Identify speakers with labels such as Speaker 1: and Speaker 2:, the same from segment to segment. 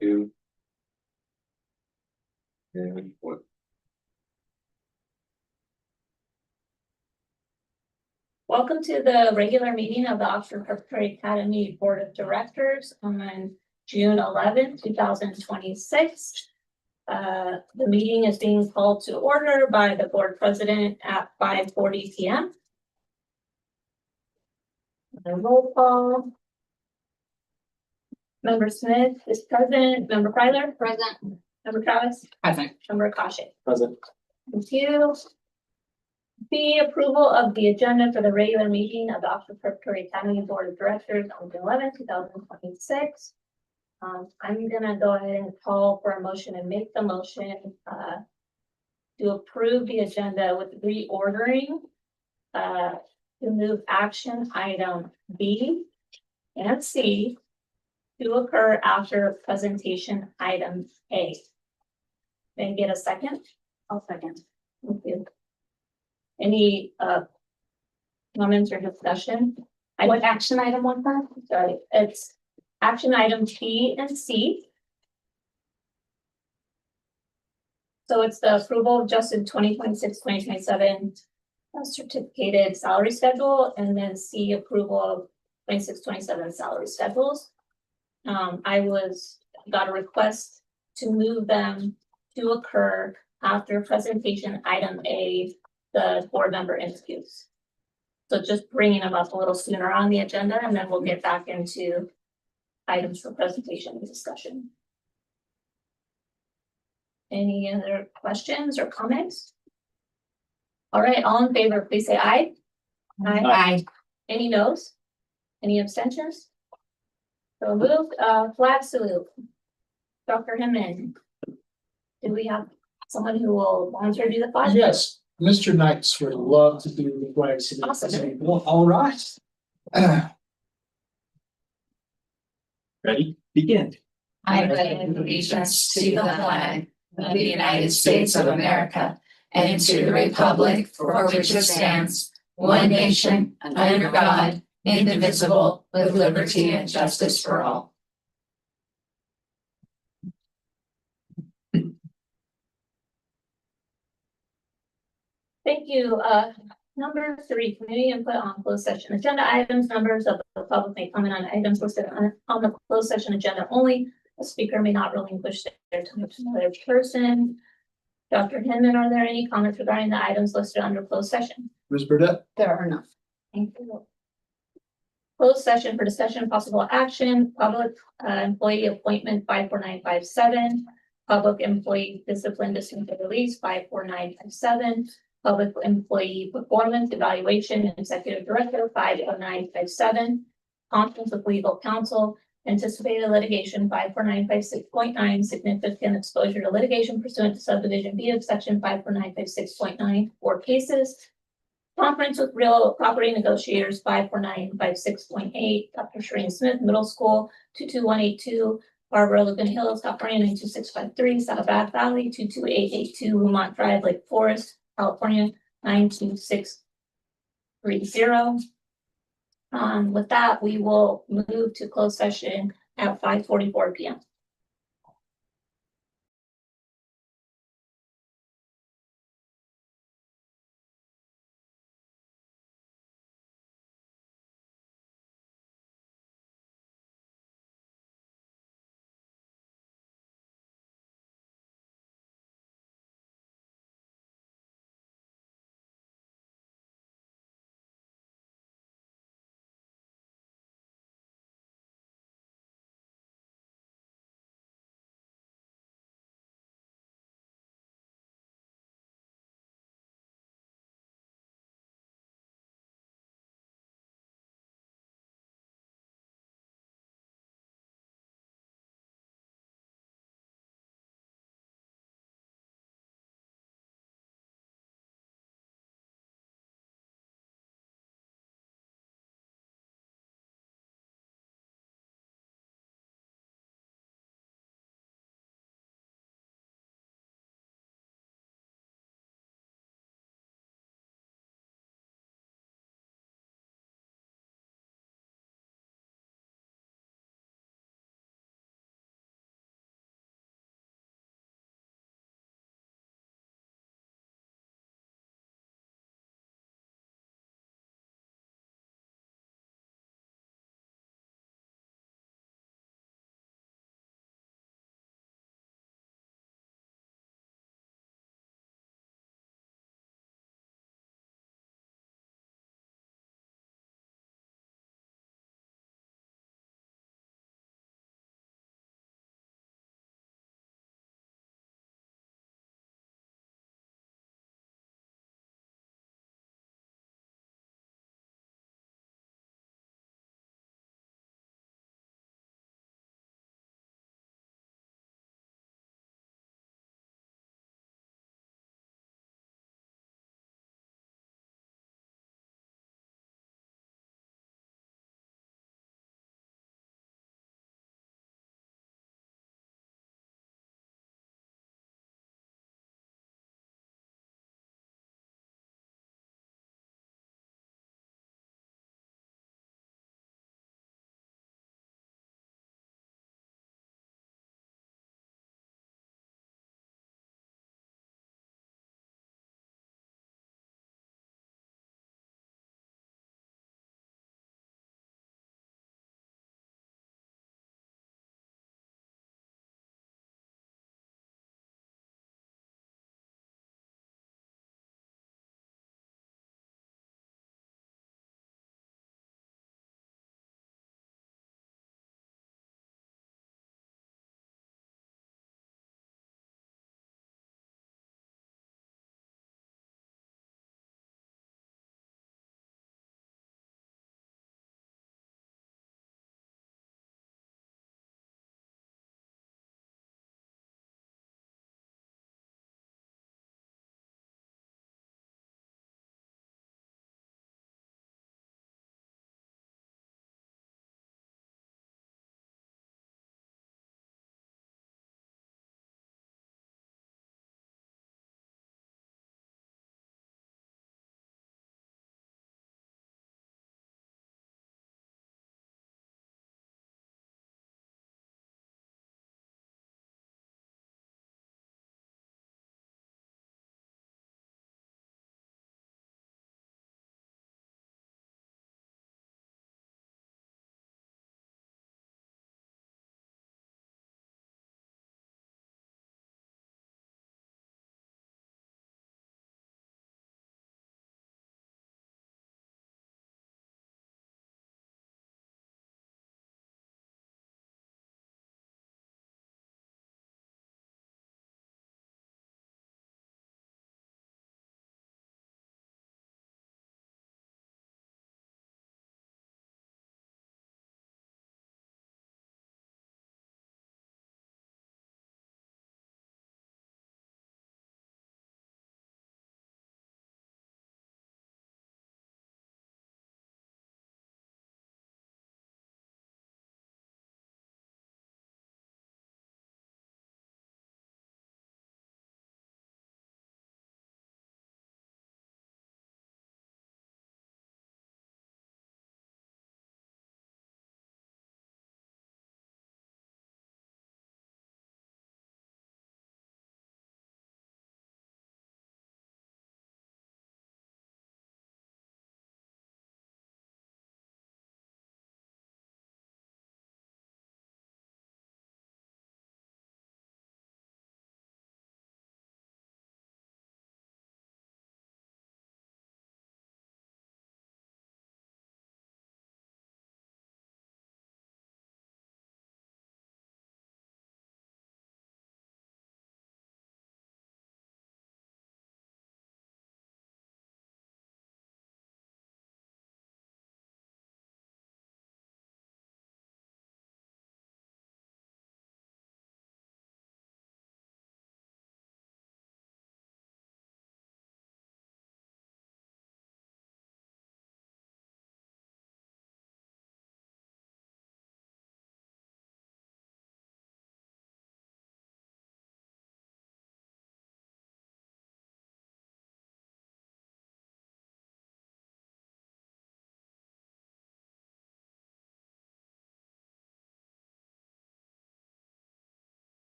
Speaker 1: Two. And what?
Speaker 2: Welcome to the regular meeting of the Oxford Preparatory Academy Board of Directors on June 11th, 2026. The meeting is being called to order by the board president at 5:40 p.m. The roll call. Member Smith is present. Member Pryler? Present. Member Travis?
Speaker 3: Present.
Speaker 2: Member Kasha?
Speaker 1: Present.
Speaker 2: Thank you. The approval of the agenda for the regular meeting of the Oxford Preparatory Academy Board of Directors on June 11th, 2026. I'm gonna go ahead and call for a motion and make the motion to approve the agenda with reordering to move action item B and C to occur after presentation item A. Then get a second? I'll second. Thank you. Any comments or discussion? What action item was that? Sorry, it's action item B and C. So it's the approval of adjusted 2026-2027 certificated salary schedule, and then C, approval of 26-27 salary schedules. I got a request to move them to occur after presentation item A, the board member interviews. So just bringing them up a little sooner on the agenda, and then we'll get back into items for presentation and discussion. Any other questions or comments? All right, all in favor, please say aye.
Speaker 3: Aye.
Speaker 2: Any noes? Any abstentions? So moved, flag salute. Dr. Hinman. Do we have someone who will volunteer to do the flag?
Speaker 4: Yes, Mr. Knights would love to do the flag salute.
Speaker 2: Awesome.
Speaker 4: Well, all right. Ready? Begin.
Speaker 3: I pledge allegiance to the flag of the United States of America and to the republic for which it stands, one nation, under God, indivisible, with liberty and justice for all.
Speaker 2: Thank you. Number 3, community input on closed session agenda items. Members of the public may comment on items listed on the closed session agenda only. A speaker may not relinquish their time to another person. Dr. Hinman, are there any comments regarding the items listed under closed session?
Speaker 4: Ms. Burdette?
Speaker 3: There are none.
Speaker 2: Thank you. Closed session for discussion of possible action, public employee appointment 54957, public employee discipline dismissal release 54957, public employee performance evaluation executive director 50957, conference with legal counsel, anticipated litigation 54956.9, significant exposure to litigation pursuant to subdivision B of section 54956.9 for cases. Conference with real property negotiators 54956.8, Dr. Shereen Smith, middle school 22182, Barbara Logan Hills, California 92653, South Bath Valley 22882, Lamont Drive, Lake Forest, California 92630. With that, we will move to closed session at 5:44 p.m.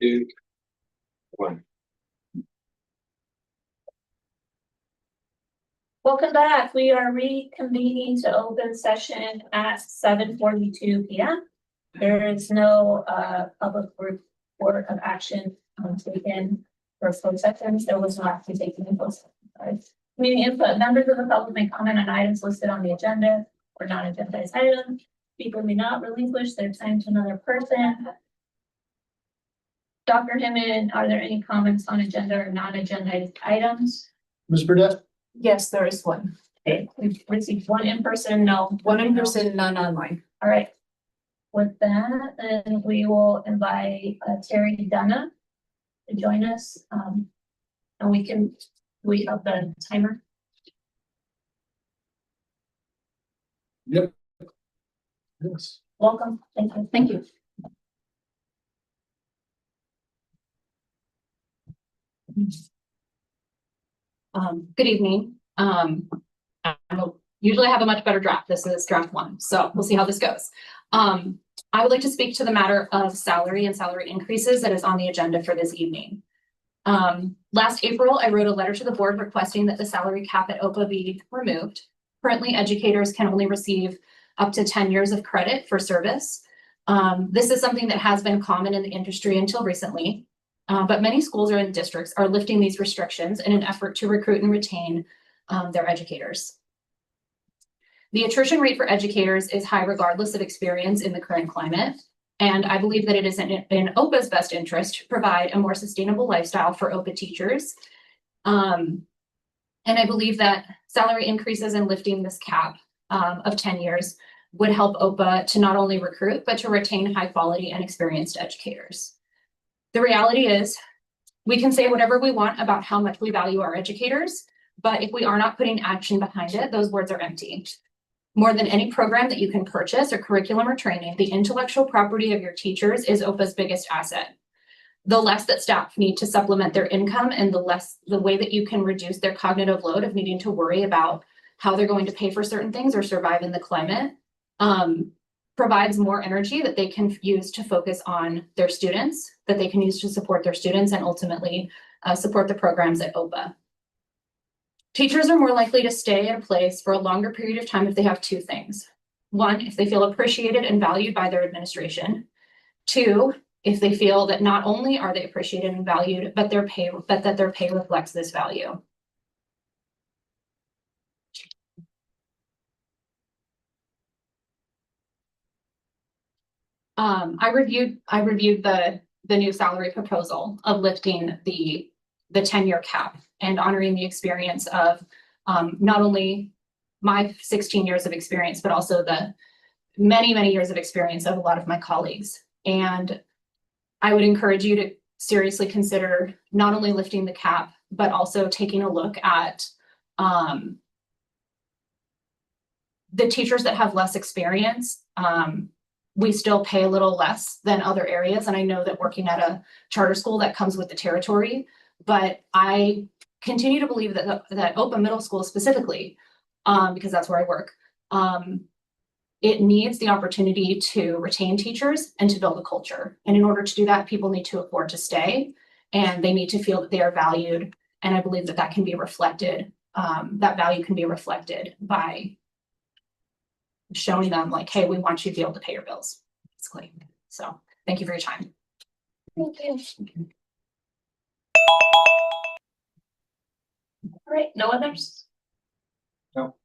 Speaker 1: 2, 1.
Speaker 2: Welcome back. We are reconvening to open session at 7:42 p.m. There is no public report of action taken for closed sessions. There was not to take in closed session. Community input. Members of the public may comment on items listed on the agenda or non-agendized items. People may not relinquish their time to another person. Dr. Himmon, are there any comments on agenda or non-agendized items?
Speaker 4: Ms. Burdette?
Speaker 3: Yes, there is one.
Speaker 2: Okay, we've received one in person, no.
Speaker 3: One in person, none online.
Speaker 2: All right. With that, then we will invite Terry Dunna to join us. And we have the timer.
Speaker 4: Yep. Yes.
Speaker 2: Welcome. Thank you. Thank you.
Speaker 5: Good evening. Usually I have a much better draft. This is draft 1, so we'll see how this goes. I would like to speak to the matter of salary and salary increases that is on the agenda for this evening. Last April, I wrote a letter to the board requesting that the salary cap at OPA be removed. Currently, educators can only receive up to 10 years of credit for service. This is something that has been common in the industry until recently. But many schools or districts are lifting these restrictions in an effort to recruit and retain their educators. The attrition rate for educators is high regardless of experience in the current climate. And I believe that it is in OPA's best interest to provide a more sustainable lifestyle for OPA teachers. And I believe that salary increases and lifting this cap of 10 years would help OPA to not only recruit, but to retain high quality and experienced educators. The reality is we can say whatever we want about how much we value our educators, but if we are not putting action behind it, those words are empty. More than any program that you can purchase or curriculum or training, the intellectual property of your teachers is OPA's biggest asset. The less that staff need to supplement their income and the way that you can reduce their cognitive load of needing to worry about how they're going to pay for certain things or survive in the climate, provides more energy that they can use to focus on their students, that they can use to support their students and ultimately support the programs at OPA. Teachers are more likely to stay at a place for a longer period of time if they have 2 things. 1, if they feel appreciated and valued by their administration. 2, if they feel that not only are they appreciated and valued, but that their pay reflects this value. I reviewed the new salary proposal of lifting the 10-year cap and honoring the experience of not only my 16 years of experience, but also the many, many years of experience of a lot of my colleagues. And I would encourage you to seriously consider not only lifting the cap, but also taking a look at the teachers that have less experience. We still pay a little less than other areas. And I know that working at a charter school that comes with the territory, but I continue to believe that that OPA Middle School specifically, because that's where I work, it needs the opportunity to retain teachers and to build a culture. And in order to do that, people need to afford to stay and they need to feel that they are valued. And I believe that that can be reflected, that value can be reflected by showing them like, hey, we want you to be able to pay your bills, basically. So thank you for your time.
Speaker 2: Thank you. All right, no others?
Speaker 4: No.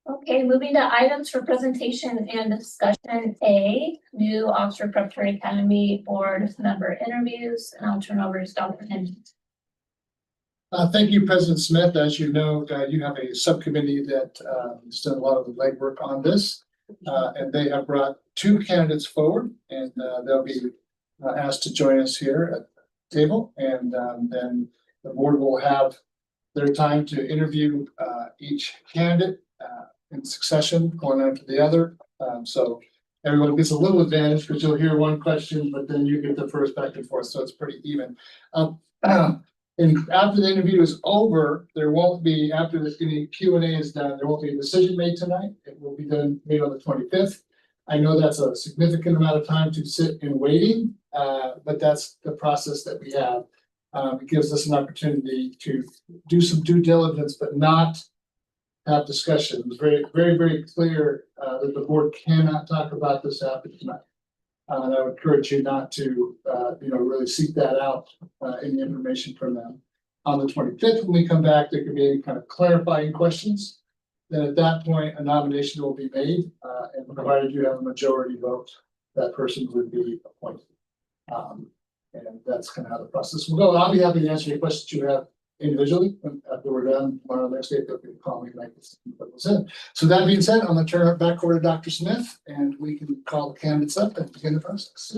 Speaker 2: Okay, moving to items for presentation and discussion. A, new Officer Preparatory Academy Board member interviews, and I'll turn over to Dr. Henry.
Speaker 4: Thank you, President Smith. As you know, you have a subcommittee that has done a lot of the legwork on this, and they have brought 2 candidates forward, and they'll be asked to join us here at the table, and then the board will have their time to interview each candidate in succession, one after the other. So everyone gets a little advantage because you'll hear one question, but then you get the first back and forth, so it's pretty even. And after the interview is over, there won't be, after any Q&A is done, there won't be a decision made tonight. It will be done made on the 25th. I know that's a significant amount of time to sit in waiting, but that's the process that we have. It gives us an opportunity to do some due diligence, but not have discussion. It was very clear that the board cannot talk about this after tonight. And I would encourage you not to, really seek that out, any information from them. On the 25th, when we come back, there could be any kind of clarifying questions. Then at that point, a nomination will be made, and provided you have a majority vote, that person would be appointed. And that's kind of how the process will go. I'll be happy to answer any questions you have individually after we're done tomorrow, next day. They'll call me like this. So that being said, I'm going to turn it back over to Dr. Smith, and we can call the candidates up and begin the process.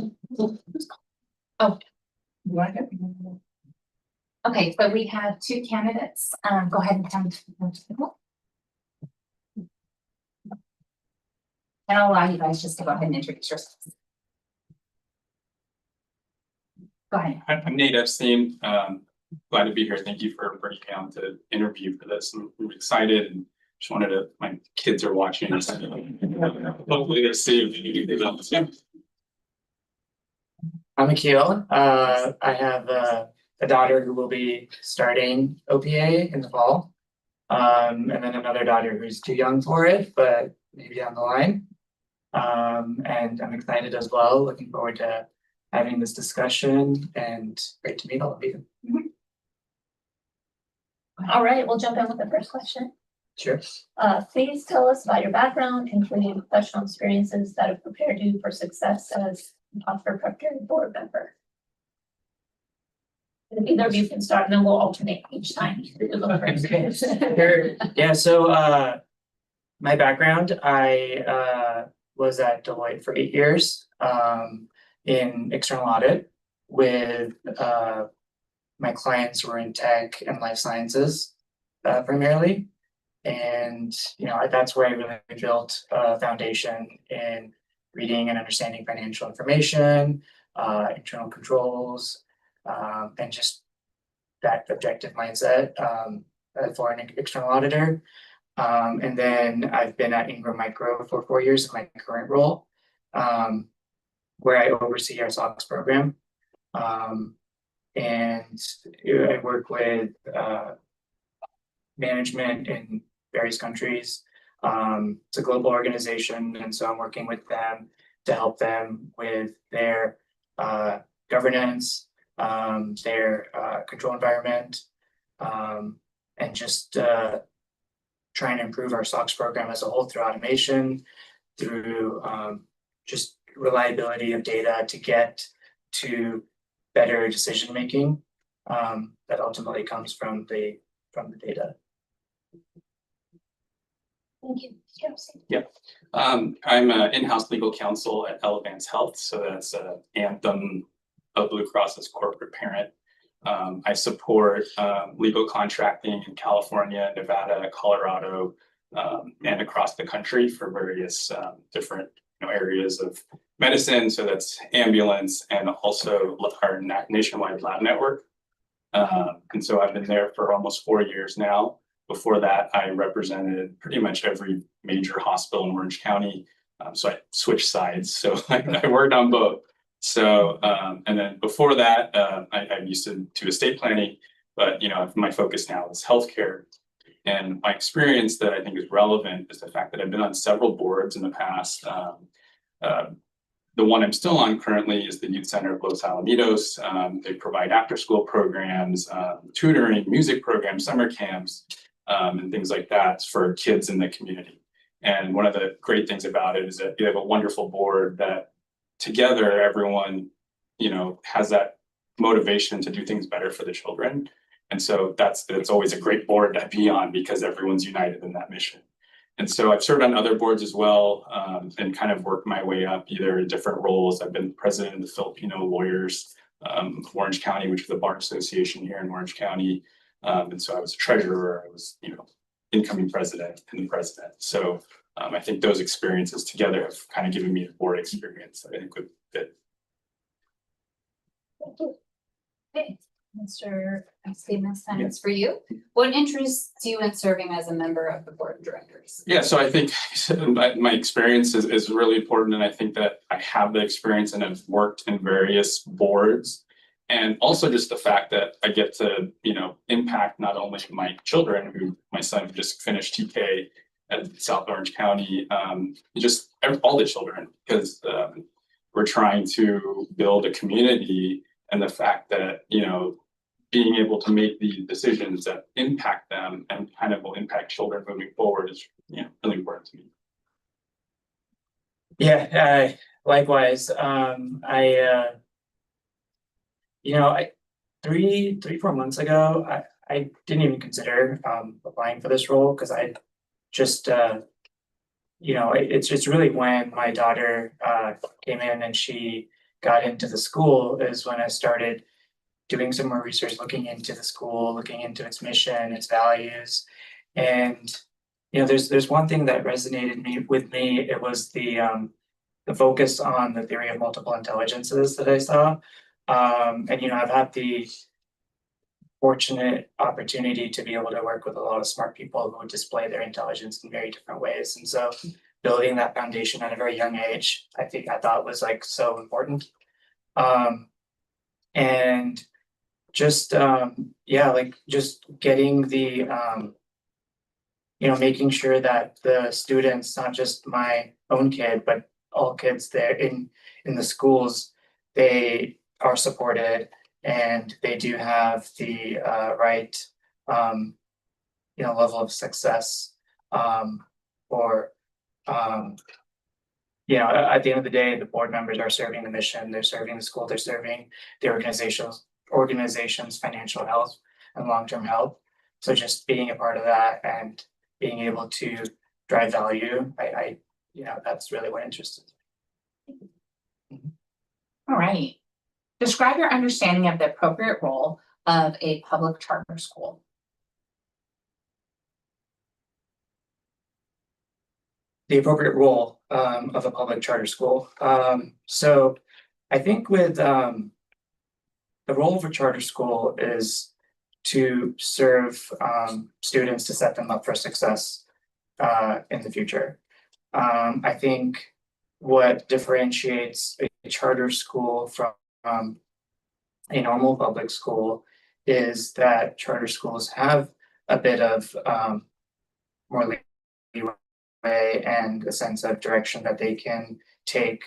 Speaker 3: Okay, so we have two candidates. Go ahead and come to the table. And I'll allow you guys just to go ahead and introduce yourselves. Go ahead.
Speaker 1: I'm Nate Epstein. Glad to be here. Thank you for bringing me on to interview for this. I'm excited and just wanted to, my kids are watching. So hopefully they see.
Speaker 6: I'm Akil. I have a daughter who will be starting OPA in the fall. And then another daughter who's too young for it, but maybe down the line. And I'm excited as well. Looking forward to having this discussion, and great to meet all of you.
Speaker 2: All right, we'll jump in with the first question.
Speaker 6: Sure.
Speaker 2: Please tell us about your background, including professional experiences that have prepared you for success as an Oxford Prep board member. If either of you can start, and then we'll alternate each time.
Speaker 6: Sure. Yeah, so my background, I was at Deloitte for 8 years in external audit with my clients were in tech and life sciences primarily. And, that's where I really built a foundation in reading and understanding financial information, internal controls, and just that objective mindset for an external auditor. And then I've been at Ingram Micro for 4 years in my current role, where I oversee our SOX program. And I work with management in various countries. It's a global organization, and so I'm working with them to help them with their governance, their control environment, and just trying to improve our SOX program as a whole through automation, through just reliability of data to get to better decision making that ultimately comes from the data.
Speaker 2: Thank you.
Speaker 1: Yeah, I'm an in-house legal counsel at Elevance Health, so that's Anthem of Blue Cross's corporate parent. I support legal contracting in California, Nevada, Colorado, and across the country for various different areas of medicine. So that's ambulance and also our nationwide lab network. And so I've been there for almost 4 years now. Before that, I represented pretty much every major hospital in Orange County. So I switched sides. So I worked on both. So, and then before that, I used to do estate planning, but my focus now is healthcare. And my experience that I think is relevant is the fact that I've been on several boards in the past. The one I'm still on currently is the Youth Center of Los Alamitos. They provide after-school programs, tutoring, music programs, summer camps, and things like that for kids in the community. And one of the great things about it is that you have a wonderful board that together everyone, has that motivation to do things better for the children. And so that's always a great board to be on because everyone's united in that mission. And so I've served on other boards as well, and kind of worked my way up either in different roles. I've been president of the Filipino Lawyers of Orange County, which is the bar association here in Orange County. And so I was a treasurer, I was, incoming president and the president. So I think those experiences together have kind of given me the board experience that I think would fit.
Speaker 2: Thank you. Okay, Mr.
Speaker 3: Steve, next time it's for you. What interests you in serving as a member of the board of directors?
Speaker 1: Yeah, so I think my experience is really important, and I think that I have the experience and have worked in various boards. And also just the fact that I get to, impact not only my children, my son who just finished TK at South Orange County, just all the children, because we're trying to build a community, and the fact that, being able to make the decisions that impact them and kind of will impact children moving forward is, really important to me.
Speaker 6: Yeah, likewise. Three, 4 months ago, I didn't even consider applying for this role because I just it's really when my daughter came in and she got into the school is when I started doing some more research, looking into the school, looking into its mission, its values. And there's one thing that resonated with me. It was the focus on the theory of multiple intelligences that I saw. And I've had the fortunate opportunity to be able to work with a lot of smart people who display their intelligence in very different ways. And so building that foundation at a very young age, I thought was like so important. And just just getting the making sure that the students, not just my own kid, but all kids there in the schools, they are supported and they do have the right level of success, or at the end of the day, the board members are serving the mission, they're serving the school, they're serving the organization's financial health and long-term health. So just being a part of that and being able to drive value, I that's really what interests me.
Speaker 3: All right. Describe your understanding of the appropriate role of a public charter school.
Speaker 6: The appropriate role of a public charter school. So I think with the role of a charter school is to serve students, to set them up for success in the future. I think what differentiates a charter school from a normal public school is that charter schools have a bit of more leeway and a sense of direction that they can take,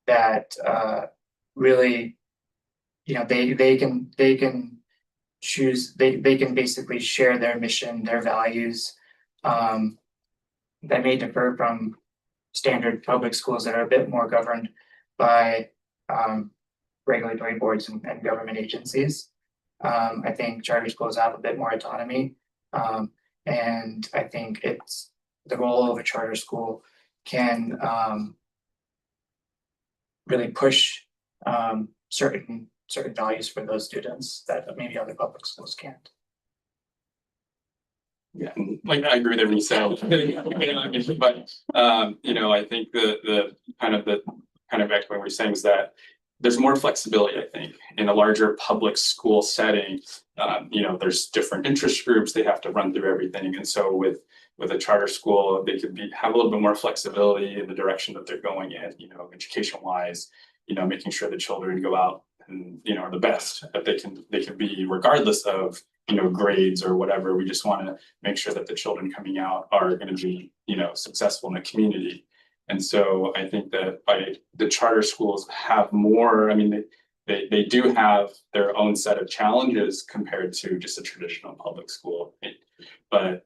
Speaker 6: that really, they can choose, they can basically share their mission, their values, that may differ from standard public schools that are a bit more governed by regulatory boards and government agencies. I think charter schools have a bit more autonomy. And I think it's the role of a charter school can really push certain values for those students that maybe other public schools can't.
Speaker 1: Yeah, and like I agree with everything you said, but I think the kind of back to what we're saying is that there's more flexibility, I think, in a larger public school setting. There's different interest groups, they have to run through everything. And so with a charter school, they could have a little bit more flexibility in the direction that they're going in, education wise, making sure the children go out and, are the best that they can be, regardless of, grades or whatever. We just want to make sure that the children coming out are going to be, successful in the community. And so I think that the charter schools have more, they do have their own set of challenges compared to just a traditional public school. But,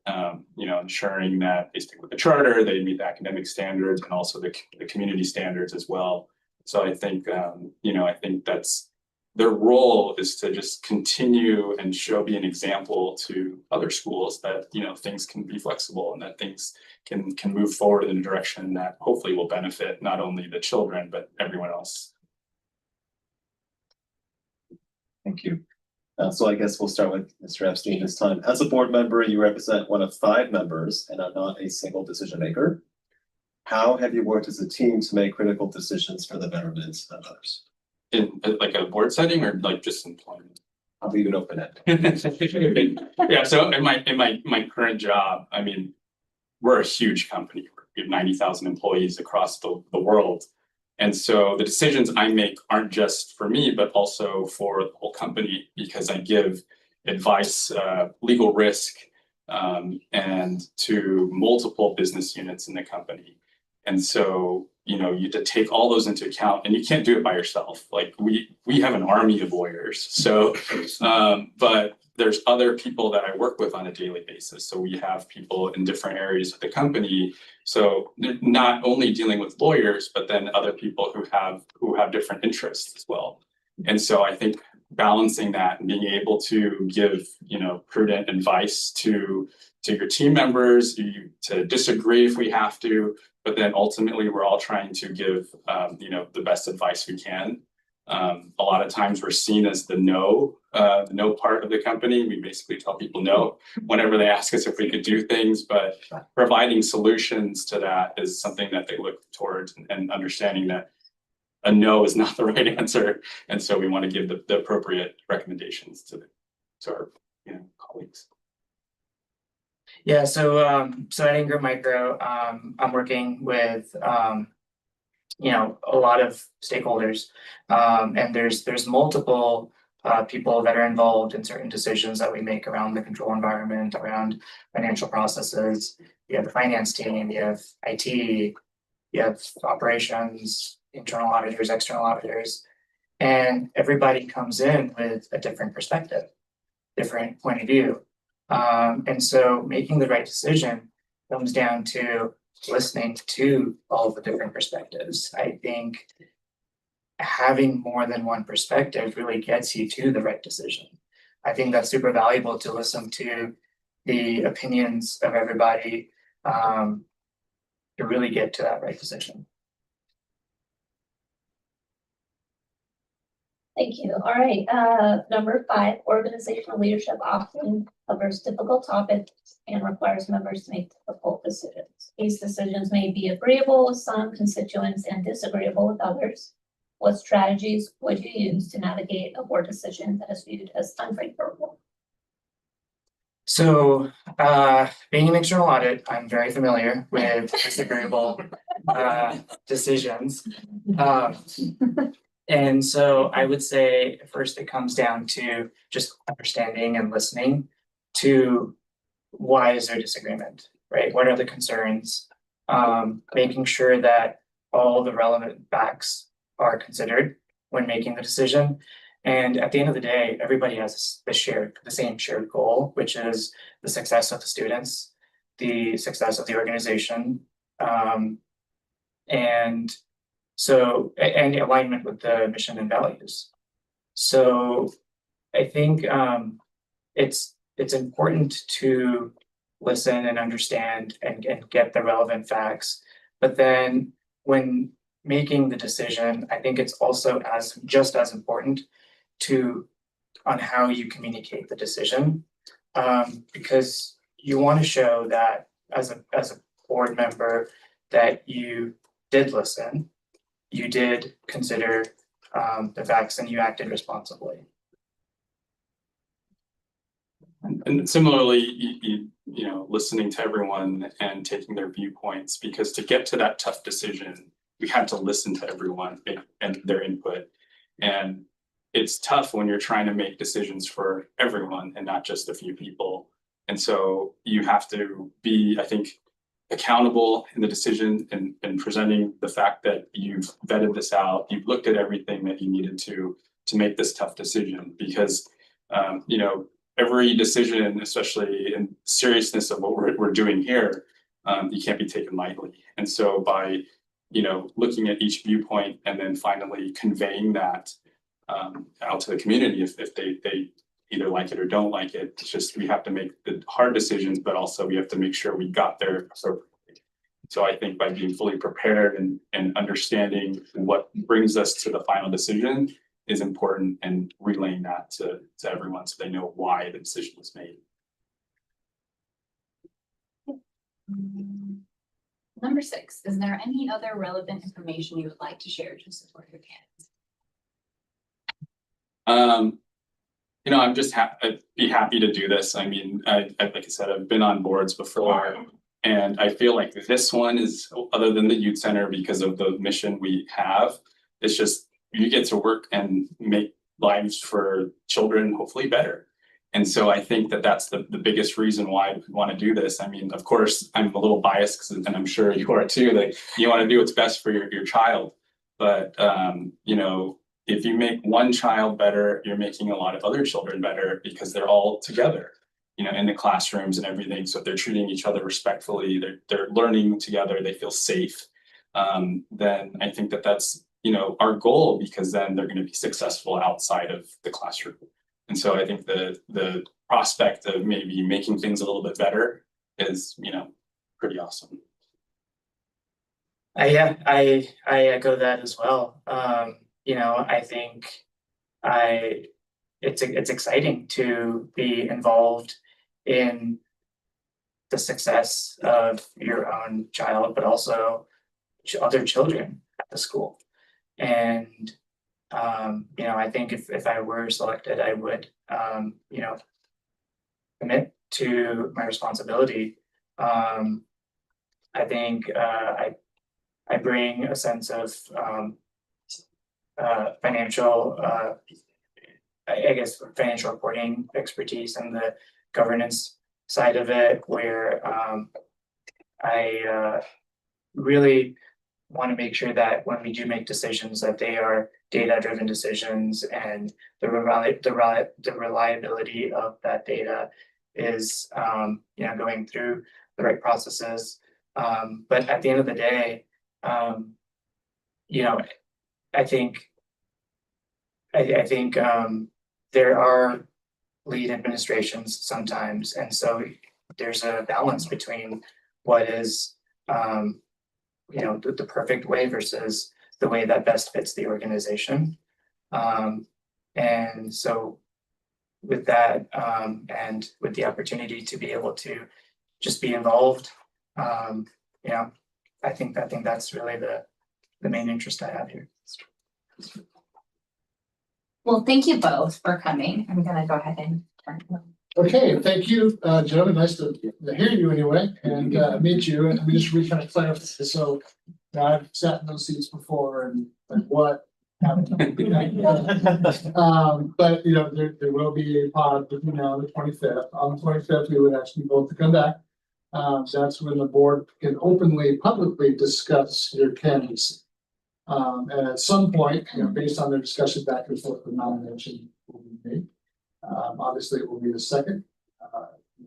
Speaker 1: ensuring that they stick with the charter, they meet the academic standards and also the community standards as well. So I think, I think that's their role, is to just continue and be an example to other schools that, things can be flexible and that things can move forward in a direction that hopefully will benefit not only the children, but everyone else.
Speaker 7: Thank you. So I guess we'll start with Mr. Epstein this time. As a board member, you represent one of 5 members and are not a single decision maker. How have you worked as a team to make critical decisions for the betterment of others?
Speaker 1: In like a board setting or like just employment?
Speaker 7: I'll leave it open-ended.
Speaker 1: Yeah, so in my current job, I mean, we're a huge company. We have 90,000 employees across the world. And so the decisions I make aren't just for me, but also for the whole company, because I give advice, legal risk, and to multiple business units in the company. And so, you know, you have to take all those into account, and you can't do it by yourself. Like we have an army of lawyers. So, but there's other people that I work with on a daily basis. So we have people in different areas of the company. So they're not only dealing with lawyers, but then other people who have different interests as well. And so I think balancing that and being able to give, you know, prudent advice to your team members, to disagree if we have to, but then ultimately we're all trying to give, you know, the best advice we can. A lot of times we're seen as the no part of the company. We basically tell people no whenever they ask us if we could do things, but providing solutions to that is something that they look towards, and understanding that a no is not the right answer. And so we want to give the appropriate recommendations to our, you know, colleagues.
Speaker 6: Yeah, so at Ingram Micro, I'm working with you know, a lot of stakeholders, and there's multiple people that are involved in certain decisions that we make around the control environment, around financial processes. You have the finance team, you have IT, you have operations, internal auditors, external auditors, and everybody comes in with a different perspective, different point of view. And so making the right decision comes down to listening to all the different perspectives. I think having more than one perspective really gets you to the right decision. I think that's super valuable to listen to the opinions of everybody, to really get to that right decision.
Speaker 2: Thank you. All right, number 5, organizational leadership often covers difficult topics and requires members to make difficult decisions. These decisions may be agreeable with some constituents and disagreeable with others. What strategies would you use to navigate a board decision that is viewed as unfavorable?
Speaker 6: So, being an external audit, I'm very familiar with disagreeable decisions. And so I would say first it comes down to just understanding and listening to why is there disagreement, right? What are the concerns? Making sure that all the relevant facts are considered when making the decision. And at the end of the day, everybody has the same shared goal, which is the success of the students, the success of the organization, and alignment with the mission and values. So I think it's important to listen and understand and get the relevant facts. But then when making the decision, I think it's also just as important on how you communicate the decision, because you want to show that as a board member that you did listen, you did consider the facts, and you acted responsibly.
Speaker 1: And similarly, you know, listening to everyone and taking their viewpoints, because to get to that tough decision, we had to listen to everyone and their input. And it's tough when you're trying to make decisions for everyone and not just a few people. And so you have to be, I think, accountable in the decision and presenting the fact that you've vetted this out, you've looked at everything that you needed to make this tough decision. Because you know, every decision, especially in seriousness of what we're doing here, you can't be taken lightly. And so by, you know, looking at each viewpoint and then finally conveying that out to the community, if they either like it or don't like it, it's just, we have to make the hard decisions, but also we have to make sure we got there appropriately. So I think by being fully prepared and understanding what brings us to the final decision is important, and relaying that to everyone so they know why the decision was made.
Speaker 3: Number 6, is there any other relevant information you would like to share to support your candidates?
Speaker 1: I'm just I'd be happy to do this. I mean, like I said, I've been on boards before. And I feel like this one is, other than the youth center, because of the mission we have, it's just, you get to work and make lives for children hopefully better. And so I think that that's the biggest reason why we want to do this. I mean, of course, I'm a little biased, and I'm sure you are too, that you want to do what's best for your child. But, if you make one child better, you're making a lot of other children better because they're all together, in the classrooms and everything. So if they're treating each other respectfully, they're learning together, they feel safe. Then I think that's, our goal, because then they're going to be successful outside of the classroom. And so I think the prospect of maybe making things a little bit better is, pretty awesome.
Speaker 6: Yeah, I echo that as well. I think it's exciting to be involved in the success of your own child, but also other children at the school. And I think if I were selected, I would commit to my responsibility. I think I bring a sense of financial financial reporting expertise and the governance side of it, where I really want to make sure that when we do make decisions, that they are data-driven decisions, and the reliability of that data is going through the right processes. But at the end of the day, I think there are lead administrations sometimes, and so there's a balance between what is the perfect way versus the way that best fits the organization. And so with that, and with the opportunity to be able to just be involved, I think that's really the main interest I have here.
Speaker 3: Well, thank you both for coming. I'm gonna go ahead and turn.
Speaker 4: Okay, thank you, gentlemen. Nice to hear you anyway, and meet you. And let me just kind of clarify. So I've sat in those seats before, and what happened. But there will be a pod between now and the 25th. On the 25th, we would ask you both to come back. That's when the board can openly, publicly discuss your candidacy. And at some point, based on their discussion back and forth, the nomination will be made. Obviously, it will be the second.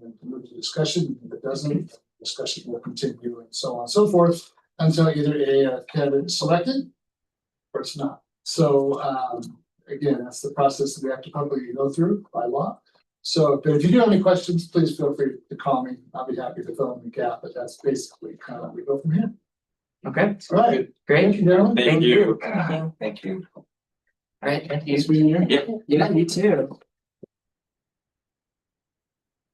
Speaker 4: To move to discussion. If it doesn't, discussion will continue, and so on and so forth, until either a candidate is selected or it's not. So again, that's the process that we have to publicly go through by law. So if you do have any questions, please feel free to call me. I'll be happy to fill in the gap, but that's basically kind of how we go from here.
Speaker 6: Okay,
Speaker 4: All right.
Speaker 6: great.
Speaker 4: Thank you, gentlemen.
Speaker 1: Thank you.
Speaker 6: Thank you. All right, thank you.
Speaker 4: Nice meeting you.
Speaker 1: Yep.
Speaker 6: Yeah, you too.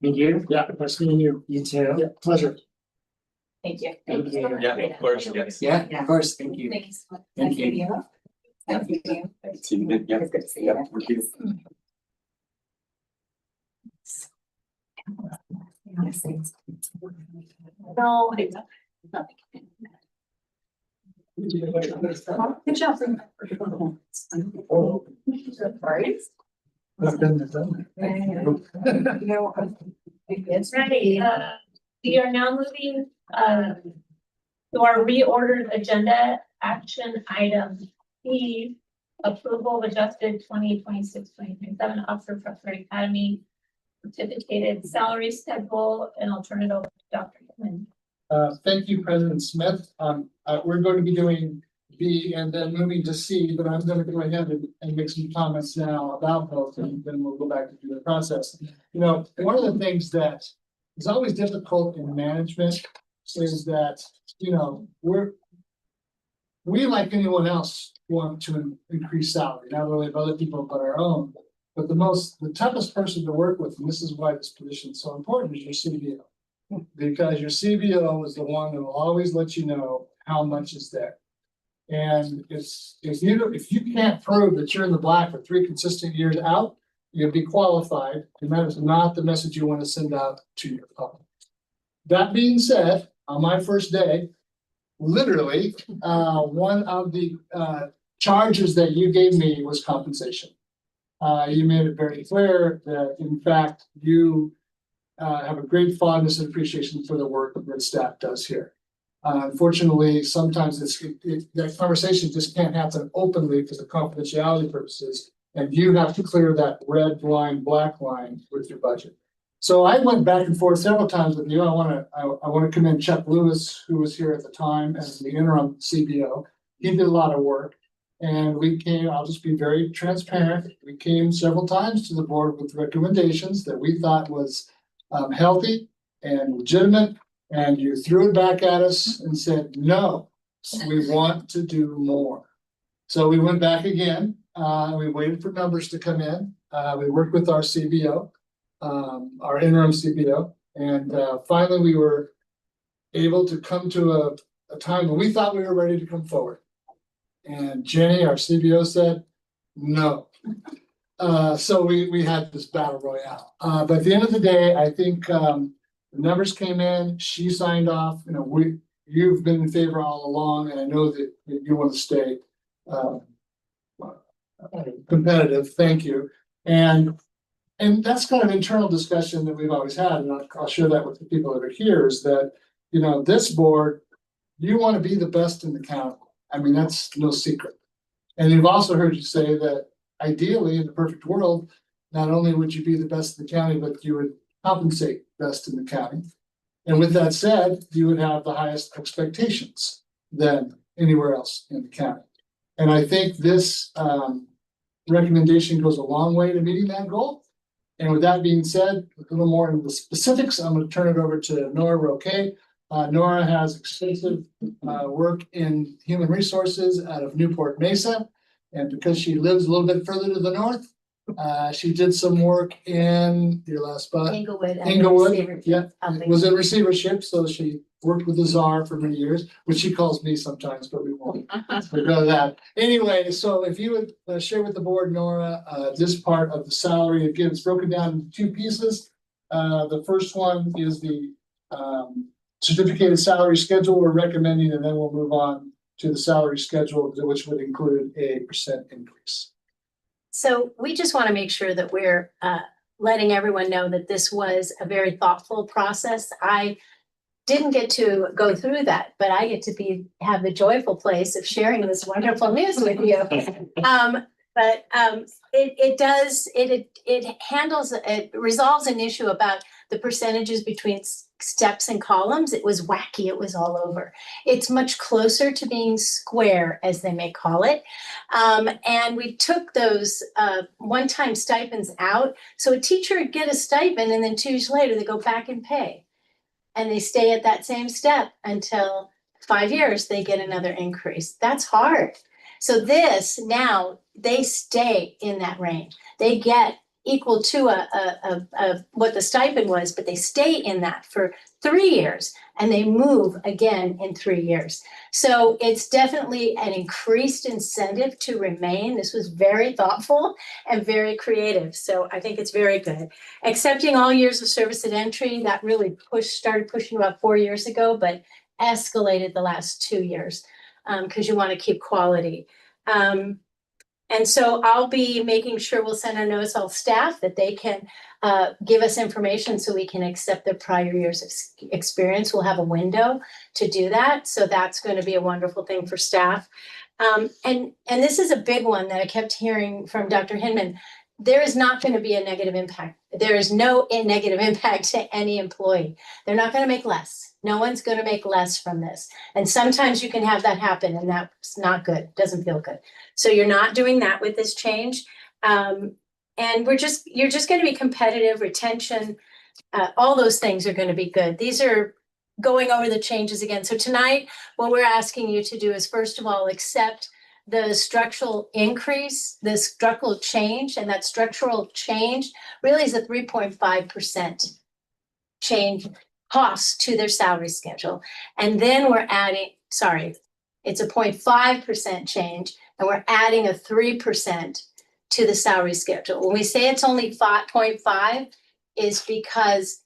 Speaker 6: Meet you.
Speaker 4: Yeah, nice meeting you.
Speaker 6: You too.
Speaker 4: Yeah, pleasure.
Speaker 3: Thank you.
Speaker 6: Thank you.
Speaker 1: Yeah, of course, yes.
Speaker 6: Yeah, of course. Thank you.
Speaker 3: Thank you so much.
Speaker 6: Thank you.
Speaker 3: Thank you.
Speaker 1: Yeah.
Speaker 3: It's good to see
Speaker 1: Yeah,
Speaker 3: you.
Speaker 1: thank you.
Speaker 2: No,
Speaker 3: Good job. Sorry.
Speaker 2: it's ready. We are now moving to our reordered agenda action item B, approval of adjusted 2026-2027 Officer Preparatory Academy certificated salary schedule, and I'll turn it over to Dr. Hickman.
Speaker 4: Thank you, President Smith. We're going to be doing B and then moving to C, but I'm going to go ahead and make some comments now about both, and then we'll go back to do the process. One of the things that is always difficult in management is that, we like anyone else want to increase salary, not only of other people, but our own. But the toughest person to work with, and this is why this position is so important, is your CBO. Because your CBO is the one that will always let you know how much is there. And if you can't prove that you're in the black for 3 consistent years out, you'd be qualified, and that is not the message you want to send out to your public. That being said, on my first day, literally, one of the charges that you gave me was compensation. You made it very clear that in fact, you have a great fondness and appreciation for the work that staff does here. Unfortunately, sometimes that conversation just can't happen openly because of confidentiality purposes. And you have to clear that red line, black line with your budget. So I went back and forth several times with you. I want to commend Chuck Lewis, who was here at the time as the interim CBO. He did a lot of work. And we came, I'll just be very transparent. We came several times to the board with recommendations that we thought was healthy and legitimate. And you threw it back at us and said, no, we want to do more. So we went back again. We waited for numbers to come in. We worked with our CBO, our interim CBO. And finally, we were able to come to a time when we thought we were ready to come forward. And Jenny, our CBO, said no. So we had this battle royale. But at the end of the day, I think the numbers came in. She signed off. You know, you've been in favor all along, and I know that you want to stay competitive. Thank you. And that's kind of internal discussion that we've always had, and I'll share that with the people that are here. Is that this board, you want to be the best in the county. I mean, that's no secret. And you've also heard you say that ideally, in the perfect world, not only would you be the best in the county, but you would compensate best in the county. And with that said, you would have the highest expectations than anywhere else in the county. And I think this recommendation goes a long way to meeting that goal. And with that being said, a little more into the specifics, I'm going to turn it over to Nora Roque. Nora has extensive work in human resources out of Newport Mesa. And because she lives a little bit further to the north, she did some work in your last spot. Inglewood, yeah, was in receivership. So she worked with the czar for many years, which she calls me sometimes, but we won't go to that. Anyway, so if you would share with the board, Nora, this part of the salary, again, it's broken down into two pieces. The first one is the certificated salary schedule we're recommending, and then we'll move on to the salary schedule, which would include a % increase.
Speaker 8: So we just want to make sure that we're letting everyone know that this was a very thoughtful process. I didn't get to go through that, but I get to have the joyful place of sharing this wonderful news with you. It resolves an issue about the percentages between steps and columns. It was wacky. It was all over. It's much closer to being square, as they may call it. And we took those one-time stipends out. So a teacher would get a stipend, and then 2 years later, they go back and pay. And they stay at that same step until 5 years, they get another increase. That's hard. So this, now they stay in that range. They get equal to what the stipend was, but they stay in that for 3 years, and they move again in 3 years. So it's definitely an increased incentive to remain. This was very thoughtful and very creative. So I think it's very good. Accepting all years of service at entry, that really started pushing about 4 years ago, but escalated the last 2 years because you want to keep quality. And so I'll be making sure we'll send a notice to all staff that they can give us information so we can accept their prior years of experience. We'll have a window to do that. So that's going to be a wonderful thing for staff. And this is a big one that I kept hearing from Dr. Hinman. There is not going to be a negative impact. There is no negative impact to any employee. They're not going to make less. No one's going to make less from this. And sometimes you can have that happen, and that's not good. Doesn't feel good. So you're not doing that with this change. And you're just going to be competitive, retention, all those things are going to be good. These are going over the changes again. So tonight, what we're asking you to do is, first of all, accept the structural increase, the structural change, and that structural change really is a 3.5% change cost to their salary schedule. And then we're adding, it's a 0.5% change, and we're adding a 3% to the salary schedule. When we say it's only 5.5 is because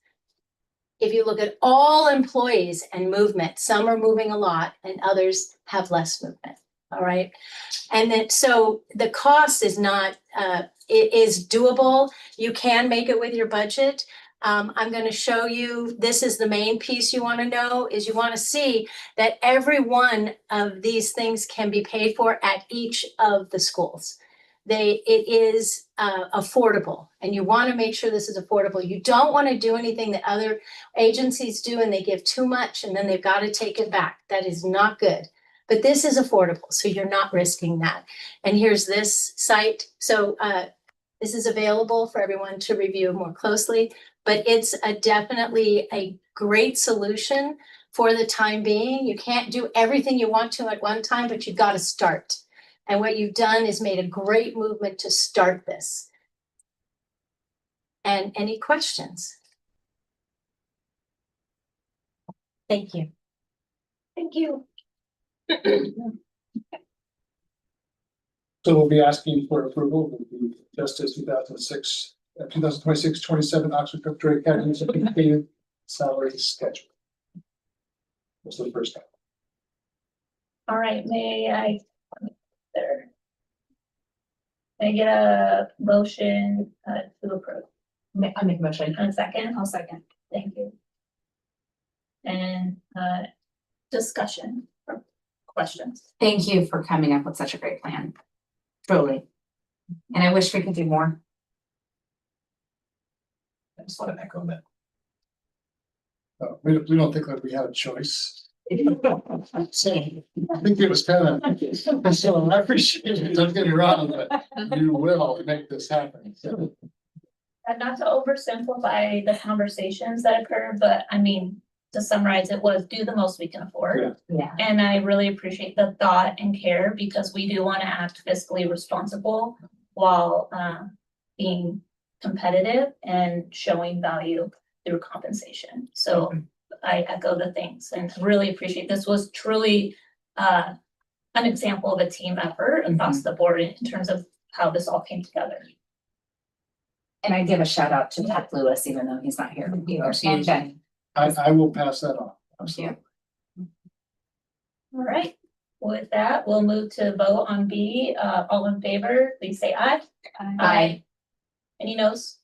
Speaker 8: if you look at all employees and movement, some are moving a lot and others have less movement. All right. And then, so the cost is not, it is doable. You can make it with your budget. I'm going to show you, this is the main piece you want to know, is you want to see that every one of these things can be paid for at each of the schools. It is affordable, and you want to make sure this is affordable. You don't want to do anything that other agencies do and they give too much and then they've got to take it back. That is not good. But this is affordable, so you're not risking that. And here's this site. So this is available for everyone to review more closely, but it's definitely a great solution for the time being. You can't do everything you want to at one time, but you've got to start. And what you've done is made a great movement to start this. And any questions? Thank you.
Speaker 2: Thank you.
Speaker 4: So we'll be asking for approval of the Justice 2026-27 Oxford Preparatory Academy's completed salary schedule. That's the first time.
Speaker 2: All right, may I get a motion to approve?
Speaker 3: I make a motion.
Speaker 2: And a second?
Speaker 3: I'll second.
Speaker 2: Thank you. And discussion or questions?
Speaker 3: Thank you for coming up with such a great plan. Truly. And I wish we could do more.
Speaker 7: I just want to echo that.
Speaker 4: We don't think that we had a choice. So I think it was kind of, so I appreciate it, don't get me wrong, but you will make this happen. So,
Speaker 2: And not to oversimplify the conversations that occur, but I mean, to summarize, it was do the most we can afford.
Speaker 3: Yeah.
Speaker 2: And I really appreciate the thought and care because we do want to act fiscally responsible while being competitive and showing value through compensation. So I echo the things and really appreciate, this was truly an example of a team effort across the board in terms of how this all came together.
Speaker 3: And I give a shout out to Pat Lewis, even though he's not here. And Jen.
Speaker 4: I will pass that on.
Speaker 3: Absolutely.
Speaker 2: All right, with that, we'll move to vote on B. All in favor, please say aye.
Speaker 3: Aye.
Speaker 2: Any noes?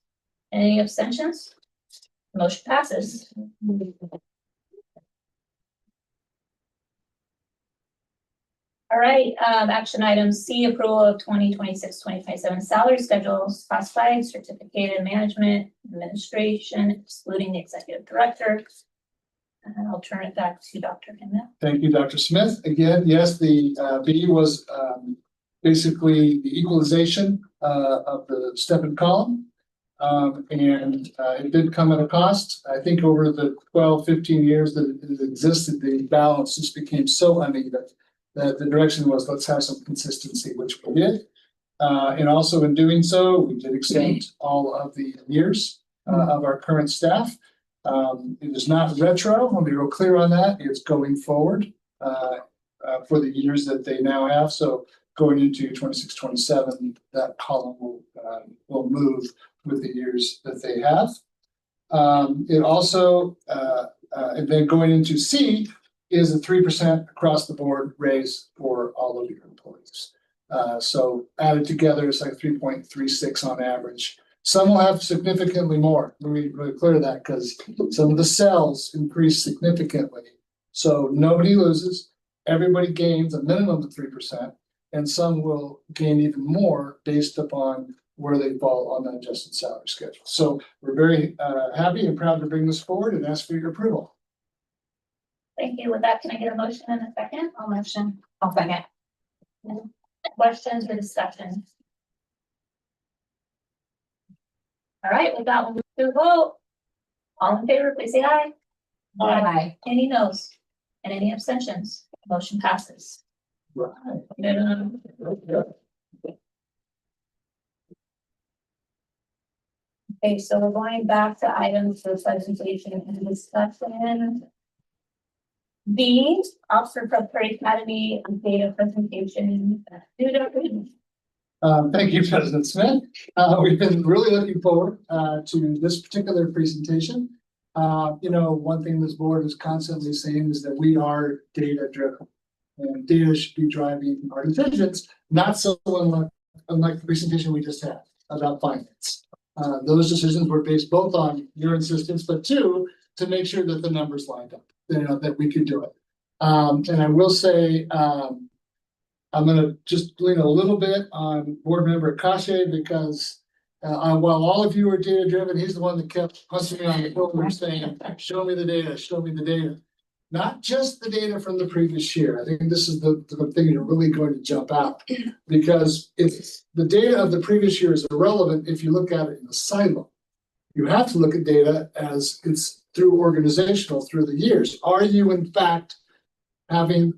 Speaker 2: Any abstentions? Motion passes. All right, action item C, approval of 2026-2027 salary schedules, classified, certificated management, administration, excluding the executive director. And I'll turn it back to Dr. Himmel.
Speaker 4: Thank you, Dr. Smith. Again, yes, the B was basically the equalization of the step and column. And it did come at a cost. I think over the 12-15 years that it existed, the balance just became so uneven that the direction was, let's have some consistency, which we did. And also in doing so, we did extend all of the years of our current staff. It is not retro, I'll be real clear on that. It's going forward for the years that they now have. So going into 26-27, that column will move with the years that they have. It also, and then going into C is a 3% across the board raise for all of your employees. So added together, it's like 3.36 on average. Some will have significantly more. Let me really clear that because some of the cells increase significantly. So nobody loses, everybody gains a minimum of 3%, and some will gain even more based upon where they fall on that adjusted salary schedule. So we're very happy and proud to bring this forward and ask for your approval.
Speaker 2: Thank you. With that, can I get a motion and a second?
Speaker 3: I'll motion. I'll second.
Speaker 2: Questions or discussion? All right, with that, we'll move to a vote. All in favor, please say aye.
Speaker 3: Aye.
Speaker 2: Any noes? And any abstentions? Motion passes.
Speaker 4: Right.
Speaker 2: Okay, so we're going back to items for presentation and discussion. B, Officer Preparatory Academy data presentation.
Speaker 4: Thank you, President Smith. We've been really looking forward to this particular presentation. One thing this board is constantly saying is that we are data driven. And data should be driving our decisions, not so unlike the presentation we just had about finance. Those decisions were based both on your insistence, but two, to make sure that the numbers lined up, that we could do it. And I will say, I'm gonna just lean a little bit on board member Kashe because while all of you are data driven, he's the one that kept punching me on the shoulder saying, show me the data, show me the data. Not just the data from the previous year. I think this is the thing you're really going to jump out because if the data of the previous year is irrelevant, if you look at it in a silo, you have to look at data as it's through the years. Are you in fact having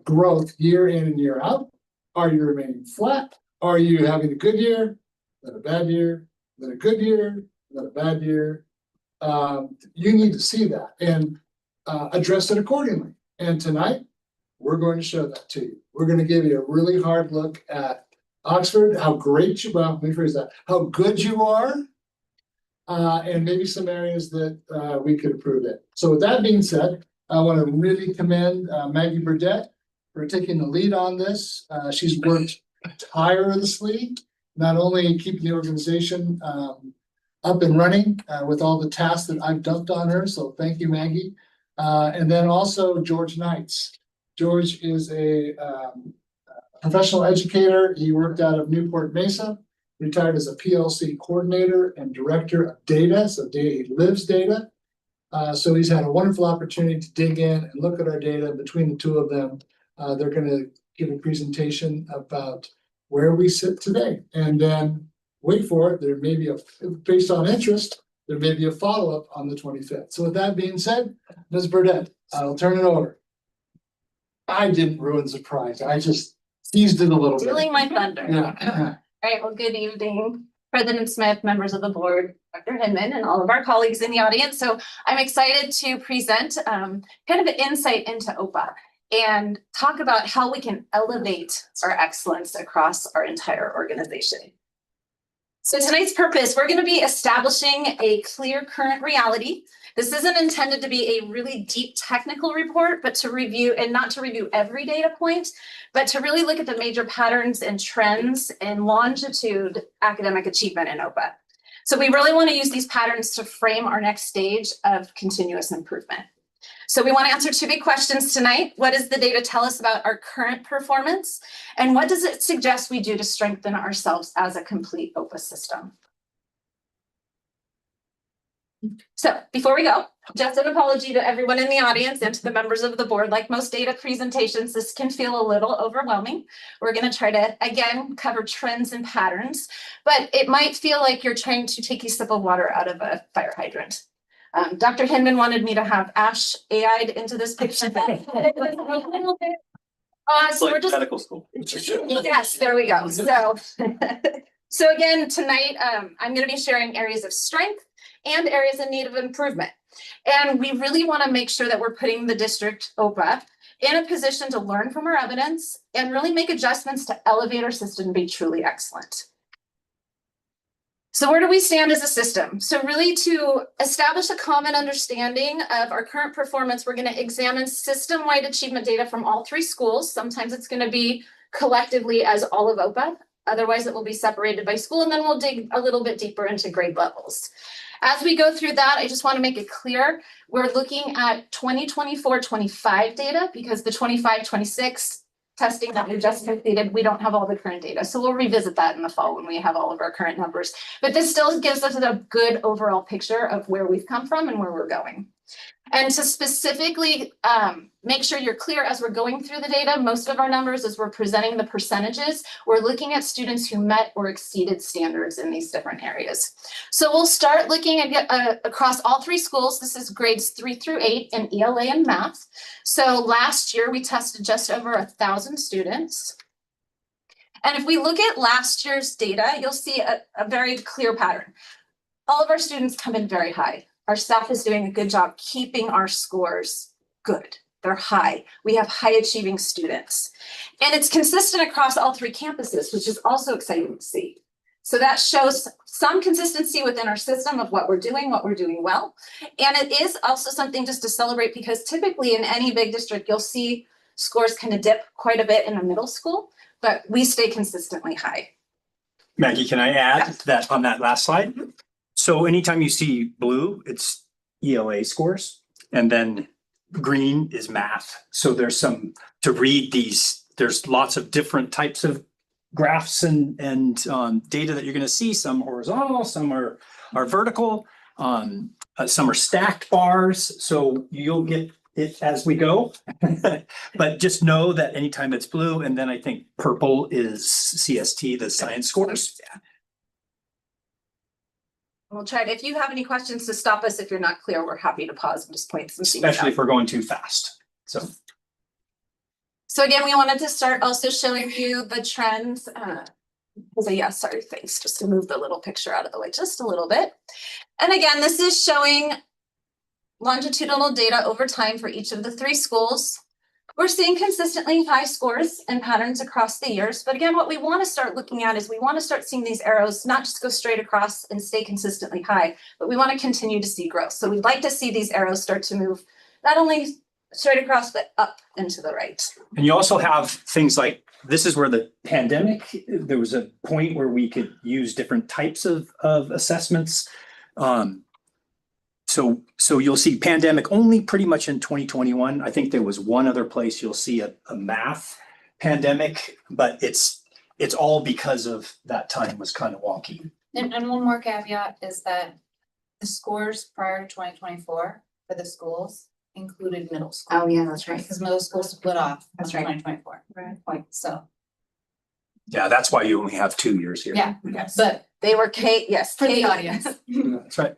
Speaker 4: growth year in and year out? Are you remaining flat? Are you having a good year, then a bad year, then a good year, then a bad year? You need to see that and address it accordingly. And tonight, we're going to show that to you. We're going to give you a really hard look at Oxford, how great you, well, let me rephrase that, how good you are, and maybe some areas that we could improve in. So with that being said, I want to really commend Maggie Burdett for taking the lead on this. She's worked tirelessly, not only keeping the organization up and running with all the tasks that I've dumped on her. So thank you, Maggie. And then also George Knights. George is a professional educator. He worked out of Newport Mesa, retired as a PLC coordinator and director of data. So he lives data. So he's had a wonderful opportunity to dig in and look at our data. Between the two of them, they're going to give a presentation about where we sit today. And then wait for it, there may be based on interest, there may be a follow-up on the 25th. So with that being said, Ms. Burdett, I'll turn it over. I didn't ruin the surprise. I just teased it a little bit.
Speaker 5: Stealing my thunder.
Speaker 4: Yeah.
Speaker 5: All right, well, good evening, President Smith, members of the board, Dr. Hinman, and all of our colleagues in the audience. So I'm excited to present kind of an insight into OPA and talk about how we can elevate our excellence across our entire organization. So tonight's purpose, we're going to be establishing a clear current reality. This isn't intended to be a really deep technical report, but to review, and not to review every data point, but to really look at the major patterns and trends and longitude academic achievement in OPA. So we really want to use these patterns to frame our next stage of continuous improvement. So we want to answer two big questions tonight. What does the data tell us about our current performance? And what does it suggest we do to strengthen ourselves as a complete OPA system? So before we go, just an apology to everyone in the audience and to the members of the board. Like most data presentations, this can feel a little overwhelming. We're going to try to, again, cover trends and patterns, but it might feel like you're trying to take a sip of water out of a fire hydrant. Dr. Hinman wanted me to have Ash AI'd into this picture. So we're just
Speaker 7: medical school.
Speaker 5: Yes, there we go. So again, tonight, I'm going to be sharing areas of strength and areas in need of improvement. And we really want to make sure that we're putting the district OPA in a position to learn from our evidence and really make adjustments to elevate our system to be truly excellent. So where do we stand as a system? So really to establish a common understanding of our current performance, we're going to examine system-wide achievement data from all three schools. Sometimes it's going to be collectively as all of OPA. Otherwise, it will be separated by school, and then we'll dig a little bit deeper into grade levels. As we go through that, I just want to make it clear, we're looking at 2024-25 data because the 25-26 testing that we just completed, we don't have all the current data. So we'll revisit that in the fall when we have all of our current numbers. But this still gives us a good overall picture of where we've come from and where we're going. And to specifically make sure you're clear as we're going through the data, most of our numbers as we're presenting the percentages, we're looking at students who met or exceeded standards in these different areas. So we'll start looking at across all three schools. This is grades 3 through 8 in ELA and math. So last year we tested just over 1,000 students. And if we look at last year's data, you'll see a very clear pattern. All of our students come in very high. Our staff is doing a good job keeping our scores good. They're high. We have high achieving students. And it's consistent across all three campuses, which is also exciting to see. So that shows some consistency within our system of what we're doing well. And it is also something just to celebrate because typically in any big district, you'll see scores kind of dip quite a bit in the middle school, but we stay consistently high.
Speaker 9: Maggie, can I add that on that last slide? So anytime you see blue, it's ELA scores, and then green is math. So there's some, to read these, there's lots of different types of graphs and data that you're going to see. Some horizontal, some are vertical, some are stacked bars. So you'll get it as we go. But just know that anytime it's blue, and then I think purple is CST, the science scores.
Speaker 5: We'll try to, if you have any questions to stop us, if you're not clear, we're happy to pause and just point some things out.
Speaker 9: Especially if we're going too fast.
Speaker 5: So again, we wanted to start also showing you the trends. Thanks. Just to move the little picture out of the way just a little bit. And again, this is showing longitudinal data over time for each of the three schools. We're seeing consistently high scores and patterns across the years. But again, what we want to start looking at is we want to start seeing these arrows not just go straight across and stay consistently high, but we want to continue to see growth. So we'd like to see these arrows start to move not only straight across, but up and to the right.
Speaker 9: And you also have things like, this is where the pandemic, there was a point where we could use different types of assessments. So you'll see pandemic only pretty much in 2021. I think there was one other place you'll see a math pandemic, but it's all because of that time was kind of wonky.
Speaker 3: And one more caveat is that the scores prior to 2024 for the schools included middle school.
Speaker 8: Oh, yeah, that's right.
Speaker 3: Because middle school split off.
Speaker 8: That's right.
Speaker 3: 2024.
Speaker 8: Right.
Speaker 3: Point, so,
Speaker 9: Yeah, that's why you only have 2 years here.
Speaker 3: yeah,
Speaker 5: Yes.
Speaker 3: but
Speaker 5: They were yes.
Speaker 3: for the audience.
Speaker 9: That's right.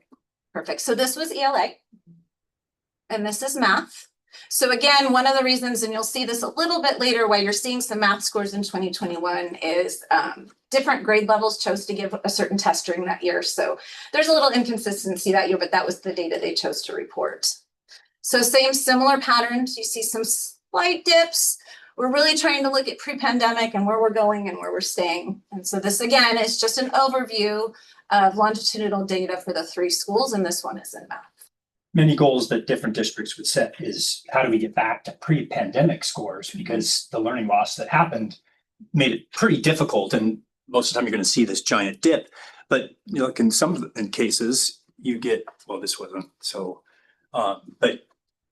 Speaker 5: Perfect. So this was ELA. And this is math. So again, one of the reasons, and you'll see this a little bit later, why you're seeing some math scores in 2021 is different grade levels chose to give a certain test during that year. So there's a little inconsistency that year, but that was the data they chose to report. So similar patterns, you see some slight dips. We're really trying to look at pre-pandemic and where we're going and where we're staying. And so this again is just an overview of longitudinal data for the three schools, and this one is in math.
Speaker 9: Many goals that different districts would set is how do we get back to pre-pandemic scores, because the learning loss that happened made it pretty difficult, and most of the time you're going to see this giant dip. But you know, in some cases you get, well, this wasn't so, but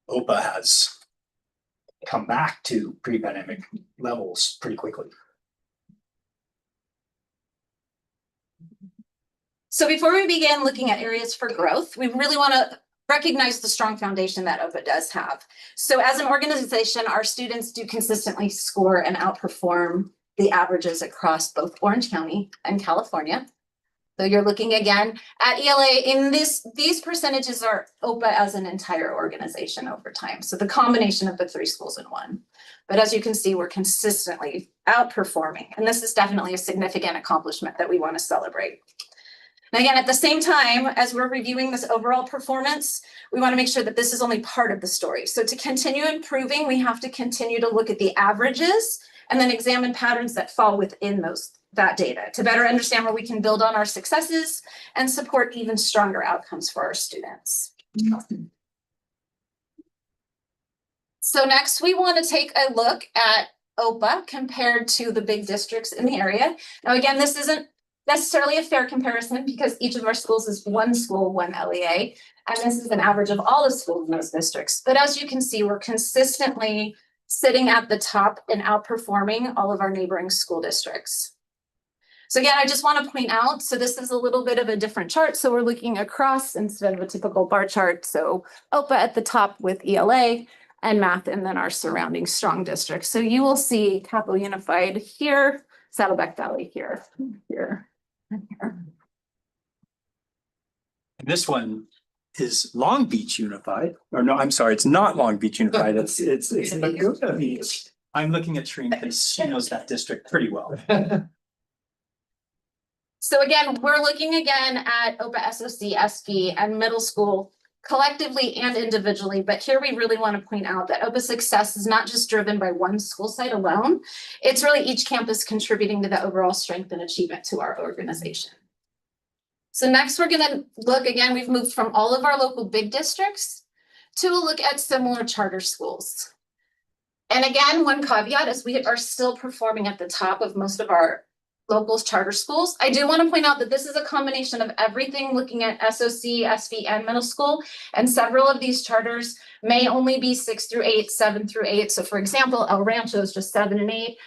Speaker 9: OPA has come back to pre-pandemic levels pretty quickly.
Speaker 5: So before we begin looking at areas for growth, we really want to recognize the strong foundation that OPA does have. So as an organization, our students do consistently score and outperform the averages across both Orange County and California. So you're looking again at ELA in these percentages are OPA as an entire organization over time. So the combination of the three schools in one. But as you can see, we're consistently outperforming. And this is definitely a significant accomplishment that we want to celebrate. And again, at the same time, as we're reviewing this overall performance, we want to make sure that this is only part of the story. So to continue improving, we have to continue to look at the averages and then examine patterns that fall within that data to better understand where we can build on our successes and support even stronger outcomes for our students. So next, we want to take a look at OPA compared to the big districts in the area. Now, again, this isn't necessarily a fair comparison because each of our schools is one school, one LEA, and this is an average of all the schools in those districts. But as you can see, we're consistently sitting at the top and outperforming all of our neighboring school districts. So again, I just want to point out, so this is a little bit of a different chart. So we're looking across instead of a typical bar chart. So OPA at the top with ELA and math, and then our surrounding strong districts. So you will see Capo Unified here, Saddleback Valley here, and here.
Speaker 9: And this one is Long Beach Unified, or no, I'm sorry, it's not Long Beach Unified. It's Laguna Beach. I'm looking at Shreen because she knows that district pretty well.
Speaker 5: So again, we're looking again at OPA, SOC, SV, and middle school collectively and individually, but here we really want to point out that OPA success is not just driven by one school site alone. It's really each campus contributing to the overall strength and achievement to our organization. So next we're going to look again, we've moved from all of our local big districts to a look at similar charter schools. And again, one caveat is we are still performing at the top of most of our local charter schools. I do want to point out that this is a combination of everything looking at SOC, SV, and middle school. And several of these charters may only be 6 through 8, 7 through 8. So for example, El Rancho is just 7 and 8.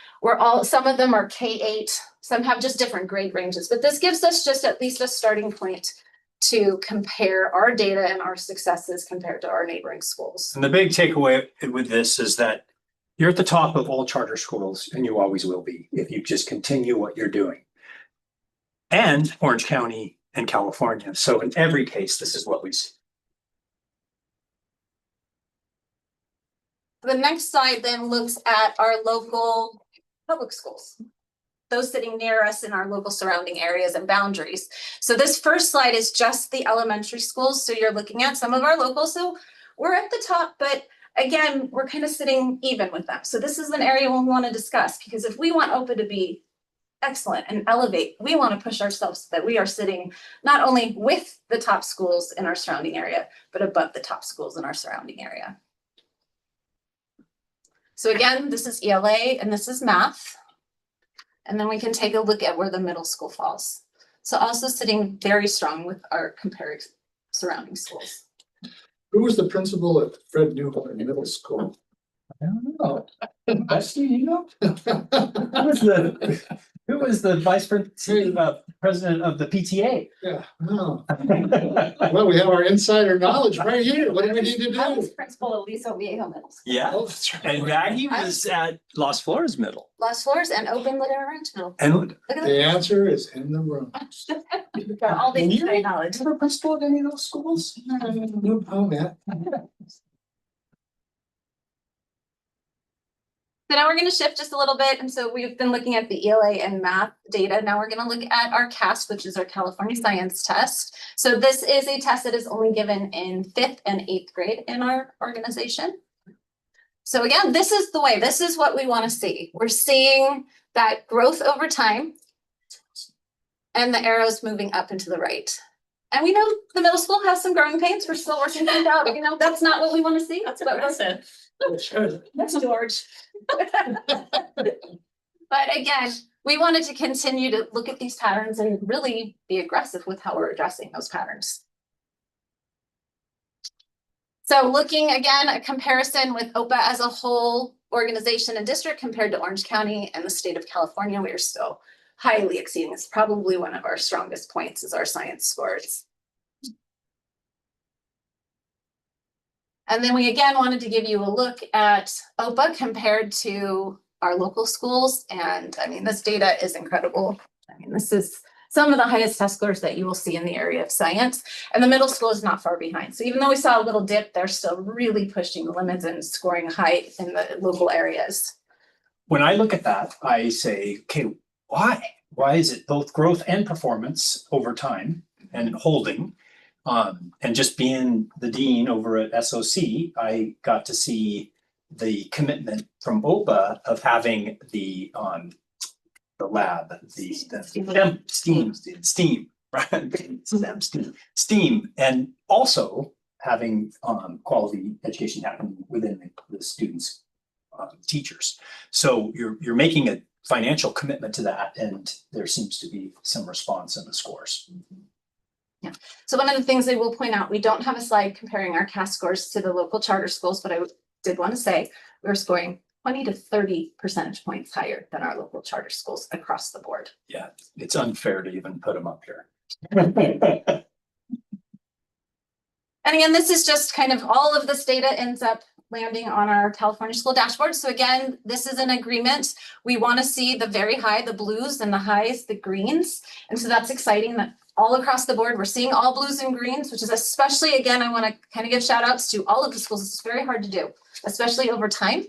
Speaker 5: Some of them are K-8. Some have just different grade ranges, but this gives us just at least a starting point to compare our data and our successes compared to our neighboring schools.
Speaker 9: And the big takeaway with this is that you're at the top of all charter schools, and you always will be if you just continue what you're doing. And Orange County and California. So in every case, this is what we see.
Speaker 5: The next slide then looks at our local public schools, those sitting near us in our local surrounding areas and boundaries. So this first slide is just the elementary schools. So you're looking at some of our locals. So we're at the top, but again, we're kind of sitting even with them. So this is an area we want to discuss, because if we want OPA to be excellent and elevate, we want to push ourselves so that we are sitting not only with the top schools in our surrounding area, but above the top schools in our surrounding area. So again, this is ELA and this is math. And then we can take a look at where the middle school falls. So also sitting very strong with our compared surrounding schools.
Speaker 4: Who was the principal at Fred Newhart Middle School?
Speaker 9: I don't know. Actually, you know, who was the vice president of the PTA?
Speaker 4: Yeah, no. Well, we have our insider knowledge right here. What do we need to
Speaker 5: I was
Speaker 4: do?
Speaker 5: principal of Lisa Viejo Middle School.
Speaker 9: Yeah,
Speaker 4: Oh, that's right.
Speaker 9: and Maggie was at Los Flores Middle.
Speaker 5: Las Flores and Open Ladera Ranch Middle.
Speaker 9: And
Speaker 5: Look at
Speaker 4: The answer is in the room.
Speaker 5: that. Got all the
Speaker 9: And you-
Speaker 5: inside knowledge.
Speaker 9: ever principal at any of those schools?
Speaker 4: Oh, Matt.
Speaker 5: So now we're going to shift just a little bit. And so we've been looking at the ELA and math data. Now we're going to look at our CAST, which is our California Science Test. So this is a test that is only given in 5th and 8th grade in our organization. So again, this is the way, this is what we want to see. We're seeing that growth over time and the arrows moving up and to the right. And we know the middle school has some growing pains. We're still working things out. You know, that's not what we want to see.
Speaker 2: That's
Speaker 5: but we're-
Speaker 2: impressive.
Speaker 5: That's George. But again, we wanted to continue to look at these patterns and really be aggressive with how we're addressing those patterns. So looking again, a comparison with OPA as a whole organization and district compared to Orange County and the state of California, we are still highly exceeding. It's probably one of our strongest points is our science scores. And then we again wanted to give you a look at OPA compared to our local schools. And I mean, this data is incredible. I mean, this is some of the highest test scores that you will see in the area of science. And the middle school is not far behind. So even though we saw a little dip, they're still really pushing the limits and scoring high in the local areas.
Speaker 9: When I look at that, I say, okay, why? Why is it both growth and performance over time and holding? And just being the dean over at SOC, I got to see the commitment from OPA of having the lab, the STEAM, right? STEAM, and also having quality education happen within the students' teachers. So you're making a financial commitment to that, and there seems to be some response in the scores.
Speaker 5: Yeah. So one of the things I will point out, we don't have a slide comparing our CAST scores to the local charter schools, but I did want to say we're scoring 20 to 30 percentage points higher than our local charter schools across the board.
Speaker 9: Yeah, it's unfair to even put them up here.
Speaker 5: And again, this is just kind of all of this data ends up landing on our California school dashboard. So again, this is an agreement. We want to see the very high, the blues, and the highs, the greens. And so that's exciting that all across the board, we're seeing all blues and greens, which is especially, again, I want to kind of give shout outs to all of the schools. It's very hard to do, especially over time.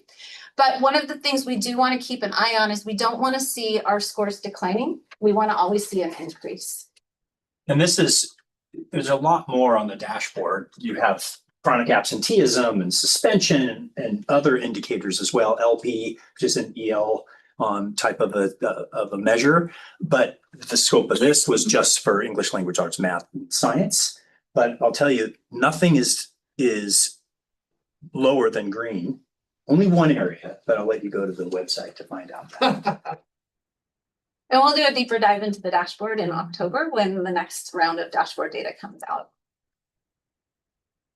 Speaker 5: But one of the things we do want to keep an eye on is we don't want to see our scores declining. We want to always see an increase.
Speaker 9: And this is there's a lot more on the dashboard. You have chronic absenteeism and suspension and other indicators as well, LP, which is an EL type of a measure. But the scope of this was just for English language arts, math, and science. But I'll tell you, nothing is lower than green. Only one area, but I'll let you go to the website to find out that.
Speaker 5: And we'll do a deeper dive into the dashboard in October when the next round of dashboard data comes out.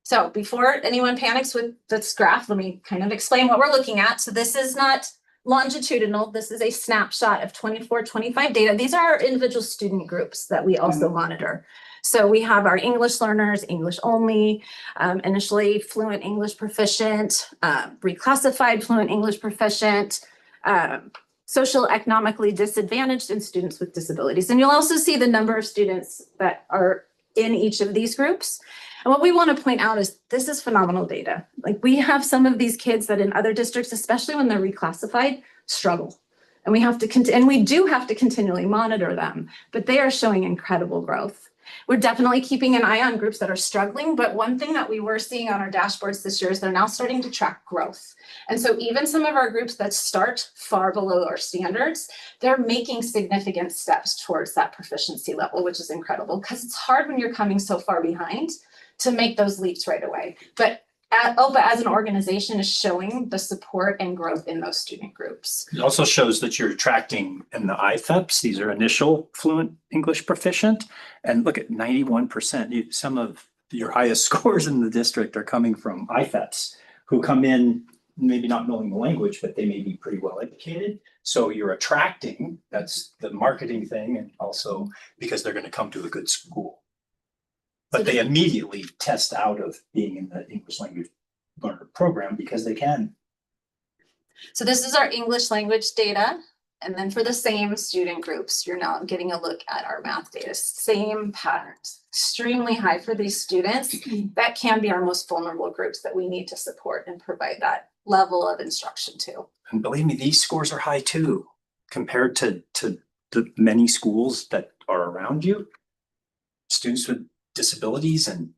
Speaker 5: So before anyone panics with this graph, let me kind of explain what we're looking at. So this is not longitudinal. This is a snapshot of 24-25 data. These are our individual student groups that we also monitor. So we have our English learners, English only, initially fluent English proficient, reclassified fluent English proficient, social economically disadvantaged, and students with disabilities. And you'll also see the number of students that are in each of these groups. And what we want to point out is this is phenomenal data. Like we have some of these kids that in other districts, especially when they're reclassified, struggle. And we have to and we do have to continually monitor them, but they are showing incredible growth. We're definitely keeping an eye on groups that are struggling, but one thing that we were seeing on our dashboards this year is they're now starting to track growth. And so even some of our groups that start far below our standards, they're making significant steps towards that proficiency level, which is incredible because it's hard when you're coming so far behind to make those leaps right away. But OPA as an organization is showing the support and growth in those student groups.
Speaker 9: It also shows that you're attracting in the IFEPs, these are initial fluent English proficient, and look at 91%. Some of your highest scores in the district are coming from IFEPs who come in maybe not knowing the language, but they may be pretty well educated. So you're attracting, that's the marketing thing, and also because they're going to come to a good school. But they immediately test out of being in the English language learner program because they can.
Speaker 5: So this is our English language data. And then for the same student groups, you're now getting a look at our math data. Same patterns, extremely high for these students. That can be our most vulnerable groups that we need to support and provide that level of instruction to.
Speaker 9: And believe me, these scores are high too, compared to the many schools that are around you. Students with disabilities and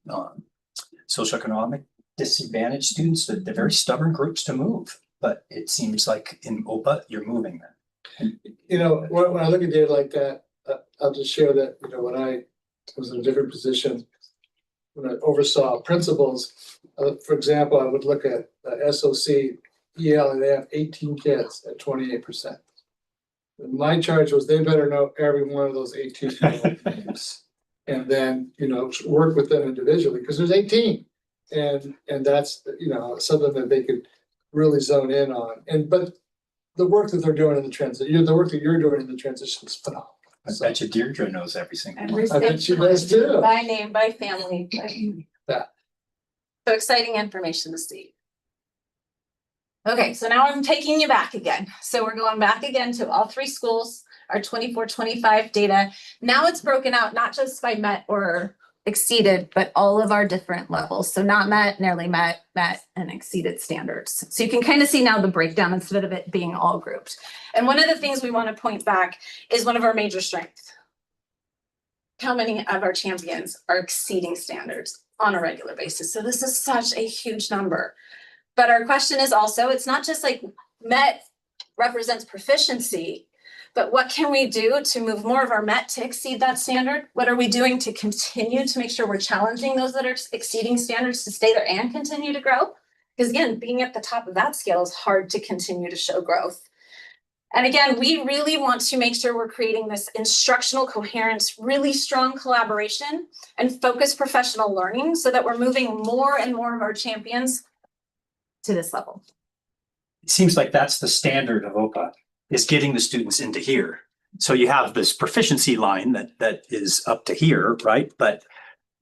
Speaker 9: socioeconomic disadvantaged students, they're very stubborn groups to move. But it seems like in OPA, you're moving them.
Speaker 4: You know, when I look at data like that, I'll just share that, you know, when I was in a different position, when I oversaw principals, for example, I would look at SOC, EL, and they have 18 kids at 28%. My charge was they better know every one of those 18 names. And then, you know, work with them individually because there's 18. And that's, you know, something that they could really zone in on. But the work that they're doing in the transition, the work that you're doing in the transition is phenomenal.
Speaker 9: I bet you Deirdre knows every single one.
Speaker 4: I bet she does too.
Speaker 5: By name, by family.
Speaker 4: Yeah.
Speaker 5: So exciting information to see. Okay, so now I'm taking you back again. So we're going back again to all three schools, our 24-25 data. Now it's broken out, not just by met or exceeded, but all of our different levels. So not met, nearly met, met, and exceeded standards. So you can kind of see now the breakdown instead of it being all grouped. And one of the things we want to point back is one of our major strengths. How many of our champions are exceeding standards on a regular basis? So this is such a huge number. But our question is also, it's not just like met represents proficiency, but what can we do to move more of our met to exceed that standard? What are we doing to continue to make sure we're challenging those that are exceeding standards to stay there and continue to grow? Because again, being at the top of that scale is hard to continue to show growth. And again, we really want to make sure we're creating this instructional coherence, really strong collaboration and focused professional learning so that we're moving more and more of our champions to this level.
Speaker 9: It seems like that's the standard of OPA, is getting the students into here. So you have this proficiency line that is up to here, right? But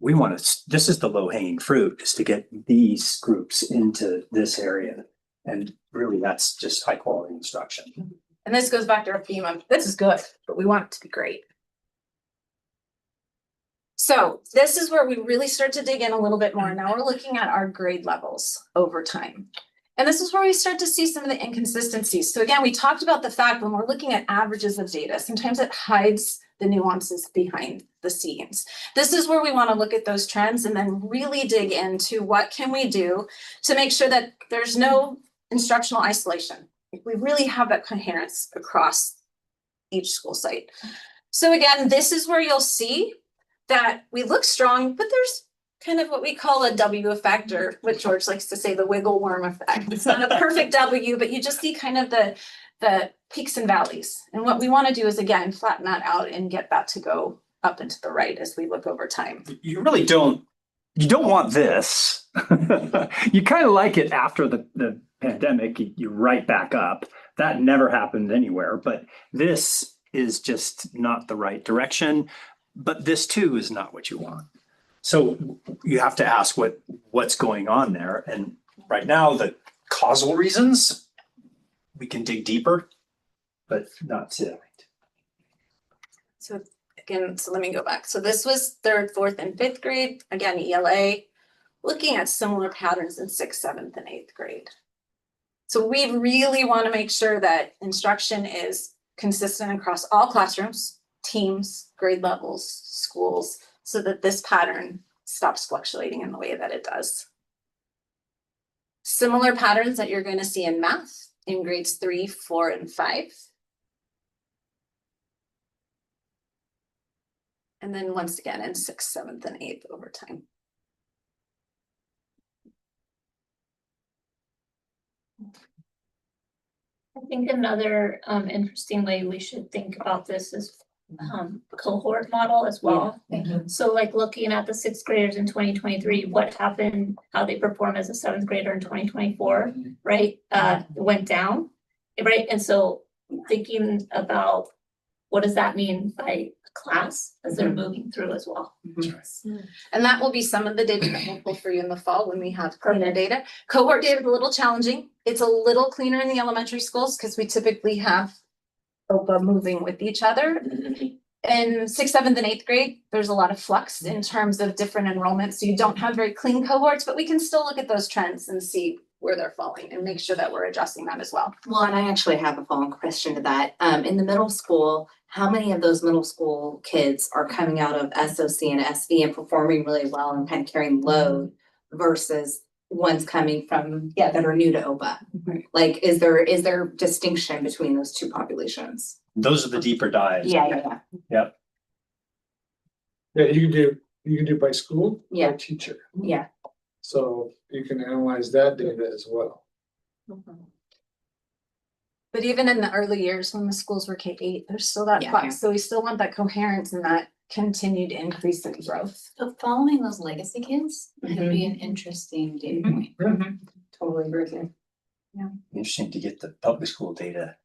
Speaker 9: we want to, this is the low hanging fruit, is to get these groups into this area. And really that's just high quality instruction.
Speaker 5: And this goes back to our theme of this is good, but we want it to be great. So this is where we really start to dig in a little bit more. Now we're looking at our grade levels over time. And this is where we start to see some of the inconsistencies. So again, we talked about the fact when we're looking at averages of data, sometimes it hides the nuances behind the scenes. This is where we want to look at those trends and then really dig into what can we do to make sure that there's no instructional isolation. We really have that coherence across each school site. So again, this is where you'll see that we look strong, but there's kind of what we call a W effect, or what George likes to say, the wiggle worm effect. It's not a perfect W, but you just see kind of the peaks and valleys. And what we want to do is, again, flatten that out and get that to go up and to the right as we look over time.
Speaker 9: You really don't, you don't want this. You kind of like it after the pandemic, you right back up. That never happened anywhere, but this is just not the right direction. But this too is not what you want. So you have to ask what's going on there. And right now, the causal reasons, we can dig deeper, but not tonight.
Speaker 5: So again, so let me go back. So this was 3rd, 4th, and 5th grade. Again, ELA, looking at similar patterns in 6th, 7th, and 8th grade. So we really want to make sure that instruction is consistent across all classrooms, teams, grade levels, schools, so that this pattern stops fluctuating in the way that it does. Similar patterns that you're going to see in math in grades 3, 4, and 5. And then once again in 6th, 7th, and 8th over time.
Speaker 2: I think another interesting way we should think about this is cohort model as well. So like looking at the 6th graders in 2023, what happened, how they perform as a 7th grader in 2024, right? It went down, right? And so thinking about what does that mean by class as they're moving through as well.
Speaker 5: And that will be some of the data that we'll pull for you in the fall when we have cleaner data. Cohort data is a little challenging. It's a little cleaner in the elementary schools because we typically have OPA moving with each other. In 6th, 7th, and 8th grade, there's a lot of flux in terms of different enrollments. So you don't have very clean cohorts, but we can still look at those trends and see where they're falling and make sure that we're adjusting that as well.
Speaker 3: Well, and I actually have a follow-on question to that. In the middle school, how many of those middle school kids are coming out of SOC and SV and performing really well and kind of carrying load versus ones coming from, that are new to OPA? Like, is there distinction between those two populations?
Speaker 9: Those are the deeper dives.
Speaker 3: Yeah.
Speaker 4: Yeah, you can do by school,
Speaker 3: Yeah.
Speaker 4: by teacher.
Speaker 3: Yeah.
Speaker 4: So you can analyze that data as well.
Speaker 5: But even in the early years when the schools were K-8, there's still that
Speaker 3: Yeah.
Speaker 5: flux. So we still want that coherence and that continued increase in growth.
Speaker 3: So following those legacy kids could be an interesting data point.
Speaker 5: Totally agree with you.
Speaker 9: Interesting to get the public school data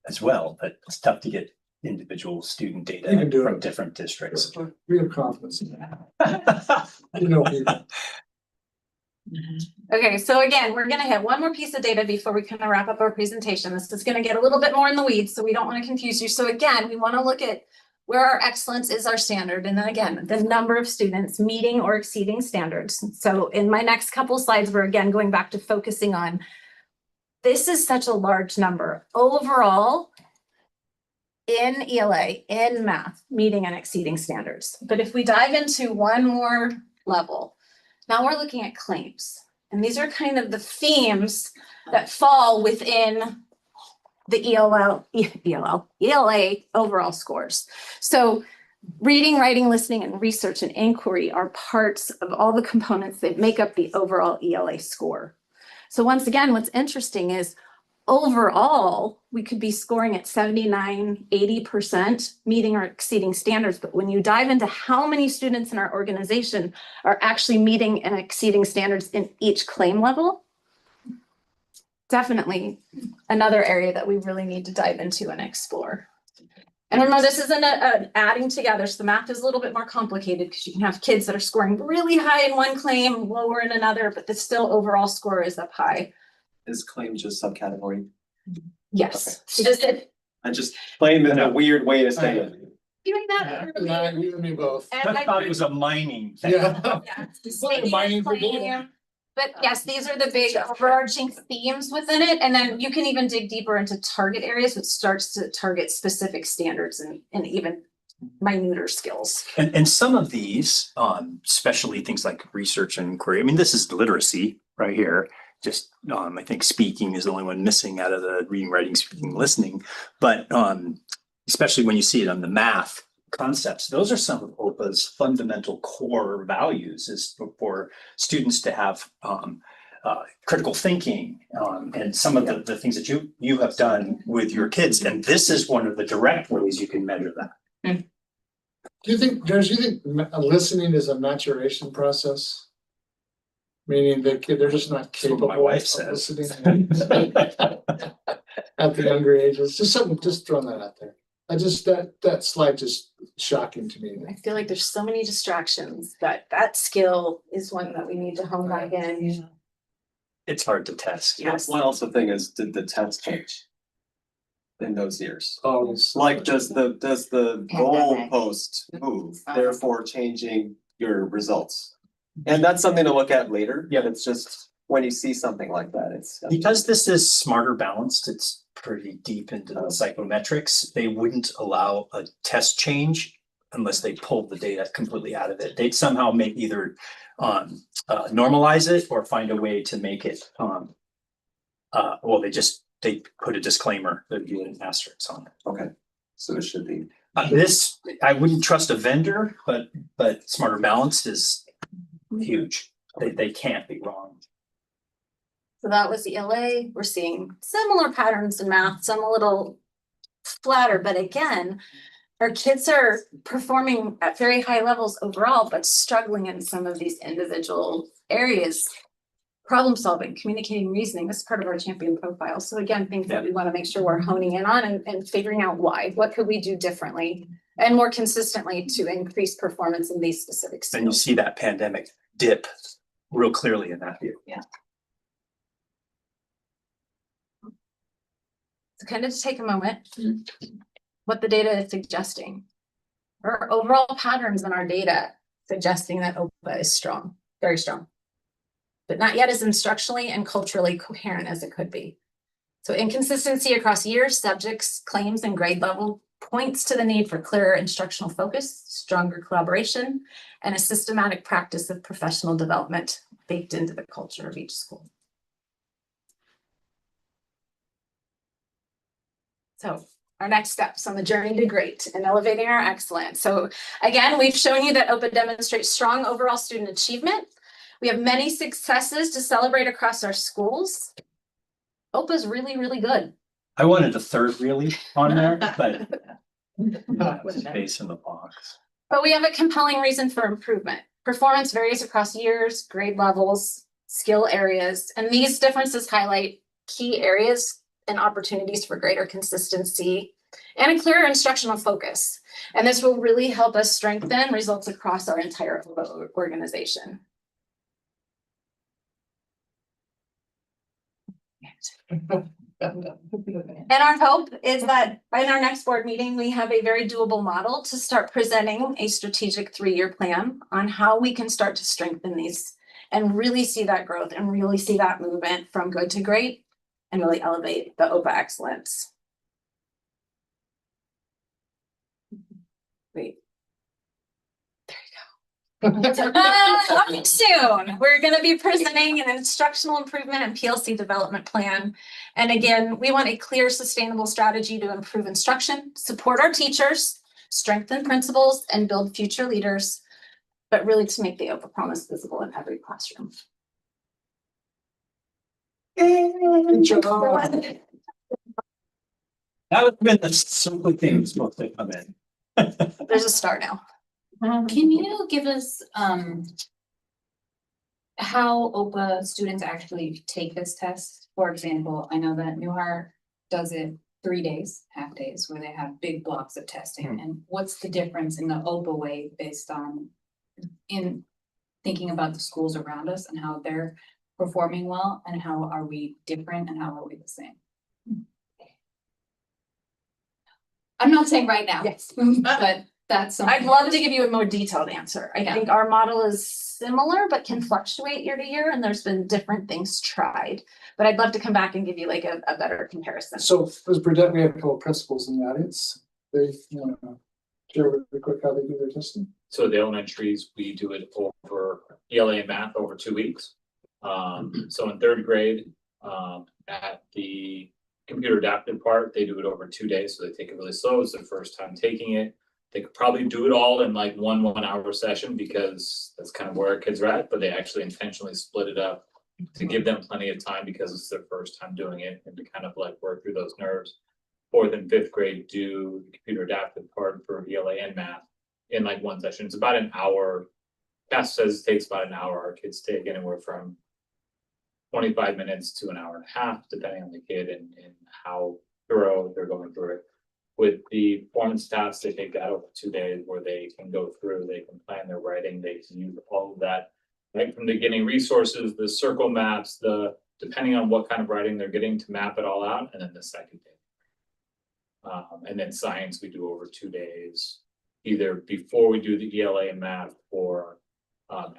Speaker 9: as well, but it's tough to get individual student
Speaker 4: You can
Speaker 9: data
Speaker 4: do
Speaker 9: from
Speaker 4: it.
Speaker 9: different districts.
Speaker 4: We have confidence in that. You know, people.
Speaker 5: Okay, so again, we're gonna hit one more piece of data before we kind of wrap up our presentation. This is gonna get a little bit more in the weeds, so we don't want to confuse you. So again, we want to look at where our excellence is our standard. And then again, the number of students meeting or exceeding standards. So in my next couple slides, we're again going back to focusing on this is such a large number. Overall, in ELA, in math, meeting and exceeding standards. But if we dive into one more level, now we're looking at claims. And these are kind of the themes that fall within the ELA overall scores. So reading, writing, listening, and research and inquiry are parts of all the components that make up the overall ELA score. So once again, what's interesting is overall, we could be scoring at 79, 80%, meeting or exceeding standards. But when you dive into how many students in our organization are actually meeting and exceeding standards in each claim level, definitely another area that we really need to dive into and explore. And remember, this isn't an adding together. So the math is a little bit more complicated because you can have kids that are scoring really high in one claim, lower in another, but the still overall score is up high.
Speaker 7: Is claim just subcategory?
Speaker 5: Yes. Just it-
Speaker 7: I just claim in a weird way to say it.
Speaker 5: doing that.
Speaker 4: Yeah, you and me both.
Speaker 5: And
Speaker 9: I thought it was a mining thing.
Speaker 4: Yeah.
Speaker 5: Yeah,
Speaker 4: Like mining for data.
Speaker 5: claim. But yes, these are the big overarching themes within it. And then you can even dig deeper into target areas, which starts to target specific standards and even minuter skills.
Speaker 9: And some of these, especially things like research and inquiry, I mean, this is literacy right here. Just, I think speaking is the only one missing out of the reading, writing, speaking, listening. But especially when you see it on the math concepts, those are some of OPA's fundamental core values, is for students to have critical thinking, and some of the things that you have done with your kids. And this is one of the direct ways you can measure that.
Speaker 4: Do you think, Josh, listening is a maturation process? Meaning they're just not
Speaker 9: That's what
Speaker 4: capable
Speaker 9: my wife
Speaker 4: of
Speaker 9: says.
Speaker 4: listening at the younger ages. Just something, just throwing that out there. That slide just shocking to me.
Speaker 5: I feel like there's so many distractions, but that skill is one that we need to hone back in.
Speaker 9: It's hard to test.
Speaker 5: Yes.
Speaker 7: One also thing is, did the test change in those years?
Speaker 4: Oh, it's
Speaker 7: Like, does the goal
Speaker 3: Pandemic.
Speaker 7: post move, therefore changing your results? And that's something to look at later.
Speaker 9: Yeah.
Speaker 7: It's just when you see something like that, it's.
Speaker 9: Because this is smarter balanced, it's pretty deep into the psychometrics. They wouldn't allow a test change unless they pulled the data completely out of it. They'd somehow make either normalize it or find a way to make it well, they put a disclaimer that you an asterisk on it.
Speaker 7: Okay, so it should be.
Speaker 9: This, I wouldn't trust a vendor, but smarter balanced is huge. They can't be wrong.
Speaker 5: So that was the ELA. We're seeing similar patterns in math, some a little flatter, but again, our kids are performing at very high levels overall, but struggling in some of these individual areas. Problem solving, communicating, reasoning, this is part of our champion profile. So again, things that we want to make sure we're honing in on and figuring out why. What could we do differently and more consistently to increase performance in these specific skills?
Speaker 9: And you see that pandemic dip real clearly in that view.
Speaker 5: Yeah. So kind of to take a moment, what the data is suggesting. Our overall patterns in our data suggesting that OPA is strong, very strong, but not yet as instructionally and culturally coherent as it could be. So inconsistency across years, subjects, claims, and grade level points to the need for clearer instructional focus, stronger collaboration, and a systematic practice of professional development baked into the culture of each school. So our next steps on the journey to great and elevating our excellence. So again, we've shown you that OPA demonstrates strong overall student achievement. We have many successes to celebrate across our schools. OPA is really, really good.
Speaker 9: I wanted a third really on there, but that's space in the box.
Speaker 5: But we have a compelling reason for improvement. Performance varies across years, grade levels, skill areas, and these differences highlight key areas and opportunities for greater consistency and a clearer instructional focus. And this will really help us strengthen results across our entire organization. And our hope is that in our next board meeting, we have a very doable model to start presenting a strategic 3-year plan on how we can start to strengthen these and really see that growth and really see that movement from good to great and really elevate the OPA excellence. Wait. Coming soon, we're going to be presenting an instructional improvement and PLC development plan. And again, we want a clear, sustainable strategy to improve instruction, support our teachers, strengthen principals, and build future leaders, but really to make the OPA promise visible in every classroom.
Speaker 4: Good job.
Speaker 9: That would have been the simple thing was supposed to come in.
Speaker 5: There's a star now.
Speaker 3: Can you give us how OPA students actually take this test? For example, I know that Newhart does it 3 days, half days, where they have big blocks of testing. And what's the difference in the OPA way based on in thinking about the schools around us and how they're performing well, and how are we different and how are we the same? I'm not saying right now.
Speaker 5: Yes.
Speaker 3: But that's something.
Speaker 5: I'd love to give you a more detailed answer. I think our model is similar, but can fluctuate year to year, and there's been different things tried. But I'd love to come back and give you like a better comparison.
Speaker 4: So as Burdett, we have a couple of principals in the audience. They want to share really quick how they do their testing?
Speaker 10: So the elementaries, we do it over ELA and math over 2 weeks. So in third grade, at the computer adaptive part, they do it over 2 days. So they take it really slow. It's their first time taking it. They could probably do it all in like one hour session because that's kind of where our kids are at, but they actually intentionally split it up to give them plenty of time because it's their first time doing it and to kind of like work through those nerves. Fourth and fifth grade do the computer adaptive part for ELA and math in like one session. It's about an hour. Cass says it takes about an hour. Our kids take anywhere from 25 minutes to an hour and a half, depending on the kid and how thorough they're going through it. With the performance tasks, they take that over 2 days where they can go through, they can plan their writing, they can use all of that. Right from the beginning, resources, the circle maps, depending on what kind of writing they're getting to map it all out, and then the second day. And then science, we do over 2 days, either before we do the ELA and math or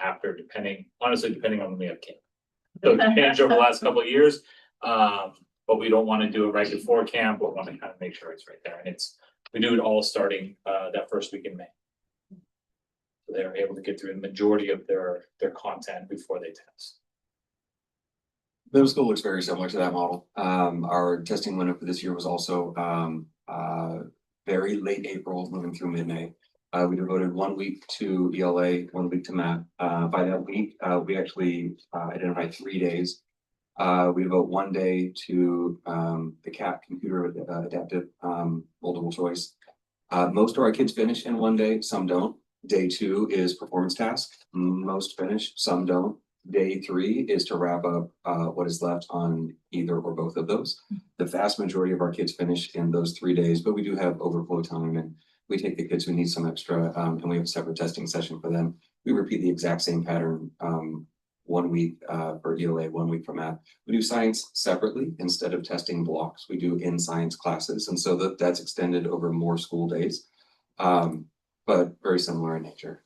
Speaker 10: after, depending on when we have camp. So it's changed over the last couple of years. But we don't want to do it right before camp, but want to kind of make sure it's right there. And we do it all starting that first week in May. So they're able to get through the majority of their content before they test.
Speaker 11: Middle school looks very similar to that model. Our testing window for this year was also very late April, moving through mid-May. We devoted 1 week to ELA, 1 week to math. By that week, we actually identified 3 days. We devote 1 day to the CAT computer adaptive multiple choice. Most of our kids finish in 1 day, some don't. Day 2 is performance task. Most finish, some don't. Day 3 is to wrap up what is left on either or both of those. The vast majority of our kids finish in those 3 days, but we do have overflow time and we take the kids who need some extra and we have a separate testing session for them. We repeat the exact same pattern 1 week for ELA, 1 week for math. We do science separately instead of testing blocks. We do in science classes. And so that's extended over more school days, but very similar in nature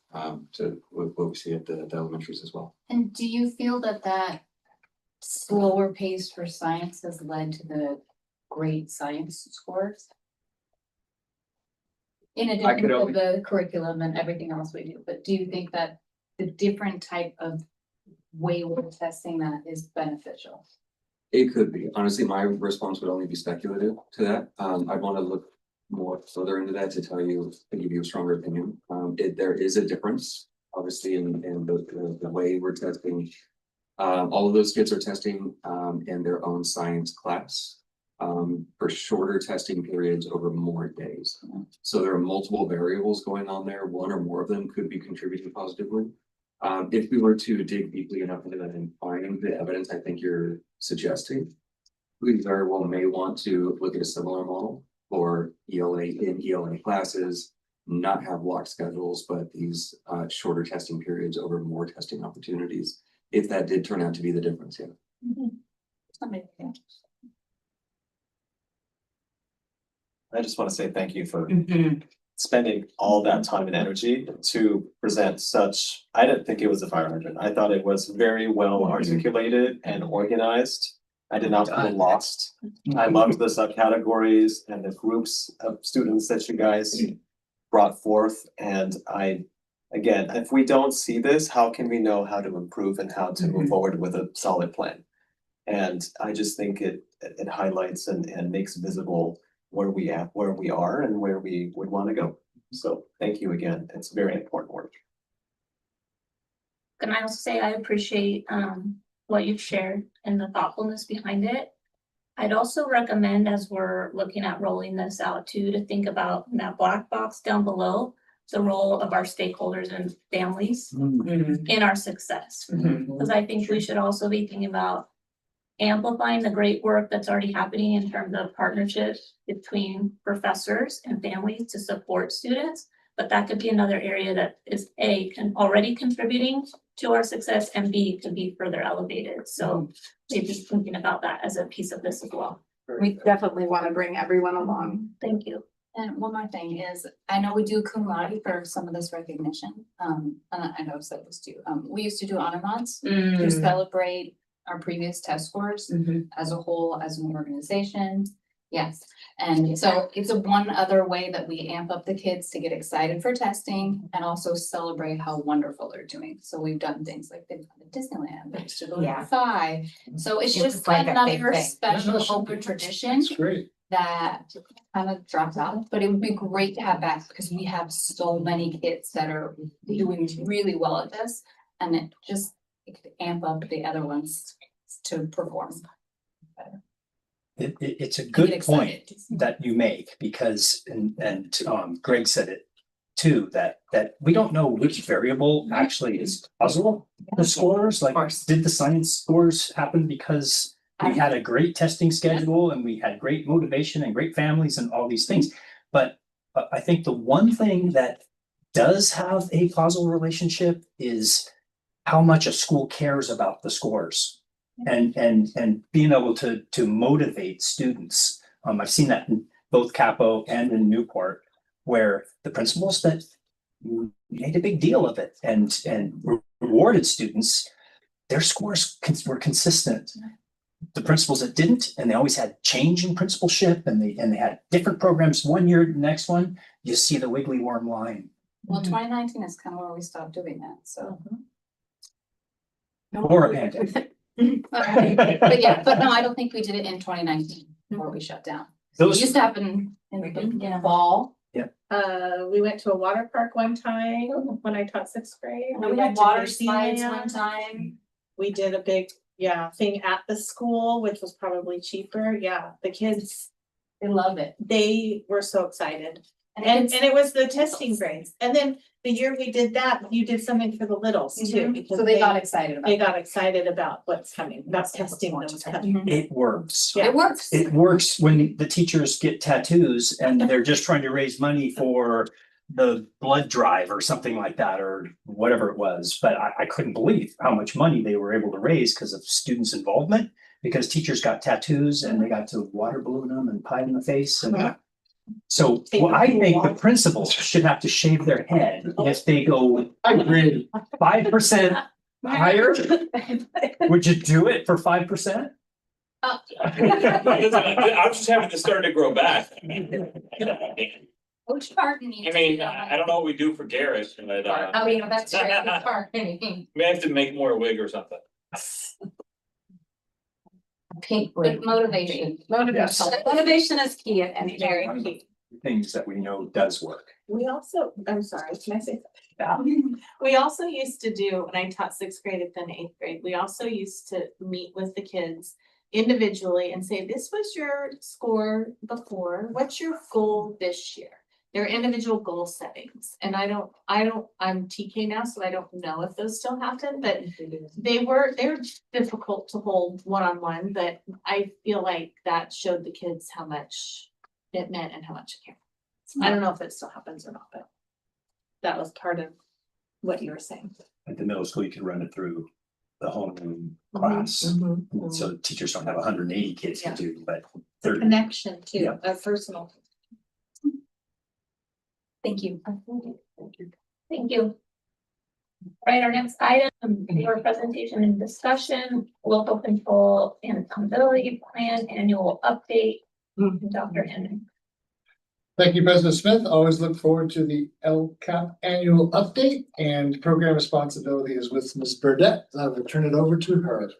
Speaker 11: to what we see at the elementaries as well.
Speaker 3: And do you feel that slower pace for science has led to the great science scores? In addition to the curriculum and everything else we do, but do you think that the different type of way we're testing that is beneficial?
Speaker 11: It could be. Honestly, my response would only be speculative to that. I'd want to look more further into that to give you a stronger opinion. There is a difference, obviously, in the way we're testing. All of those kids are testing in their own science class for shorter testing periods over more days. So there are multiple variables going on there. One or more of them could be contributing positively. If we were to dig deeply enough into that and find the evidence I think you're suggesting, we very well may want to look at a similar model for ELA in ELA classes, not have block schedules, but these shorter testing periods over more testing opportunities, if that did turn out to be the difference here.
Speaker 7: I just want to say thank you for spending all that time and energy to present such, I didn't think it was a fire hydrant. I thought it was very well articulated and organized. I did not feel lost. I loved the subcategories and the groups of students that you guys brought forth. And again, if we don't see this, how can we know how to improve and how to move forward with a solid plan? And I just think it highlights and makes visible where we are and where we would want to go. So thank you again. It's very important work.
Speaker 2: Can I also say I appreciate what you've shared and the thoughtfulness behind it. I'd also recommend, as we're looking at rolling this out too, to think about in that black box down below, the role of our stakeholders and families in our success. Because I think we should also be thinking about amplifying the great work that's already happening in terms of partnerships between professors and families to support students. But that could be another area that is already contributing to our success, and B, could be further elevated. So maybe just thinking about that as a piece of this as well.
Speaker 12: We definitely want to bring everyone along.
Speaker 2: Thank you.
Speaker 3: And one more thing is, I know we do cum laude for some of this recognition. And I know I've said this too. We used to do honor months to celebrate our previous test scores as a whole, as an organization. Yes, and so it's a one other way that we amp up the kids to get excited for testing and also celebrate how wonderful they're doing. So we've done things like they've gone to Disneyland, they've to go to
Speaker 12: Yeah.
Speaker 3: Phi. So it's
Speaker 12: It's
Speaker 3: just
Speaker 12: like a big
Speaker 3: another
Speaker 12: thing.
Speaker 3: special open tradition
Speaker 4: That's great.
Speaker 3: that kind of dropped out, but it would be great to have back because we have so many kids that are doing really well at this. And it could amp up the other ones to perform.
Speaker 9: It's a
Speaker 3: Get
Speaker 9: good
Speaker 3: excited.
Speaker 9: point that you make because, Greg said it too, that we don't know which variable actually is puzzle the scores, like,
Speaker 3: course.
Speaker 9: did the science scores happen because we had a great testing schedule and we had great motivation and great families and all these things? But I think the one thing that does have a causal relationship is how much a school cares about the scores. And being able to motivate students. I've seen that in both Capo and in Newport, where the principals that made a big deal of it and rewarded students, their scores were consistent. The principals that didn't, and they always had change in principalship, and they had different programs one year, the next one, you see the wiggly worm line.
Speaker 3: Well, 2019 is kind of where we stopped doing that, so.
Speaker 9: Or a pandemic.
Speaker 3: But yeah, but no, I don't think we did it in 2019 before we shut down. It used to happen in the fall.
Speaker 12: We went to a water park one time when I taught sixth grade.
Speaker 3: We
Speaker 12: went
Speaker 3: had
Speaker 12: to
Speaker 3: water slides
Speaker 12: Disneyland.
Speaker 3: one time.
Speaker 12: We did a big, thing at the school, which was probably cheaper. Yeah, the kids,
Speaker 3: They love it.
Speaker 12: they were so excited.
Speaker 3: And
Speaker 12: And
Speaker 3: it's,
Speaker 12: it was the testing grades. And then the year we did that, you did something for the littles too, because
Speaker 3: so they got excited about
Speaker 12: they
Speaker 3: it.
Speaker 12: got excited about what's coming, about testing that was coming.
Speaker 9: It works.
Speaker 12: Yeah.
Speaker 3: It works.
Speaker 9: It works when the teachers get tattoos and they're just trying to raise money for the blood drive or something like that, or whatever it was. But I couldn't believe how much money they were able to raise because of students' involvement, because teachers got tattoos and they got to water balloon them and pie in the face. And so I think the principals should have to shave their head if they go, I agree, 5% higher. Would you do it for 5%?
Speaker 10: I'm just having to start to grow back.
Speaker 3: Coach Parton needs.
Speaker 10: I mean, I don't know what we do for Garrett, but
Speaker 3: Oh, you know, that's right. Coach Parton.
Speaker 10: may have to make more wig or something.
Speaker 3: Pink, but motivation.
Speaker 9: Yes.
Speaker 3: Motivation is key at any
Speaker 12: Very
Speaker 3: area.
Speaker 12: key.
Speaker 9: Things that we know does work.
Speaker 12: We also, I'm sorry, can I say something? We also used to do, when I taught sixth grade and then eighth grade, we also used to meet with the kids individually and say, this was your score before, what's your goal this year? Their individual goal settings. And I'm TK now, so I don't know if those still happen, but they're difficult to hold one-on-one, but I feel like that showed the kids how much it meant and how much it cared. I don't know if it still happens or not, but that was part of what you were saying.
Speaker 9: At the middle school, you can run it through the homeroom class. And so teachers don't have 180 kids to do, but
Speaker 12: The
Speaker 9: 30.
Speaker 12: connection too,
Speaker 9: Yeah.
Speaker 12: a personal.
Speaker 3: Thank you.
Speaker 2: Thank you. All right, our next item, your presentation and discussion, local control and accountability plan, annual update. Dr. Henry.
Speaker 4: Thank you, President Smith. Always look forward to the LCAP annual update, and program responsibility is with Ms. Burdette. I will turn it over to her.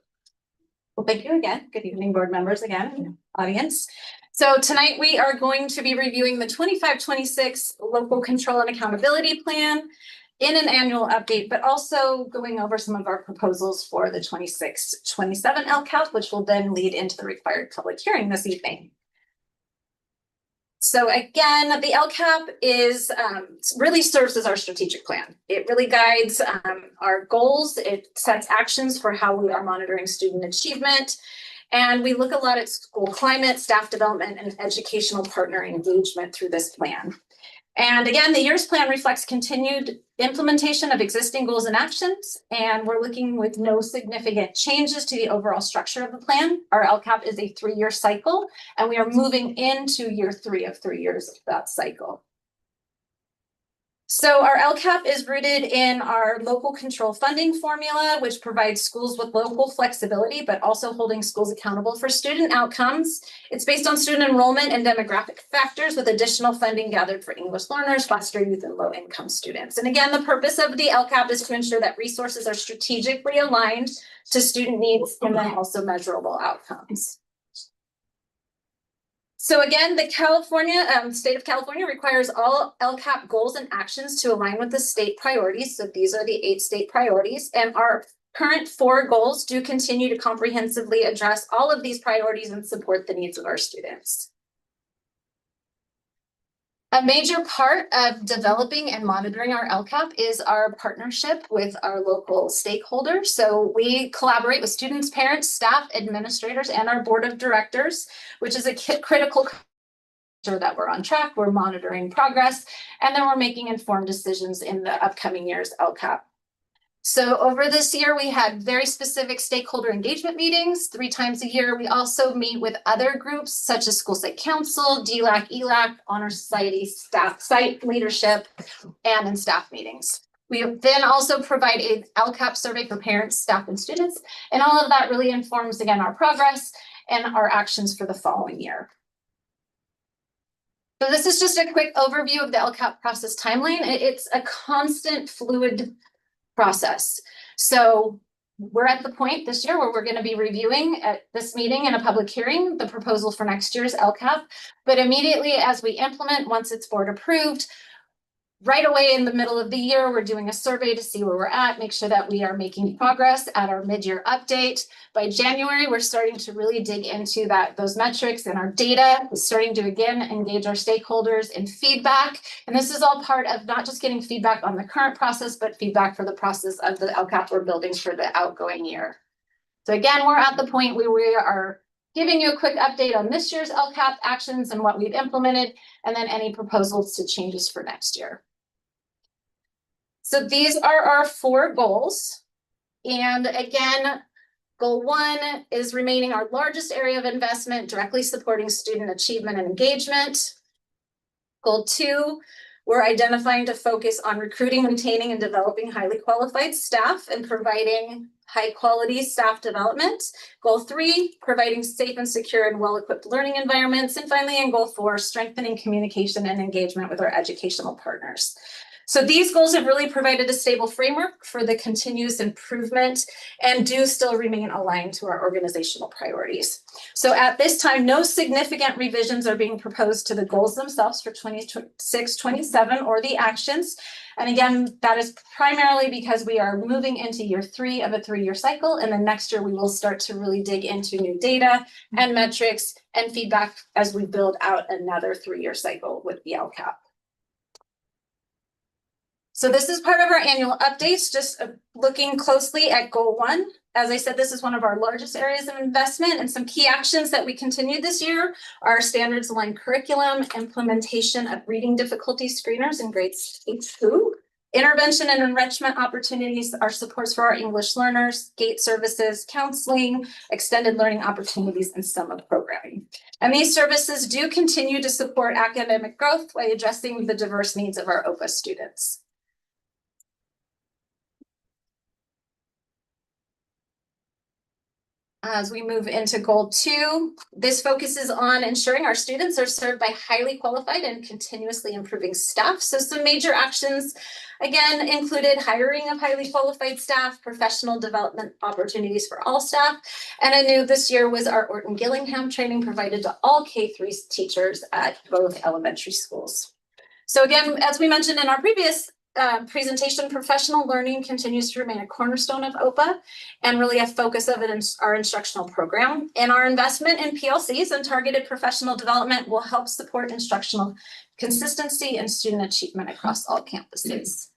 Speaker 13: Well, thank you again. Good evening, board members again, audience. So tonight we are going to be reviewing the 25-26 local control and accountability plan in an annual update, but also going over some of our proposals for the 26-27 LCAP, which will then lead into the required public hearing this evening. So again, the LCAP is really serves as our strategic plan. It really guides our goals. It sets actions for how we are monitoring student achievement. And we look a lot at school climate, staff development, and educational partner engagement through this plan. And again, the year's plan reflects continued implementation of existing goals and actions, and we're looking with no significant changes to the overall structure of the plan. Our LCAP is a 3-year cycle, and we are moving into year 3 of 3 years of that cycle. So our LCAP is rooted in our local control funding formula, which provides schools with local flexibility, but also holding schools accountable for student outcomes. It's based on student enrollment and demographic factors with additional funding gathered for English learners, foster youth, and low-income students. And again, the purpose of the LCAP is to ensure that resources are strategically aligned to student needs and then also measurable outcomes. So again, the state of California requires all LCAP goals and actions to align with the state priorities. So these are the 8 state priorities, and our current 4 goals do continue to comprehensively address all of these priorities and support the needs of our students. A major part of developing and monitoring our LCAP is our partnership with our local stakeholders. So we collaborate with students, parents, staff, administrators, and our board of directors, which is a critical sure that we're on track, we're monitoring progress, and then we're making informed decisions in the upcoming year's LCAP. So over this year, we had very specific stakeholder engagement meetings 3 times a year. We also meet with other groups such as School Site Council, DLAC, ELAC, Honor Society, staff, site leadership, and in staff meetings. We then also provide a LCAP survey for parents, staff, and students, and all of that really informs, again, our progress and our actions for the following year. So this is just a quick overview of the LCAP process timeline. It's a constant fluid process. So we're at the point this year where we're going to be reviewing at this meeting in a public hearing the proposal for next year's LCAP. But immediately as we implement, once it's board approved, right away in the middle of the year, we're doing a survey to see where we're at, make sure that we are making progress at our mid-year update. By January, we're starting to really dig into those metrics and our data. We're starting to, again, engage our stakeholders in feedback. And this is all part of not just getting feedback on the current process, but feedback for the process of the LCAP we're building for the outgoing year. So again, we're at the point where we are giving you a quick update on this year's LCAP actions and what we've implemented, and then any proposals to changes for next year. So these are our 4 goals. And again, goal 1 is remaining our largest area of investment, directly supporting student achievement and engagement. Goal 2, we're identifying to focus on recruiting, maintaining, and developing highly qualified staff and providing high quality staff development. Goal 3, providing safe and secure and well-equipped learning environments. And finally, in goal 4, strengthening communication and engagement with our educational partners. So these goals have really provided a stable framework for the continuous improvement and do still remain aligned to our organizational priorities. So at this time, no significant revisions are being proposed to the goals themselves for 26-27 or the actions. And again, that is primarily because we are moving into year 3 of a 3-year cycle. And then next year, we will start to really dig into new data and metrics and feedback as we build out another 3-year cycle with the LCAP. So this is part of our annual updates, just looking closely at goal 1. As I said, this is one of our largest areas of investment, and some key actions that we continued this year are standards aligned curriculum, implementation of reading difficulty screeners in grades 8 through, intervention and enrichment opportunities, our supports for our English learners, gate services, counseling, extended learning opportunities, and summer programming. And these services do continue to support academic growth by addressing the diverse needs of our OPA students. As we move into goal 2, this focuses on ensuring our students are served by highly qualified and continuously improving staff. So some major actions, again, included hiring of highly qualified staff, professional development opportunities for all staff. And I knew this year was our Orton Gillingham training provided to all K-3 teachers at both elementary schools. So again, as we mentioned in our previous presentation, professional learning continues to remain a cornerstone of OPA and really a focus of it in our instructional program. And our investment in PLCs and targeted professional development will help support instructional consistency and student achievement across all campuses.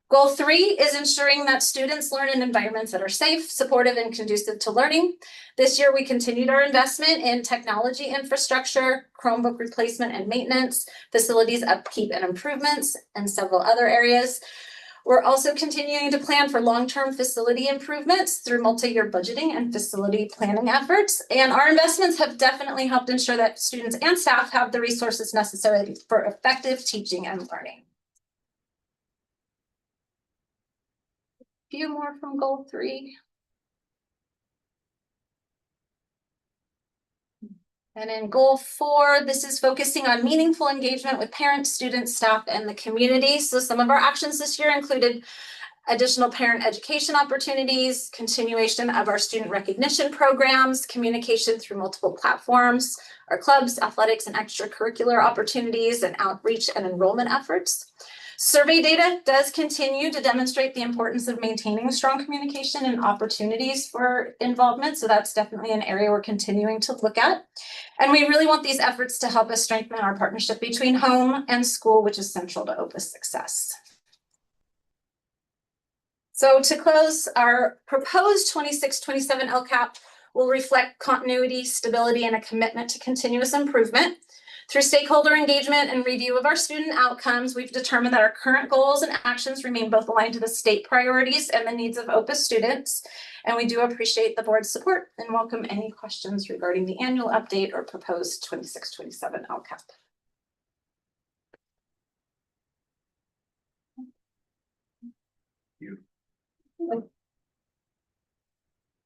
Speaker 13: Goal 3 is ensuring that students learn in environments that are safe, supportive, and conducive to learning. This year, we continued our investment in technology infrastructure, Chromebook replacement and maintenance, facilities upkeep and improvements, and several other areas. We're also continuing to plan for long-term facility improvements through multi-year budgeting and facility planning efforts. And our investments have definitely helped ensure that students and staff have the resources necessary for effective teaching and learning. few more from goal 3. And in goal 4, this is focusing on meaningful engagement with parents, students, staff, and the community. So some of our actions this year included additional parent education opportunities, continuation of our student recognition programs, communication through multiple platforms, our clubs, athletics, and extracurricular opportunities, and outreach and enrollment efforts. Survey data does continue to demonstrate the importance of maintaining strong communication and opportunities for involvement. So that's definitely an area we're continuing to look at. And we really want these efforts to help us strengthen our partnership between home and school, which is central to OPA's success. So to close, our proposed 26-27 LCAP will reflect continuity, stability, and a commitment to continuous improvement. Through stakeholder engagement and review of our student outcomes, we've determined that our current goals and actions remain both aligned to the state priorities and the needs of OPA students. And we do appreciate the board's support and welcome any questions regarding the annual update or proposed 26-27 LCAP.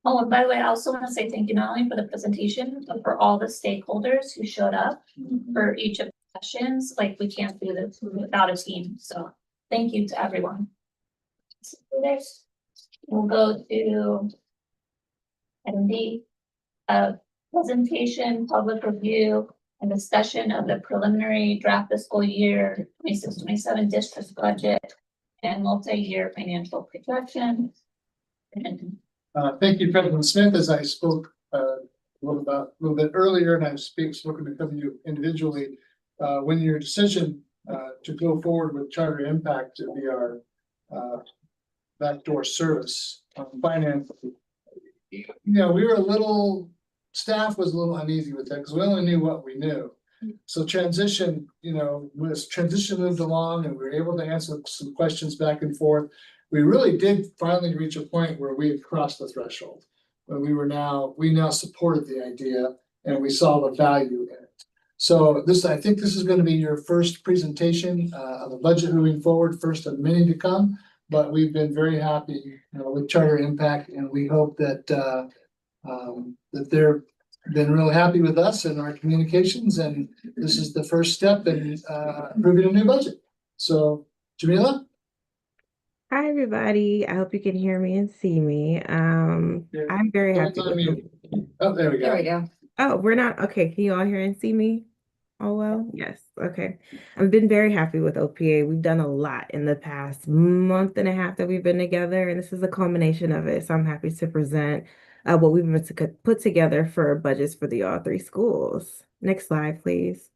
Speaker 2: Oh, and by the way, I also want to say thank you not only for the presentation, but for all the stakeholders who showed up for each of the sessions. Like, we can't do this without a team, so thank you to everyone. We'll go to item D, presentation, public review, and discussion of the preliminary draft fiscal year 26-27 district budget and multi-year financial projections. And
Speaker 4: Thank you, President Smith. As I spoke a little bit earlier, and I've spoken to some of you individually, when your decision to go forward with Charter Impact to be our backdoor service on finance, we were staff was a little uneasy with that because we only knew what we knew. So transition, was transition moved along and we were able to answer some questions back and forth. We really did finally reach a point where we had crossed the threshold, where we now supported the idea and we saw the value in it. So I think this is going to be your first presentation of the budget moving forward, first of many to come. But we've been very happy with Charter Impact, and we hope that that they're been real happy with us and our communications. And this is the first step in approving a new budget. So, Jamila.
Speaker 14: Hi, everybody. I hope you can hear me and see me. I'm very happy.
Speaker 4: Oh, there we go.
Speaker 13: There we go.
Speaker 14: Oh, we're not okay. Can you all hear and see me? Oh, well, yes. Okay. I've been very happy with OPA. We've done a lot in the past month and a half that we've been together, and this is a culmination of it. So I'm happy to present what we've been put together for budgets for the all 3 schools. Next slide, please.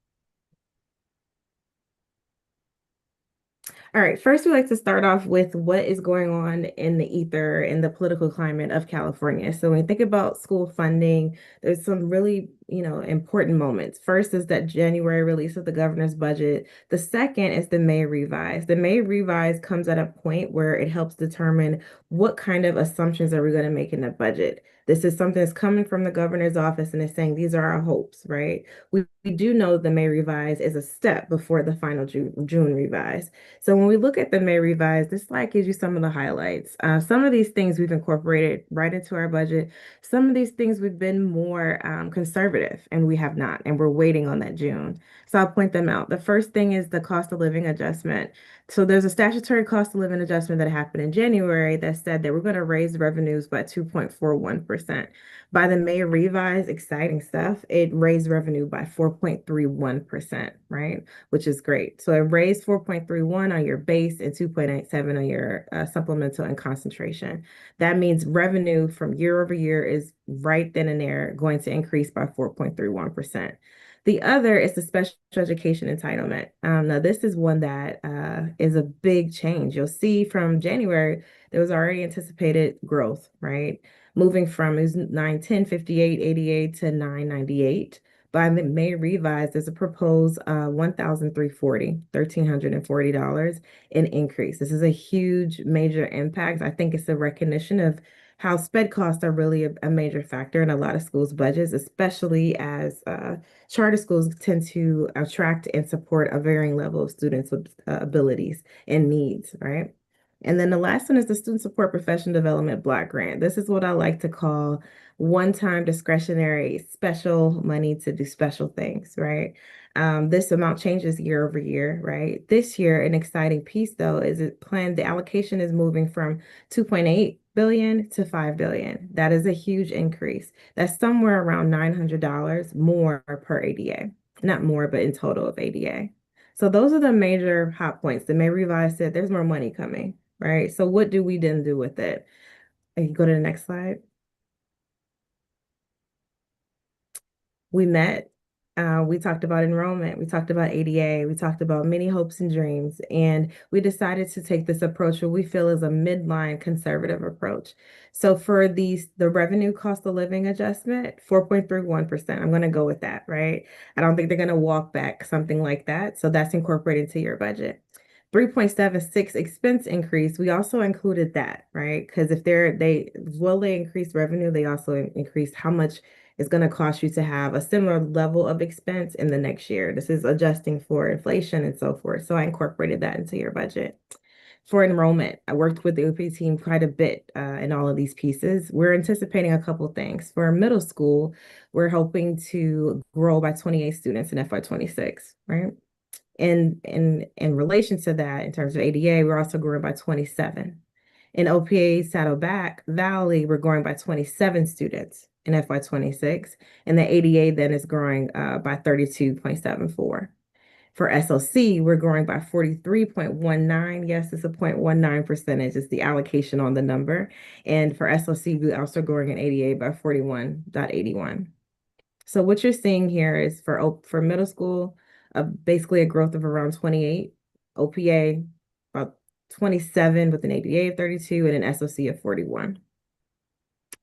Speaker 14: All right, first we like to start off with what is going on in the ether in the political climate of California. So when you think about school funding, there's some really, important moments. First is that January release of the governor's budget. The second is the May revise. The May revise comes at a point where it helps determine what kind of assumptions are we going to make in the budget. This is something that's coming from the governor's office and is saying these are our hopes, right? We do know the May revise is a step before the final June revise. So when we look at the May revise, this slide gives you some of the highlights. Some of these things we've incorporated right into our budget. Some of these things we've been more conservative, and we have not, and we're waiting on that June. So I'll point them out. The first thing is the cost of living adjustment. So there's a statutory cost of living adjustment that happened in January that said that we're going to raise revenues by 2.41%. By the May revise, exciting stuff, it raised revenue by 4.31%, right? Which is great. So it raised 4.31 on your base and 2.87 on your supplemental and concentration. That means revenue from year over year is right then and there going to increase by 4.31%. The other is the special education entitlement. Now, this is one that is a big change. You'll see from January, there was already anticipated growth, right? Moving from it was 910, 58, 88 to 998. By the May revise, there's a proposed $1,340 in increase. This is a huge major impact. I think it's a recognition of how sped costs are really a major factor in a lot of schools' budgets, especially as charter schools tend to attract and support a varying level of students with abilities and needs, right? And then the last one is the Student Support Professional Development Block Grant. This is what I like to call one-time discretionary special money to do special things, right? This amount changes year over year, right? This year, an exciting piece though is it planned the allocation is moving from 2.8 billion to 5 billion. That is a huge increase. That's somewhere around $900 more per ADA. Not more, but in total of ADA. So those are the major hot points. The May Revise said there's more money coming, right? So what do we then do with it? And you go to the next slide. We met, we talked about enrollment, we talked about ADA, we talked about many hopes and dreams, and we decided to take this approach what we feel is a midline conservative approach. So for the revenue cost of living adjustment, 4.31%, I'm going to go with that, right? I don't think they're going to walk back something like that. So that's incorporated into your budget. 3.76 expense increase, we also included that, right? Because if they increase revenue, they also increase how much it's going to cost you to have a similar level of expense in the next year. This is adjusting for inflation and so forth. So I incorporated that into your budget. For enrollment, I worked with the OPA team quite a bit in all of these pieces. We're anticipating a couple things. For middle school, we're hoping to grow by 28 students in FY26, right? In relation to that, in terms of ADA, we're also growing by 27. In OPA Saddleback Valley, we're growing by 27 students in FY26, and the ADA then is growing by 32.74. For SLC, we're growing by 43.19. Yes, it's a 0.19 percentage. It's the allocation on the number. And for SLC, we're also growing in ADA by 41.81. So what you're seeing here is for middle school, basically a growth of around 28, OPA about 27 with an ADA of 32 and an SOC of 41.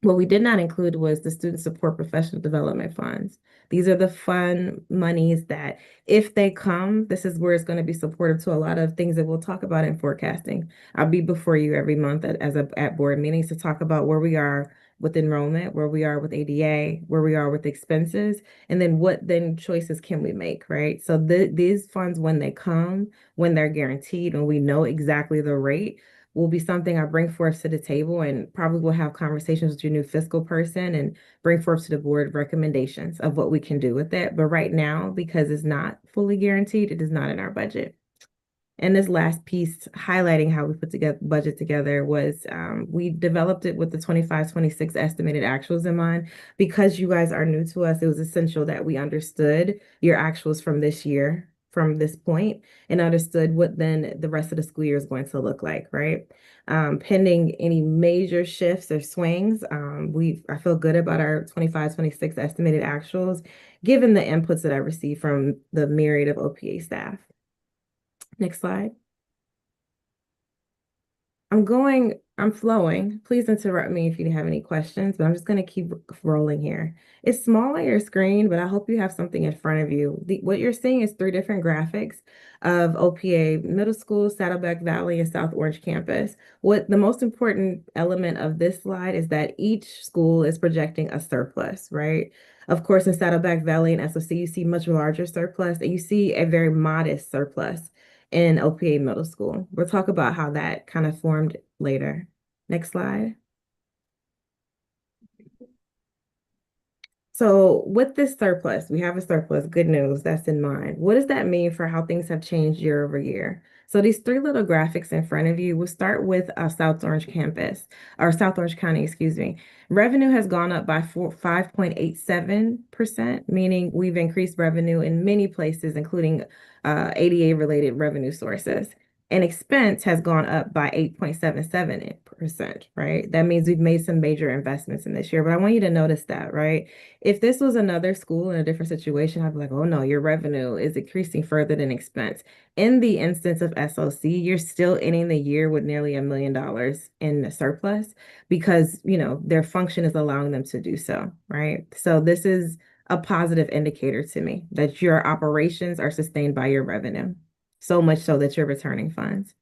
Speaker 14: What we did not include was the Student Support Professional Development Funds. These are the fund monies that if they come, this is where it's going to be supportive to a lot of things that we'll talk about in forecasting. I'll be before you every month at board meetings to talk about where we are with enrollment, where we are with ADA, where we are with expenses, and then what then choices can we make, right? So these funds, when they come, when they're guaranteed, when we know exactly the rate, will be something I bring forth to the table and probably will have conversations with your new fiscal person and bring forth to the board recommendations of what we can do with it. But right now, because it's not fully guaranteed, it is not in our budget. And this last piece highlighting how we put together budget together was we developed it with the 25-26 estimated actuals in mind. Because you guys are new to us, it was essential that we understood your actuals from this year, from this point, and understood what then the rest of the school year is going to look like, right? Pending any major shifts or swings, I feel good about our 25-26 estimated actuals, given the inputs that I received from the myriad of OPA staff. Next slide. I'm flowing. Please interrupt me if you have any questions, but I'm just going to keep rolling here. It's small on your screen, but I hope you have something in front of you. What you're seeing is 3 different graphics of OPA Middle School, Saddleback Valley, and South Orange Campus. What the most important element of this slide is that each school is projecting a surplus, right? Of course, in Saddleback Valley and SOC, you see much larger surplus, and you see a very modest surplus in OPA Middle School. We'll talk about how that kind of formed later. Next slide. So with this surplus, we have a surplus, good news, that's in mind. What does that mean for how things have changed year over year? So these 3 little graphics in front of you, we'll start with South Orange Campus, or South Orange County, excuse me. Revenue has gone up by 5.87%, meaning we've increased revenue in many places, including ADA-related revenue sources. And expense has gone up by 8.77%, right? That means we've made some major investments in this year, but I want you to notice that, right? If this was another school in a different situation, I'd be like, oh no, your revenue is increasing further than expense. In the instance of SOC, you're still ending the year with nearly $1 million in the surplus because, their function is allowing them to do so, right? So this is a positive indicator to me that your operations are sustained by your revenue, so much so that you're returning funds.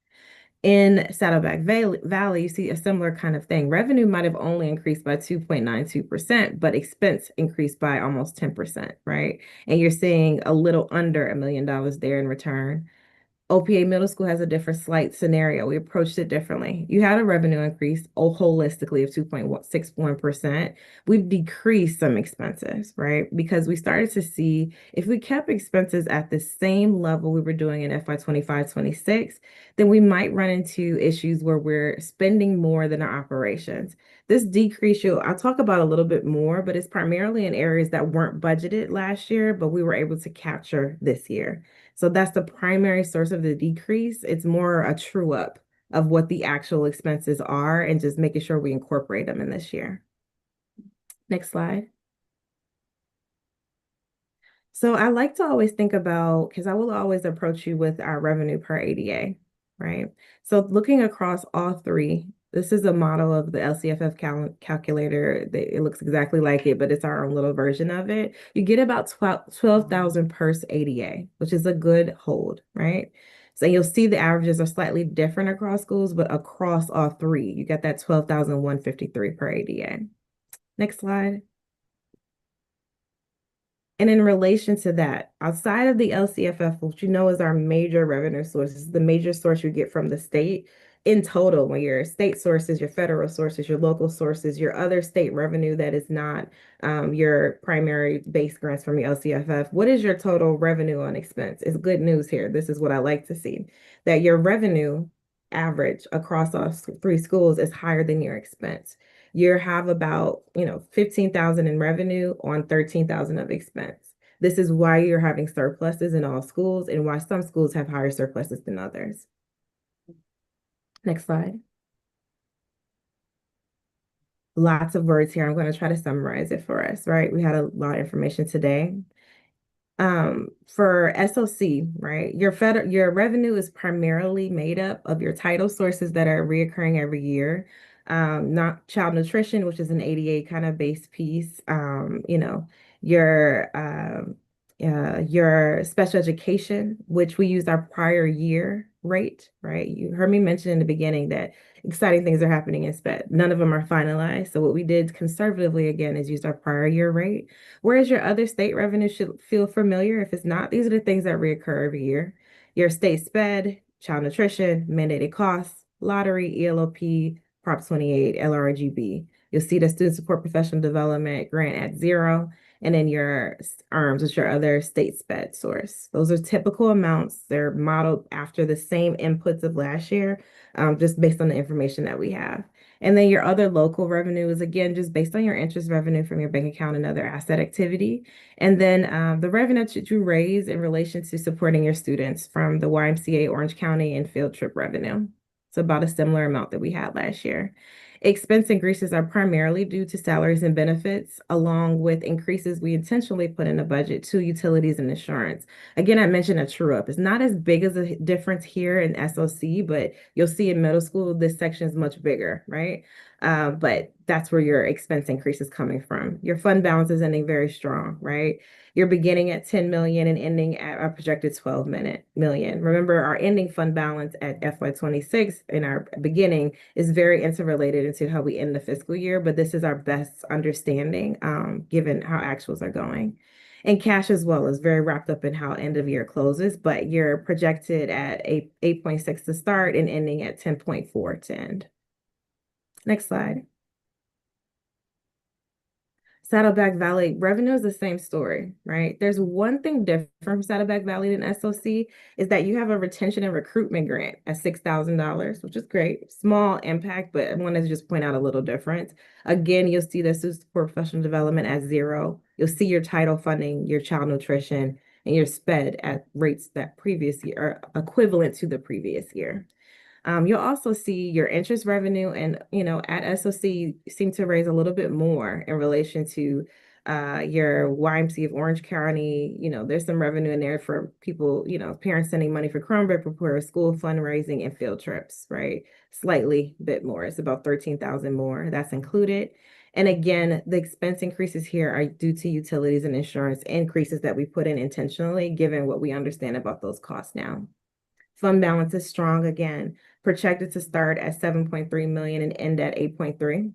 Speaker 14: In Saddleback Valley, you see a similar kind of thing. Revenue might have only increased by 2.92%, but expense increased by almost 10%, right? And you're seeing a little under $1 million there in return. OPA Middle School has a different slight scenario. We approached it differently. You had a revenue increase holistically of 2.61%. We've decreased some expenses, right? Because we started to see if we kept expenses at the same level we were doing in FY 25-26, then we might run into issues where we're spending more than our operations. This decrease, I'll talk about a little bit more, but it's primarily in areas that weren't budgeted last year, but we were able to capture this year. So that's the primary source of the decrease. It's more a true up of what the actual expenses are and just making sure we incorporate them in this year. Next slide. So I like to always think about, because I will always approach you with our revenue per ADA, right? So looking across all three, this is a model of the LCFF calculator. It looks exactly like it, but it's our own little version of it. You get about 12,000 per ADA, which is a good hold, right? So you'll see the averages are slightly different across schools, but across all three, you get that 12,153 per ADA. Next slide. And in relation to that, outside of the LCFF, which you know is our major revenue source, is the major source you get from the state in total, when your state sources, your federal sources, your local sources, your other state revenue that is not your primary base grants from your LCFF, what is your total revenue on expense? It's good news here. This is what I like to see, that your revenue average across all three schools is higher than your expense. You have about, 15,000 in revenue on 13,000 of expense. This is why you're having surpluses in all schools and why some schools have higher surpluses than others. Next slide. Lots of words here. I'm going to try to summarize it for us, right? We had a lot of information today. For SOC, right, your revenue is primarily made up of your title sources that are reoccurring every year. Not child nutrition, which is an ADA kind of base piece. Your special education, which we use our prior year rate, right? You heard me mention in the beginning that exciting things are happening in SPED. None of them are finalized. So what we did conservatively, again, is use our prior year rate. Whereas your other state revenue should feel familiar. If it's not, these are the things that reoccur every year. Your state SPED, child nutrition, mandated costs, lottery, ELOP, Prop 28, LRGB. You'll see the student support professional development grant at 0. And then your ARMS, which are other state SPED source. Those are typical amounts. They're modeled after the same inputs of last year, just based on the information that we have. And then your other local revenue is, again, just based on your interest revenue from your bank account and other asset activity. And then the revenue that you raise in relation to supporting your students from the YMCA Orange County and field trip revenue. It's about a similar amount that we had last year. Expense increases are primarily due to salaries and benefits, along with increases we intentionally put in the budget to utilities and insurance. Again, I mentioned a true up. It's not as big as a difference here in SOC, but you'll see in middle school, this section is much bigger, right? But that's where your expense increase is coming from. Your fund balance is ending very strong, right? You're beginning at 10 million and ending at a projected 12 million. Remember, our ending fund balance at FY 26 in our beginning is very interrelated into how we end the fiscal year, but this is our best understanding given how actuals are going. And cash as well is very wrapped up in how end of year closes, but you're projected at 8.6 to start and ending at 10.4 to end. Next slide. Saddleback Valley revenue is the same story, right? There's one thing different from Saddleback Valley than SOC is that you have a retention and recruitment grant at $6,000, which is great. Small impact, but I wanted to just point out a little difference. Again, you'll see the student support professional development at 0. You'll see your title funding, your child nutrition, and your SPED at rates that previous year are equivalent to the previous year. You'll also see your interest revenue and, at SOC seem to raise a little bit more in relation to your YMCA of Orange County. There's some revenue in there for people, parents sending money for Chromebook repair, school fundraising, and field trips, right? Slightly bit more. It's about 13,000 more. That's included. And again, the expense increases here are due to utilities and insurance increases that we put in intentionally, given what we understand about those costs now. Fund balance is strong again, projected to start at 7.3 million and end at 8.3.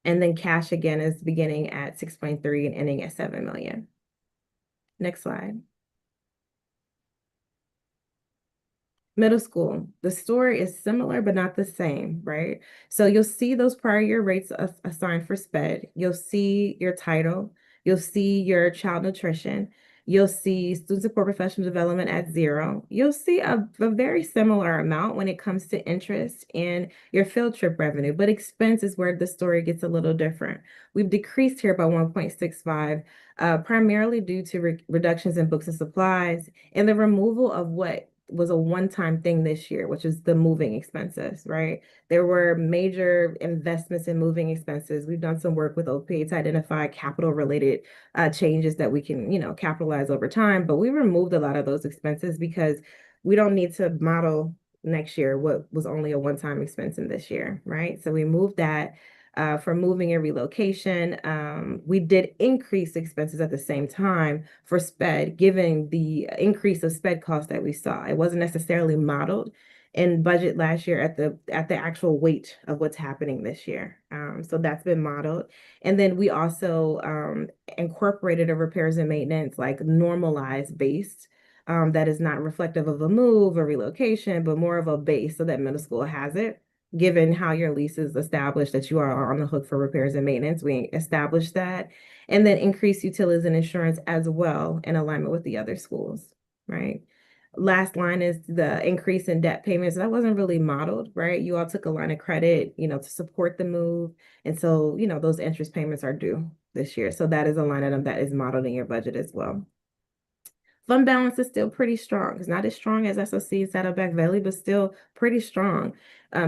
Speaker 14: And then cash again is beginning at 6.3 and ending at 7 million. Next slide. Middle school, the story is similar but not the same, right? So you'll see those prior year rates assigned for SPED. You'll see your title. You'll see your child nutrition. You'll see student support professional development at 0. You'll see a very similar amount when it comes to interest and your field trip revenue, but expense is where the story gets a little different. We've decreased here by 1.65, primarily due to reductions in books and supplies and the removal of what was a one-time thing this year, which is the moving expenses, right? There were major investments in moving expenses. We've done some work with OPA to identify capital-related changes that we can, capitalize over time, but we removed a lot of those expenses because we don't need to model next year what was only a one-time expense in this year, right? So we moved that. For moving and relocation, we did increase expenses at the same time for SPED, given the increase of SPED costs that we saw. It wasn't necessarily modeled in budget last year at the actual weight of what's happening this year. So that's been modeled. And then we also incorporated a repairs and maintenance like normalized base. That is not reflective of a move or relocation, but more of a base so that middle school has it. Given how your lease is established that you are on the hook for repairs and maintenance, we established that. And then increase utilities and insurance as well in alignment with the other schools, right? Last line is the increase in debt payments. That wasn't really modeled, right? You all took a line of credit, to support the move. And so, those interest payments are due this year. So that is a line item that is modeled in your budget as well. Fund balance is still pretty strong. It's not as strong as SOC and Saddleback Valley, but still pretty strong.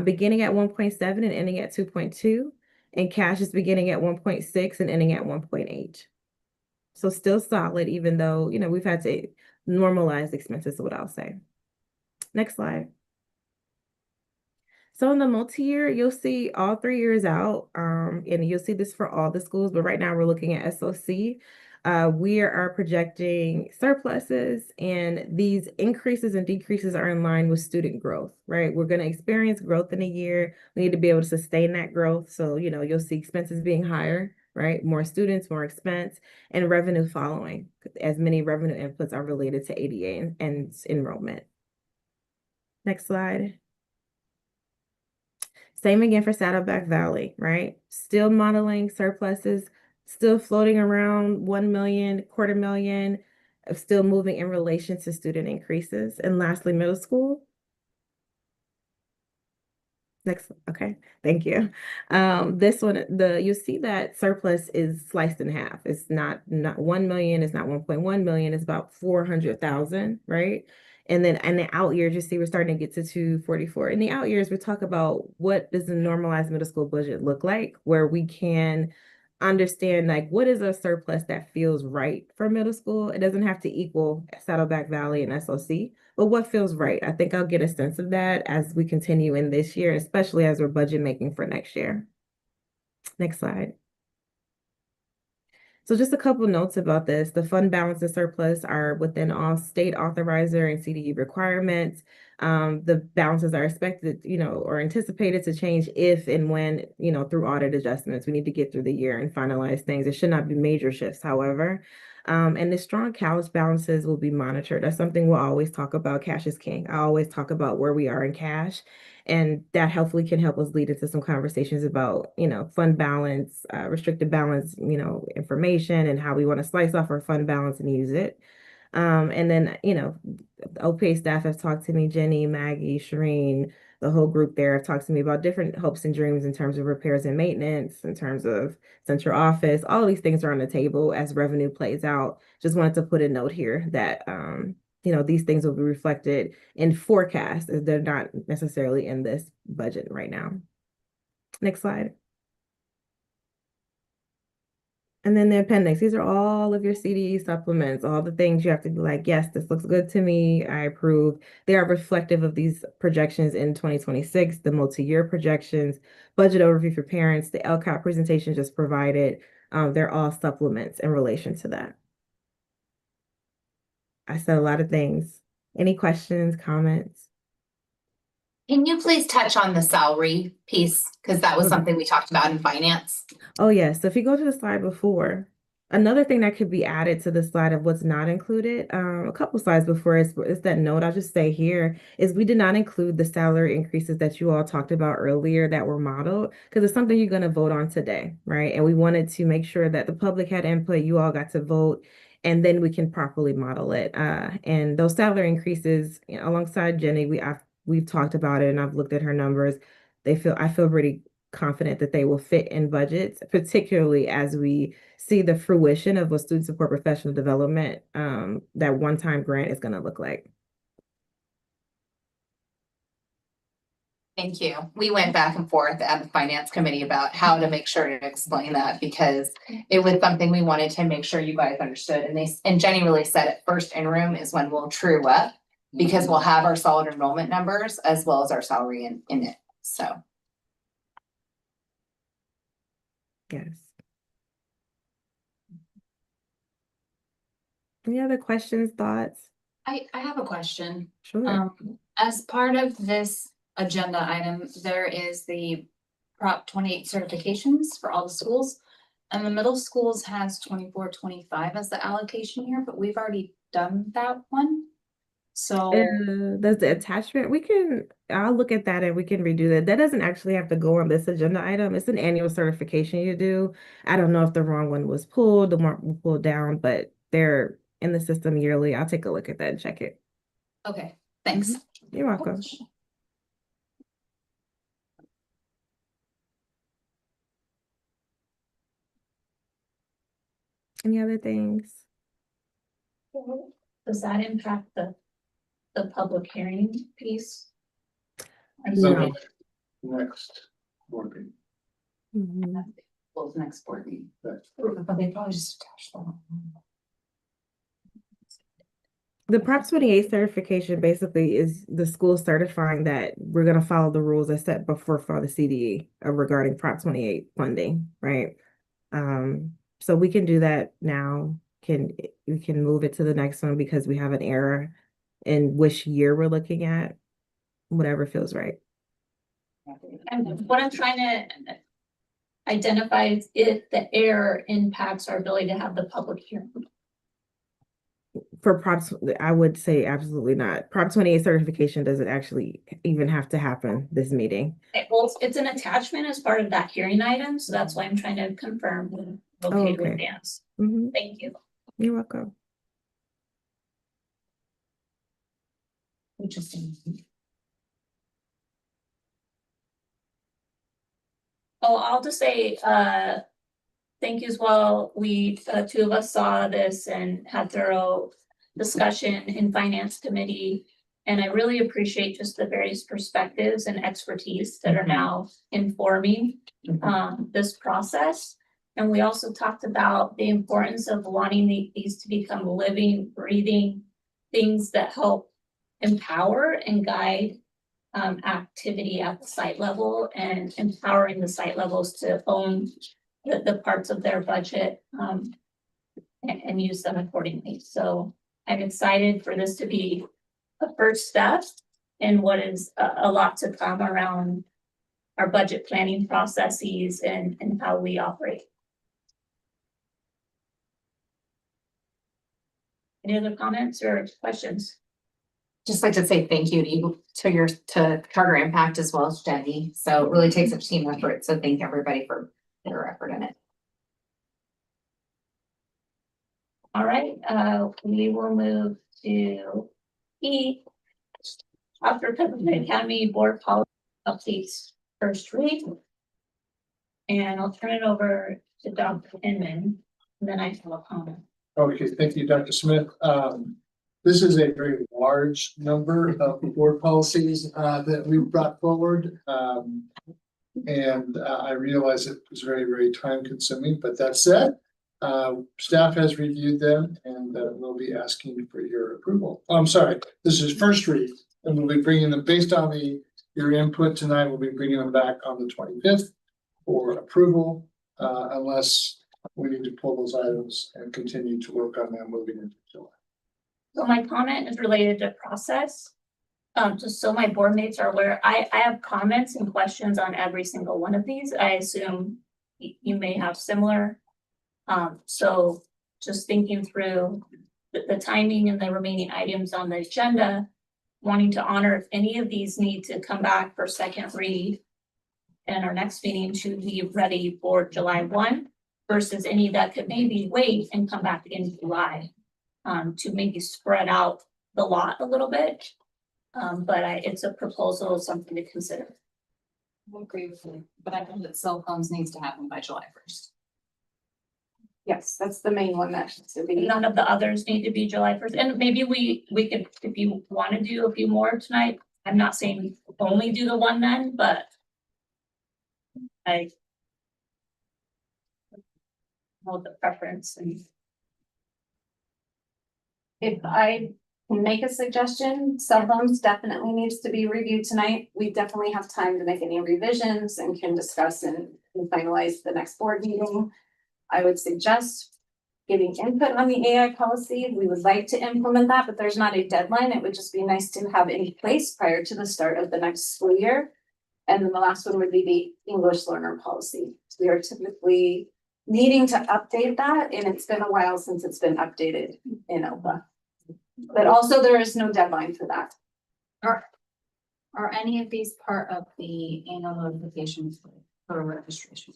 Speaker 14: Beginning at 1.7 and ending at 2.2. And cash is beginning at 1.6 and ending at 1.8. So still solid, even though, we've had to normalize expenses, is what I'll say. Next slide. So in the multi-year, you'll see all 3 years out, and you'll see this for all the schools, but right now we're looking at SOC. We are projecting surpluses, and these increases and decreases are in line with student growth, right? We're going to experience growth in a year. We need to be able to sustain that growth. So, you'll see expenses being higher, right? More students, more expense, and revenue following, as many revenue inputs are related to ADA and enrollment. Next slide. Same again for Saddleback Valley, right? Still modeling surpluses, still floating around 1 million, $250,000, still moving in relation to student increases. And lastly, middle school. Next, okay, thank you. This one, you see that surplus is sliced in half. It's not 1 million, it's not 1.1 million, it's about 400,000, right? And then in the out years, you see we're starting to get to 244. In the out years, we talk about what does the normalized middle school budget look like, where we can understand like what is a surplus that feels right for middle school. It doesn't have to equal Saddleback Valley and SOC, but what feels right? I think I'll get a sense of that as we continue in this year, especially as we're budget making for next year. Next slide. So just a couple notes about this. The fund balance and surplus are within all state authorizer and CDE requirements. The balances are expected, or anticipated to change if and when, through audit adjustments. We need to get through the year and finalize things. It should not be major shifts, however. And the strong cash balances will be monitored. That's something we'll always talk about. Cash is king. I always talk about where we are in cash. And that hopefully can help us lead into some conversations about, fund balance, restricted balance, information and how we want to slice off our fund balance and use it. And then, the OPA staff have talked to me, Jenny, Maggie, Shireen, the whole group there have talked to me about different hopes and dreams in terms of repairs and maintenance, in terms of central office. All of these things are on the table as revenue plays out. Just wanted to put a note here that, these things will be reflected in forecasts as they're not necessarily in this budget right now. Next slide. And then the appendix, these are all of your CDE supplements, all the things you have to be like, yes, this looks good to me, I approve. They are reflective of these projections in 2026, the multi-year projections, budget overview for parents, the LCAP presentation just provided. They're all supplements in relation to that. I said a lot of things. Any questions, comments?
Speaker 3: Can you please touch on the salary piece? Because that was something we talked about in finance.
Speaker 14: Oh, yes. So if you go to the slide before, Another thing that could be added to the slide of what's not included, a couple slides before is that note I'll just say here is we did not include the salary increases that you all talked about earlier that were modeled because it's something you're going to vote on today, right? And we wanted to make sure that the public had input, you all got to vote, and then we can properly model it. And those salary increases, you know, alongside Jenny, we've talked about it and I've looked at her numbers. I feel pretty confident that they will fit in budgets, particularly as we see the fruition of what student support professional development, that one-time grant is going to look like.
Speaker 3: Thank you. We went back and forth at the finance committee about how to make sure to explain that because it was something we wanted to make sure you guys understood. And Jenny really said it, first interim is when we'll true up because we'll have our solid enrollment numbers as well as our salary in it. So.
Speaker 14: Yes. Any other questions, thoughts?
Speaker 5: I have a question.
Speaker 14: Sure.
Speaker 5: As part of this agenda item, there is the Prop 28 certifications for all the schools. And the middle schools has 24, 25 as the allocation here, but we've already done that one. So
Speaker 14: Does the attachment, I'll look at that and we can redo that. That doesn't actually have to go on this agenda item. It's an annual certification you do. I don't know if the wrong one was pulled, the mark was pulled down, but they're in the system yearly. I'll take a look at that and check it.
Speaker 5: okay, thanks.
Speaker 14: You're welcome. Any other things?
Speaker 2: Does that impact the public hearing piece?
Speaker 14: No.
Speaker 4: Next board meeting.
Speaker 14: Mhm.
Speaker 3: Well, the next board meeting.
Speaker 4: Right.
Speaker 3: But they probably just attached them.
Speaker 14: The Prop 28 certification basically is the school certifying that we're going to follow the rules as set before for the CDE regarding Prop 28 funding, right? So we can do that now. We can move it to the next one because we have an error in which year we're looking at, whatever feels right.
Speaker 2: And what I'm trying to identify is if the error impacts our ability to have the public hearing.
Speaker 14: For props, I would say absolutely not. Prop 28 certification doesn't actually even have to happen this meeting.
Speaker 2: Well, it's an attachment as part of that hearing item, so that's why I'm trying to confirm. Okay, with
Speaker 14: Okay.
Speaker 2: dance.
Speaker 14: Mm-hmm.
Speaker 2: Thank you.
Speaker 14: You're welcome.
Speaker 2: Interesting. Oh, I'll just say, thank you as well. We, two of us saw this and had thorough discussion in finance committee. And I really appreciate just the various perspectives and expertise that are now informing this process. And we also talked about the importance of wanting these to become living, breathing things that help empower and guide activity at the site level and empowering the site levels to own the parts of their budget and use them accordingly. So I'm excited for this to be a first step in what is a lot to come around our budget planning processes and how we operate. Any other comments or questions?
Speaker 3: Just like to say thank you to Charter Impact as well as Jenny. So it really takes a team effort. So thank everybody for their effort in it.
Speaker 2: All right, we will move to E. After Pennsylvania Academy Board Policy Updates first read. And I'll turn it over to Dr. Inman, and then I have a comment.
Speaker 4: Okay, thank you, Dr. Smith. This is a very large number of board policies that we brought forward. And I realize it was very, very time consuming, but that said, staff has reviewed them and we'll be asking for your approval. I'm sorry, this is first read and we'll be bringing them based on your input tonight. We'll be bringing them back on the 25th for approval unless we need to pull those items and continue to work on them moving into July.
Speaker 2: So my comment is related to process. Just so my board mates are aware, I have comments and questions on every single one of these. I assume you may have similar So just thinking through the timing and the remaining items on the agenda, wanting to honor if any of these need to come back for second read. And our next meeting should be ready for July 1 versus any that could maybe wait and come back in July. To maybe spread out the lot a little bit. But it's a proposal, something to consider.
Speaker 3: I agree with you, but I think that cell phones needs to happen by July 1st.
Speaker 5: Yes, that's the main one that needs to be.
Speaker 2: None of the others need to be July 1st, and maybe we could, if you want to do a few more tonight, I'm not saying only do the one then, but. I know the preference and.
Speaker 5: If I can make a suggestion, cell phones definitely needs to be reviewed tonight. We definitely have time to make any revisions and can discuss and finalize the next board meeting. I would suggest giving input on the AI policy. We would like to implement that, but there's not a deadline. It would just be nice to have in place prior to the start of the next school year. And then the last one would be the English learner policy. We are typically needing to update that, and it's been a while since it's been updated in OPA. But also there is no deadline for that.
Speaker 3: Are any of these part of the annual notifications for registration?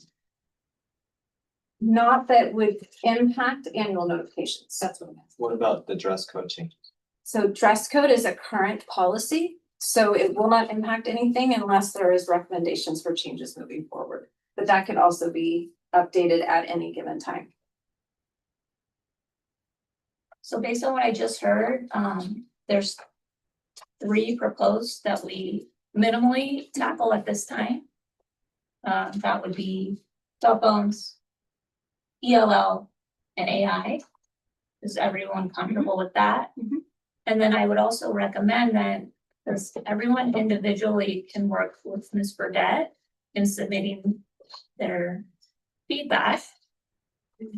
Speaker 5: Not that would impact annual notifications.
Speaker 3: That's what I'm asking.
Speaker 7: What about the dress code changes?
Speaker 5: So dress code is a current policy, so it will not impact anything unless there is recommendations for changes moving forward. But that could also be updated at any given time.
Speaker 2: So based on what I just heard, there's 3 proposed that we minimally tackle at this time. That would be cell phones, ELL, and AI. Is everyone comfortable with that? And then I would also recommend that because everyone individually can work with Ms. Burdette in submitting their feedback.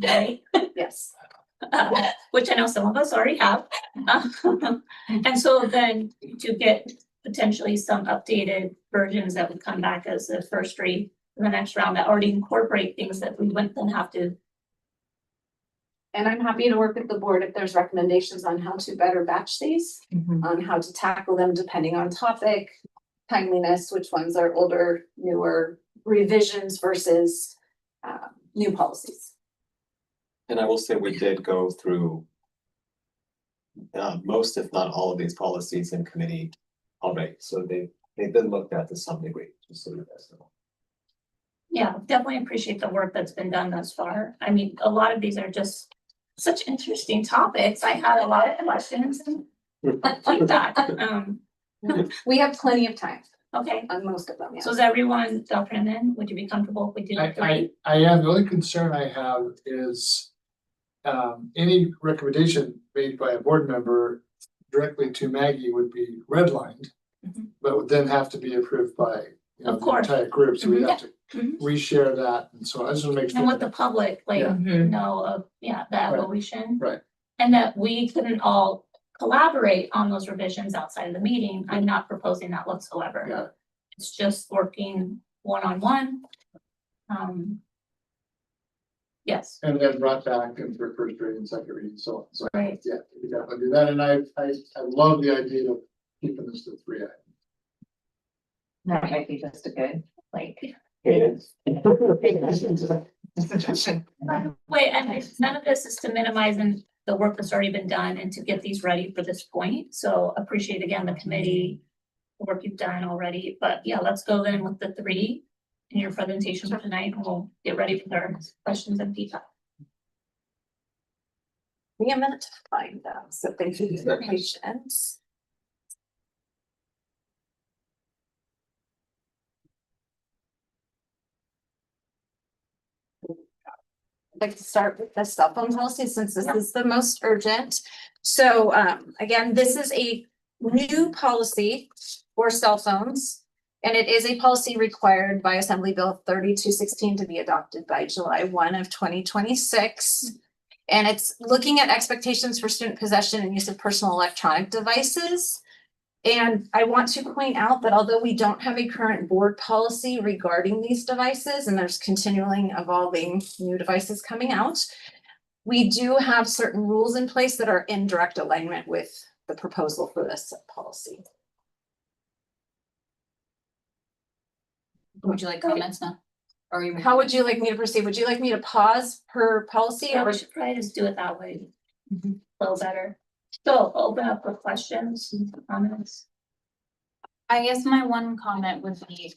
Speaker 2: Right?
Speaker 5: Yes.
Speaker 2: Which I know some of us already have. And so then to get potentially some updated versions that would come back as a first read in the next round that already incorporate things that we wouldn't then have to.
Speaker 5: And I'm happy to work with the board if there's recommendations on how to better batch these, on how to tackle them depending on topic, timeliness, which ones are older, newer, revisions versus new policies.
Speaker 7: And I will say we did go through most, if not all of these policies in committee already, so they've been looked at to some degree, just so you guys know.
Speaker 2: Yeah, definitely appreciate the work that's been done thus far. I mean, a lot of these are just such interesting topics. I had a lot of questions and feedback.
Speaker 5: We have plenty of time
Speaker 2: Okay,
Speaker 5: on most of them, yeah.
Speaker 2: so is everyone, Dr. Hammond, would you be comfortable if we do the 3?
Speaker 4: I am, the only concern I have is any recommendation made by a board member directly to Maggie would be redlined, but would then have to be approved by, you know,
Speaker 2: Of
Speaker 4: the
Speaker 2: course.
Speaker 4: entire group, so we'd have to
Speaker 2: Mhm.
Speaker 4: reshare that, and so I just want to make sure.
Speaker 2: And what the public, like,
Speaker 4: Yeah.
Speaker 2: know of, the
Speaker 4: Right.
Speaker 2: evolution.
Speaker 4: Right.
Speaker 2: And that we couldn't all collaborate on those revisions outside of the meeting. I'm not proposing that whatsoever.
Speaker 4: Yeah.
Speaker 2: It's just working one-on-one. Yes,
Speaker 4: And then brought back in for first reading and second reading, so
Speaker 2: right.
Speaker 4: yeah, we definitely do that, and I love the idea of keeping this to 3 items.
Speaker 3: That might be just a good,
Speaker 2: Like,
Speaker 3: suggestion.
Speaker 2: wait, and none of this is to minimize the work that's already been done and to get these ready for this point. So appreciate again the committee, the work you've done already, but yeah, let's go then with the 3 in your presentation for tonight, and we'll get ready for our questions and feedback.
Speaker 5: Give me a minute to find them, so thank you for your patience. I'd like to start with the cell phone policy since this is the most urgent. So again, this is a new policy for cell phones. And it is a policy required by Assembly Bill 3216 to be adopted by July 1 of 2026. And it's looking at expectations for student possession and use of personal electronic devices.
Speaker 13: And I want to point out that although we don't have a current board policy regarding these devices, and there's continually evolving new devices coming out, we do have certain rules in place that are in direct alignment with the proposal for this policy.
Speaker 3: Would you like comments now? Or you?
Speaker 13: How would you like me to proceed? Would you like me to pause per policy?
Speaker 2: Yeah,
Speaker 13: or
Speaker 2: we should probably just do it that way.
Speaker 13: Mhm.
Speaker 2: A little better. So open up for questions, comments.
Speaker 3: I guess my one comment would be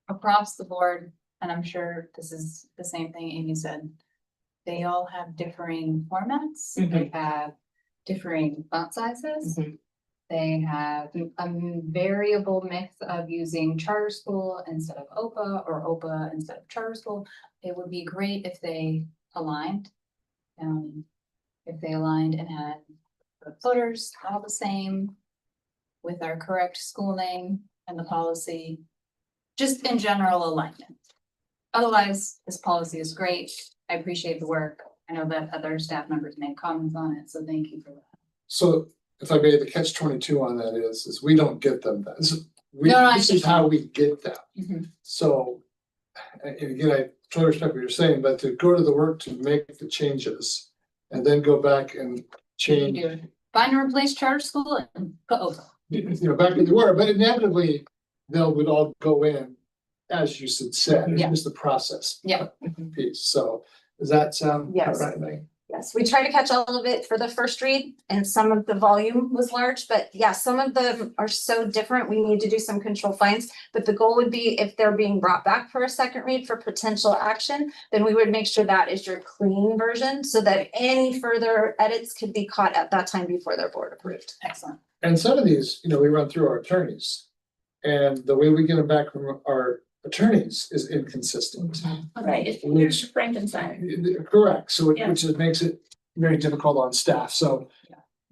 Speaker 3: across the board, and I'm sure this is the same thing Amy said. They all have differing formats. They have differing font sizes. They have a variable mix of using charter school instead of OPA or OPA instead of charter school. It would be great if they aligned. If they aligned and had the footers all the same with our correct school name and the policy, just in general alignment. Otherwise, this policy is great. I appreciate the work. I know that other staff members made comments on it, so thank you for that.
Speaker 4: So if I may, the catch 22 on that is we don't get them that. This is how we get them. So, and again, I totally respect what you're saying, but to go to the work to make the changes and then go back and change.
Speaker 3: Find and replace charter school and put OPA.
Speaker 4: Back to the word, but inevitably would all go in, as you said, it's just the process. Piece. So does that sound
Speaker 13: Yes.
Speaker 4: right, Meg?
Speaker 13: Yes, we try to catch all of it for the first read, and some of the volume was large, but yeah, some of them are so different. We need to do some control finds. But the goal would be if they're being brought back for a second read for potential action, then we would make sure that is your clean version so that any further edits could be caught at that time before they're board approved.
Speaker 3: Excellent.
Speaker 4: And some of these, we run through our attorneys. And the way we get them back from our attorneys is inconsistent.
Speaker 2: Right, it's Frankenstein.
Speaker 4: Correct, so
Speaker 2: Yeah.
Speaker 4: which makes it very difficult on staff, so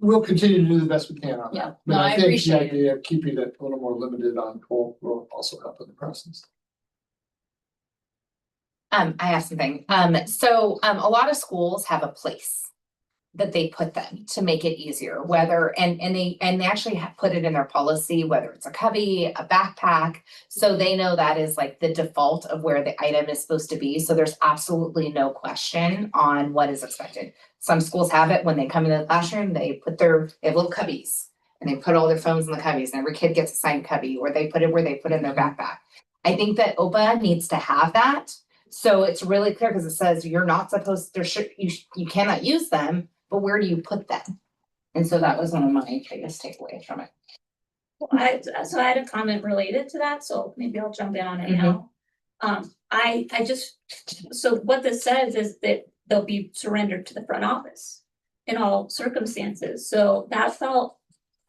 Speaker 4: we'll continue to do the best we can on
Speaker 3: Yeah.
Speaker 4: that.
Speaker 3: No,
Speaker 4: But
Speaker 3: I
Speaker 4: I think the
Speaker 3: appreciate it.
Speaker 4: idea of keeping it a little more limited on will also help in the process.
Speaker 15: I have something. So a lot of schools have a place that they put them to make it easier, whether, and they actually have put it in their policy, whether it's a cubby, a backpack. So they know that is like the default of where the item is supposed to be. So there's absolutely no question on what is expected. Some schools have it when they come into the classroom, they have little cubbies and they put all their phones in the cubbies and every kid gets a signed cubby, or they put it where they put in their backpack. I think that OPA needs to have that. So it's really clear because it says you're not supposed, you cannot use them, but where do you put them? And so that was one of my biggest takeaways from it.
Speaker 2: Well, I had a comment related to that, so maybe I'll jump in on it now. So what this says is that they'll be surrendered to the front office in all circumstances. So that felt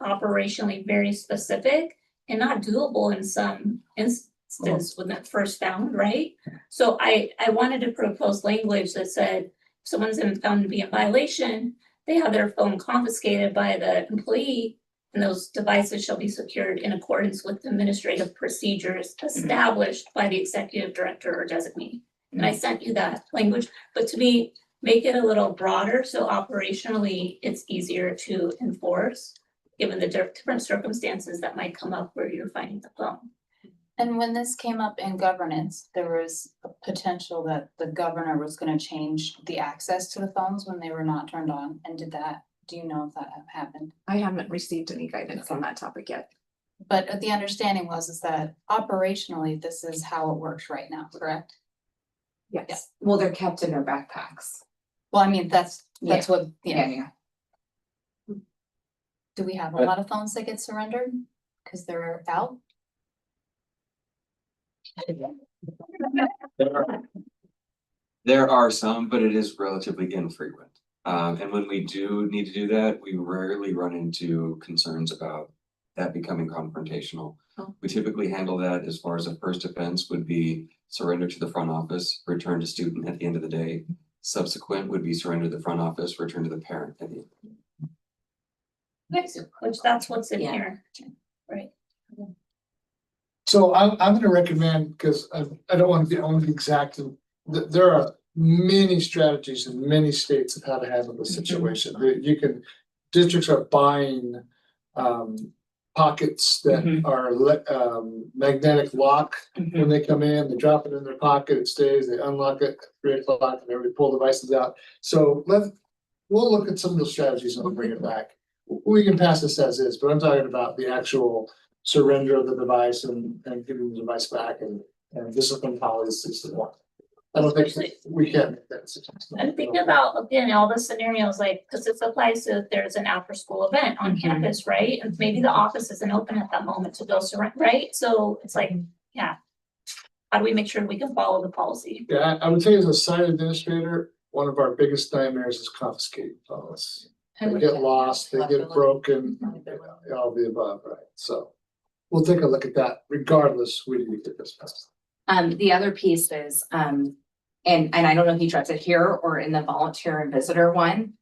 Speaker 2: operationally very specific and not doable in some instances when that first found, right? So I wanted to propose language that said, if someone's been found to be in violation, they have their phone confiscated by the employee, and those devices shall be secured in accordance with administrative procedures established by the executive director or designee. And I sent you that language, but to me, make it a little broader, so operationally it's easier to enforce, given the different circumstances that might come up where you're finding the phone.
Speaker 3: And when this came up in governance, there was a potential that the governor was gonna change the access to the phones when they were not turned on. And do you know if that happened?
Speaker 13: I haven't received any guidance on that topic yet.
Speaker 3: But the understanding is that operationally, this is how it works right now, correct?
Speaker 13: Yes.
Speaker 15: Well, they're kept in their backpacks.
Speaker 3: Well, I mean, that's what,
Speaker 15: Yeah.
Speaker 3: Do we have a lot of phones that get surrendered? Cause they're out?
Speaker 11: There are some, but it is relatively infrequent. And when we do need to do that, we rarely run into concerns about that becoming confrontational. We typically handle that as far as a first offense would be surrender to the front office, return to student at the end of the day. Subsequent would be surrender to the front office, return to the parent at the end.
Speaker 2: Which that's what's in here, right?
Speaker 4: So I'm gonna recommend, because I don't want to be exact, there are many strategies in many states of how to handle the situation. Districts are buying pockets that are magnetic lock. When they come in, they drop it in their pocket, it stays, they unlock it at 3 o'clock, and everybody pull devices out. So we'll look at some of those strategies and we'll bring it back. We can pass this as is, but I'm talking about the actual surrender of the device and giving the device back and discipline policies and what. I don't think we can make that suggestion.
Speaker 2: I'm thinking about, again, all the scenarios, like, because this applies to if there's an after school event on campus, right? And maybe the office isn't open at that moment to go surrender, right? So it's like, yeah. How do we make sure we can follow the policy?
Speaker 4: Yeah, I would say as a site administrator, one of our biggest nightmares is confiscating phones. They get lost, they get broken, all the above, right? So we'll take a look at that regardless, we need to get this passed.
Speaker 15: The other piece is, and I don't know if you address it here or in the volunteer and visitor one.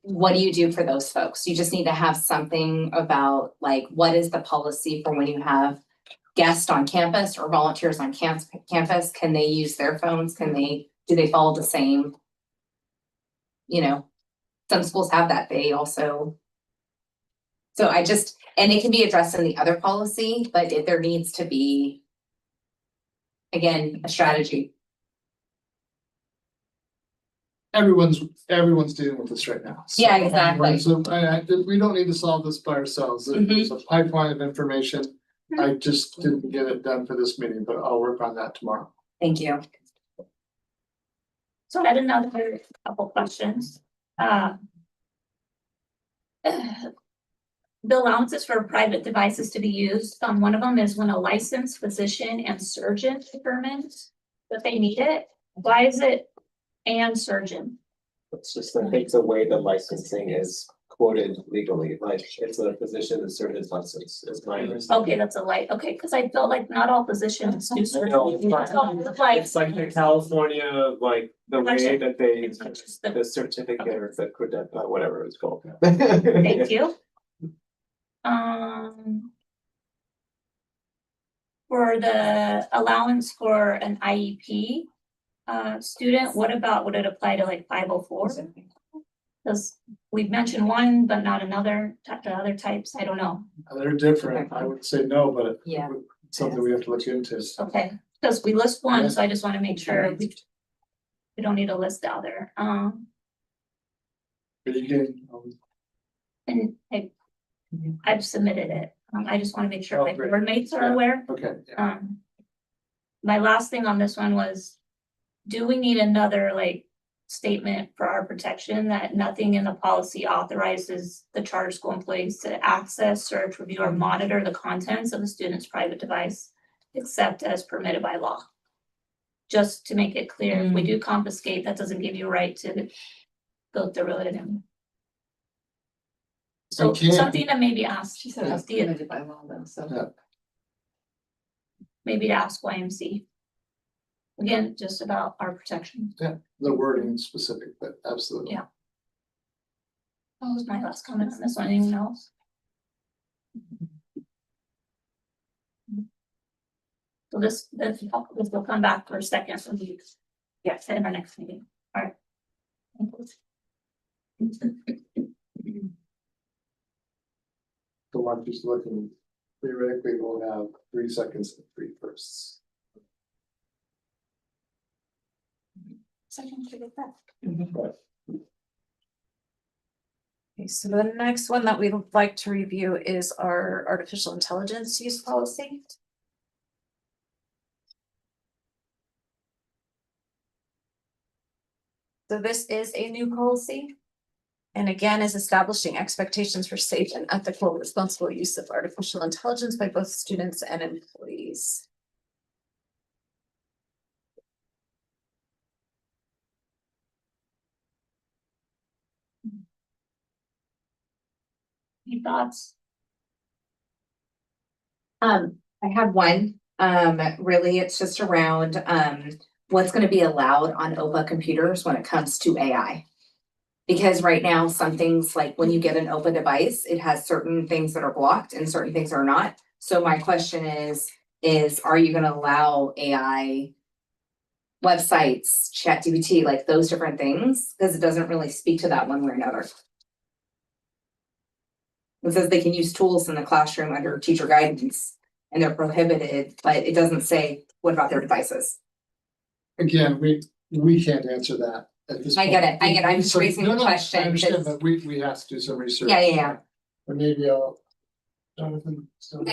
Speaker 15: What do you do for those folks? You just need to have something about like, what is the policy for when you have guests on campus or volunteers on campus? Can they use their phones? Do they follow the same? You know, some schools have that. They also. So and it can be addressed in the other policy, but there needs to be, again, a strategy.
Speaker 4: Everyone's dealing with this right now. So,
Speaker 15: Yeah, exactly.
Speaker 4: So we don't need to solve this by ourselves. There's a pipeline of information. I just didn't get it done for this meeting, but I'll work on that tomorrow.
Speaker 15: Thank you.
Speaker 2: So I had another couple questions. The allowances for private devices to be used, one of them is when a licensed physician and surgeon determines that they need it. Why is it and surgeon?
Speaker 7: It's just, I think the way the licensing is quoted legally, like it's a physician and surgeon's license is my understanding.
Speaker 2: Okay, that's okay, because I felt like not all physicians do surgery.
Speaker 7: No, it's
Speaker 2: It's
Speaker 7: like the California, like the way that they,
Speaker 2: just the-
Speaker 7: the certificate or the credential, whatever it's called.
Speaker 2: Thank you. For the allowance for an IEP student, what about, would it apply to like 504? Because we've mentioned one, but not another, the other types, I don't know.
Speaker 4: They're different. I would say no, but
Speaker 15: Yeah.
Speaker 4: it's something we have to look into.
Speaker 2: Okay, because we list one, so I just want to make sure we don't need to list the other.
Speaker 4: But you can,
Speaker 2: And I've submitted it. I just want to make sure my
Speaker 4: great.
Speaker 2: board mates are aware.
Speaker 4: okay.
Speaker 2: My last thing on this one was, do we need another like statement for our protection that nothing in the policy authorizes the charter school employees to access, search, review, or monitor the contents of a student's private device except as permitted by law? Just to make it clear, if we do confiscate, that doesn't give you a right to go through it. And so
Speaker 4: We can't-
Speaker 2: something to maybe ask.
Speaker 3: She said it's permitted by law though, so.
Speaker 4: Yeah.
Speaker 2: Maybe to ask YMC. Again, just about our protection.
Speaker 4: The wording specific, but absolutely.
Speaker 2: Yeah. That was my last comment on this one. Anyone else? So this will come back for a second for me. Yes, in our next meeting. All right.
Speaker 4: So I'm just looking, theoretically, we'll have 3 seconds and 3 firsts.
Speaker 2: Second to get that.
Speaker 3: Okay, so the next one that we'd like to review is our artificial intelligence use policy. So this is a new policy. And again, is establishing expectations for safe and ethical responsible use of artificial intelligence by both students and employees.
Speaker 2: Any thoughts?
Speaker 15: I have one, really, it's just around, what's gonna be allowed on OPA computers when it comes to AI. Because right now, some things, like when you get an OPA device, it has certain things that are blocked and certain things are not. So my question is are you gonna allow AI websites, ChatGPT, like those different things? Because it doesn't really speak to that one way or another. It says they can use tools in the classroom under teacher guidance and they're prohibited, but it doesn't say what about their devices.
Speaker 4: Again, we can't answer that at this
Speaker 15: I
Speaker 4: point.
Speaker 15: get it, I'm just
Speaker 4: So,
Speaker 15: raising
Speaker 4: no,
Speaker 15: the
Speaker 4: no,
Speaker 15: question,
Speaker 4: I understand
Speaker 15: 'cause-
Speaker 4: that we have to do some research.
Speaker 15: Yeah.
Speaker 4: Or maybe I'll. Jonathan, still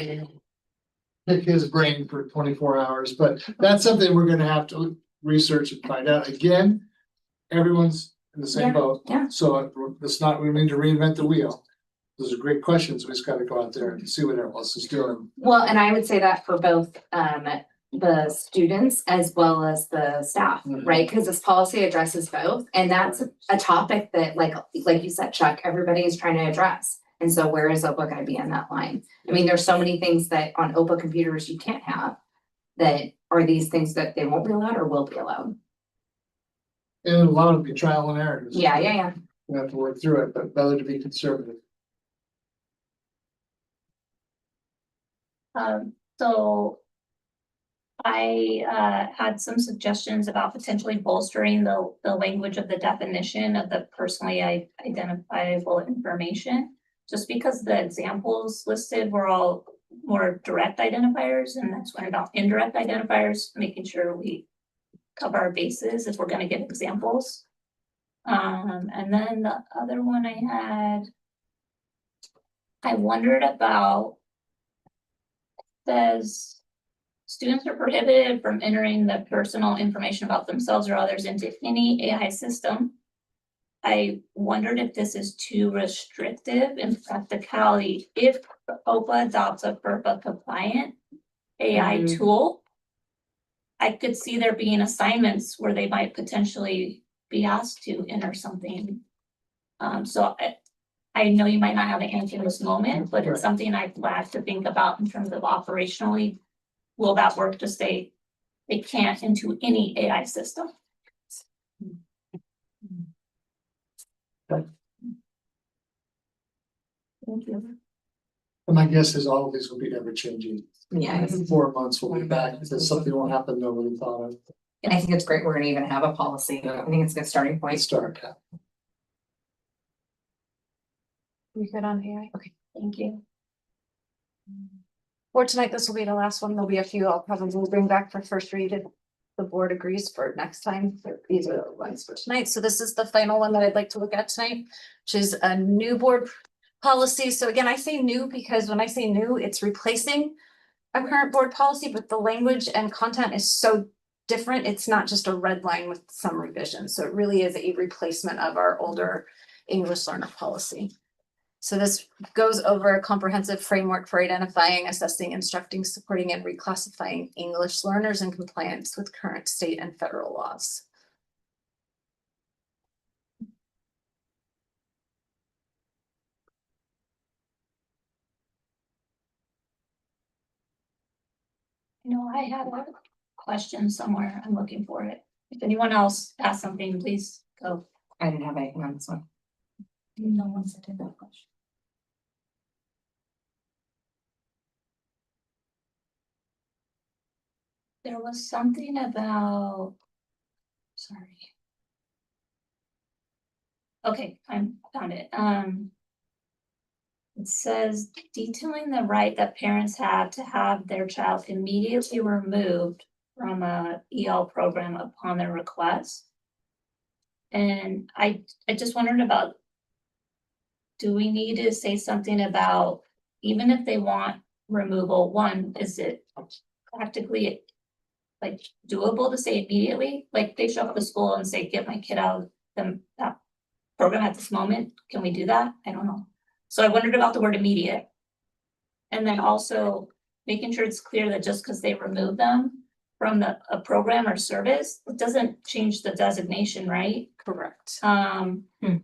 Speaker 4: pick his brain for 24 hours, but that's something we're gonna have to research and find out. Again, everyone's in the same boat.
Speaker 15: yeah.
Speaker 4: So it's not, we need to reinvent the wheel. Those are great questions. We just gotta go out there and see what everyone else is doing.
Speaker 15: Well, and I would say that for both the students as well as the staff, right? Because this policy addresses both, and that's a topic that like you said, Chuck, everybody is trying to address. And so where is OPA gonna be in that line? I mean, there's so many things that on OPA computers you can't have that are these things that they won't be allowed or will be allowed.
Speaker 4: And a lot of it be trial and error.
Speaker 15: Yeah.
Speaker 4: We have to work through it, but better to be conservative.
Speaker 2: So I had some suggestions about potentially bolstering the language of the definition of the personally identifiable information. Just because the examples listed were all more direct identifiers, and that's one about indirect identifiers, making sure we cover our bases if we're gonna give examples. And then the other one I wondered about says students are prohibited from entering the personal information about themselves or others into any AI system. I wondered if this is too restrictive in practicality. If OPA adopts a FERPA compliant AI tool, I could see there being assignments where they might potentially be asked to enter something. So I know you might not have an answer in this moment, but it's something I'd like to think about in terms of operationally. Will that work to say they can't into any AI system? Thank you.
Speaker 4: And my guess is all of these will be ever changing.
Speaker 15: Yeah.
Speaker 4: In 4 months, we'll be back because something will happen nobody thought of.
Speaker 15: And I think it's great we're gonna even have a policy. I think it's a good starting point.
Speaker 4: Start.
Speaker 12: You good on AI? Okay.
Speaker 2: Thank you.
Speaker 12: For tonight, this will be the last one. There'll be a few I'll probably bring back for first read if the board agrees for next time. These are the ones for tonight. So this is the final one that I'd like to look at tonight, which is a new board policy. So again, I say new because when I say new, it's replacing a current board policy, but the language and content is so different. It's not just a red line with some revisions. So it really is a replacement of our older English learner policy. So this goes over a comprehensive framework for identifying, assessing, instructing, supporting, and reclassifying English learners in compliance with current state and federal laws.
Speaker 2: You know, I have a question somewhere. I'm looking for it. If anyone else has something, please go.
Speaker 15: I didn't have anything on this one.
Speaker 2: No one said that question. There was something about, sorry. Okay, I found it. It says detailing the right that parents have to have their child immediately removed from a EL program upon their request. And I just wondered about, do we need to say something about, even if they want removal, one, is it practically like doable to say immediately? Like they show up to school and say, get my kid out of that program at this moment. Can we do that? I don't know. So I wondered about the word immediate. And then also making sure it's clear that just because they remove them from a program or service, it doesn't change the designation, right?
Speaker 12: Correct.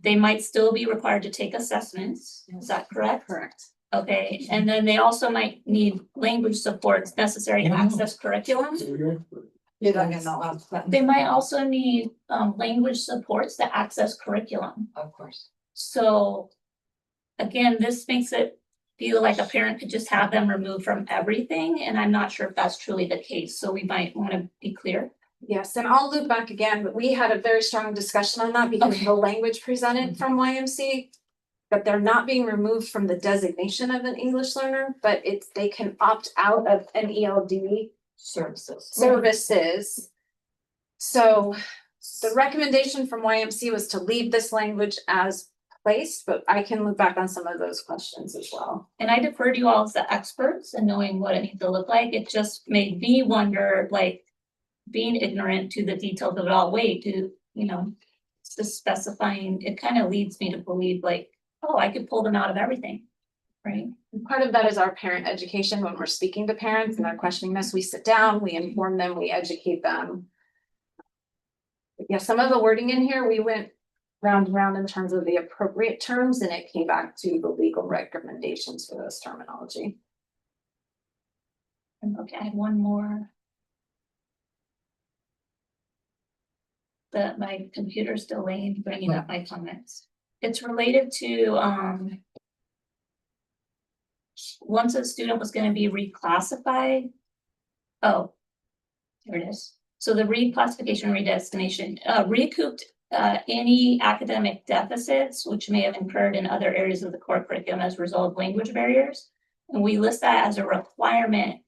Speaker 2: They might still be required to take assessments. Is that correct?
Speaker 12: Correct.
Speaker 2: Okay, and then they also might need language supports necessary to access curriculum.
Speaker 12: You're not getting that last button.
Speaker 2: They might also need language supports to access curriculum.
Speaker 15: Of course.
Speaker 2: So again, this makes it feel like a parent could just have them removed from everything, and I'm not sure if that's truly the case, so we might want to be clear.
Speaker 12: Yes, and I'll loop back again, but we had a very strong discussion on that because the language presented from YMC
Speaker 13: that they're not being removed from the designation of an English learner, but they can opt out of an ELD services. So the recommendation from YMC was to leave this language as placed, but I can look back on some of those questions as well.
Speaker 2: And I defer to you all as the experts and knowing what it needs to look like. It just made me wonder, like, being ignorant to the details of it all, just specifying, it kind of leads me to believe like, oh, I could pull them out of everything, right?
Speaker 13: And part of that is our parent education. When we're speaking to parents and they're questioning this, we sit down, we inform them, we educate them. But yeah, some of the wording in here, we went round and round in terms of the appropriate terms, and it came back to the legal recommendations for this terminology.
Speaker 2: And okay, I have one more. My computer's delayed bringing up my comments. It's related to, once a student was gonna be reclassified. Oh, here it is. So the reclassification, redestination, recouped any academic deficits which may have incurred in other areas of the core curriculum as a result of language barriers. And we list that as a requirement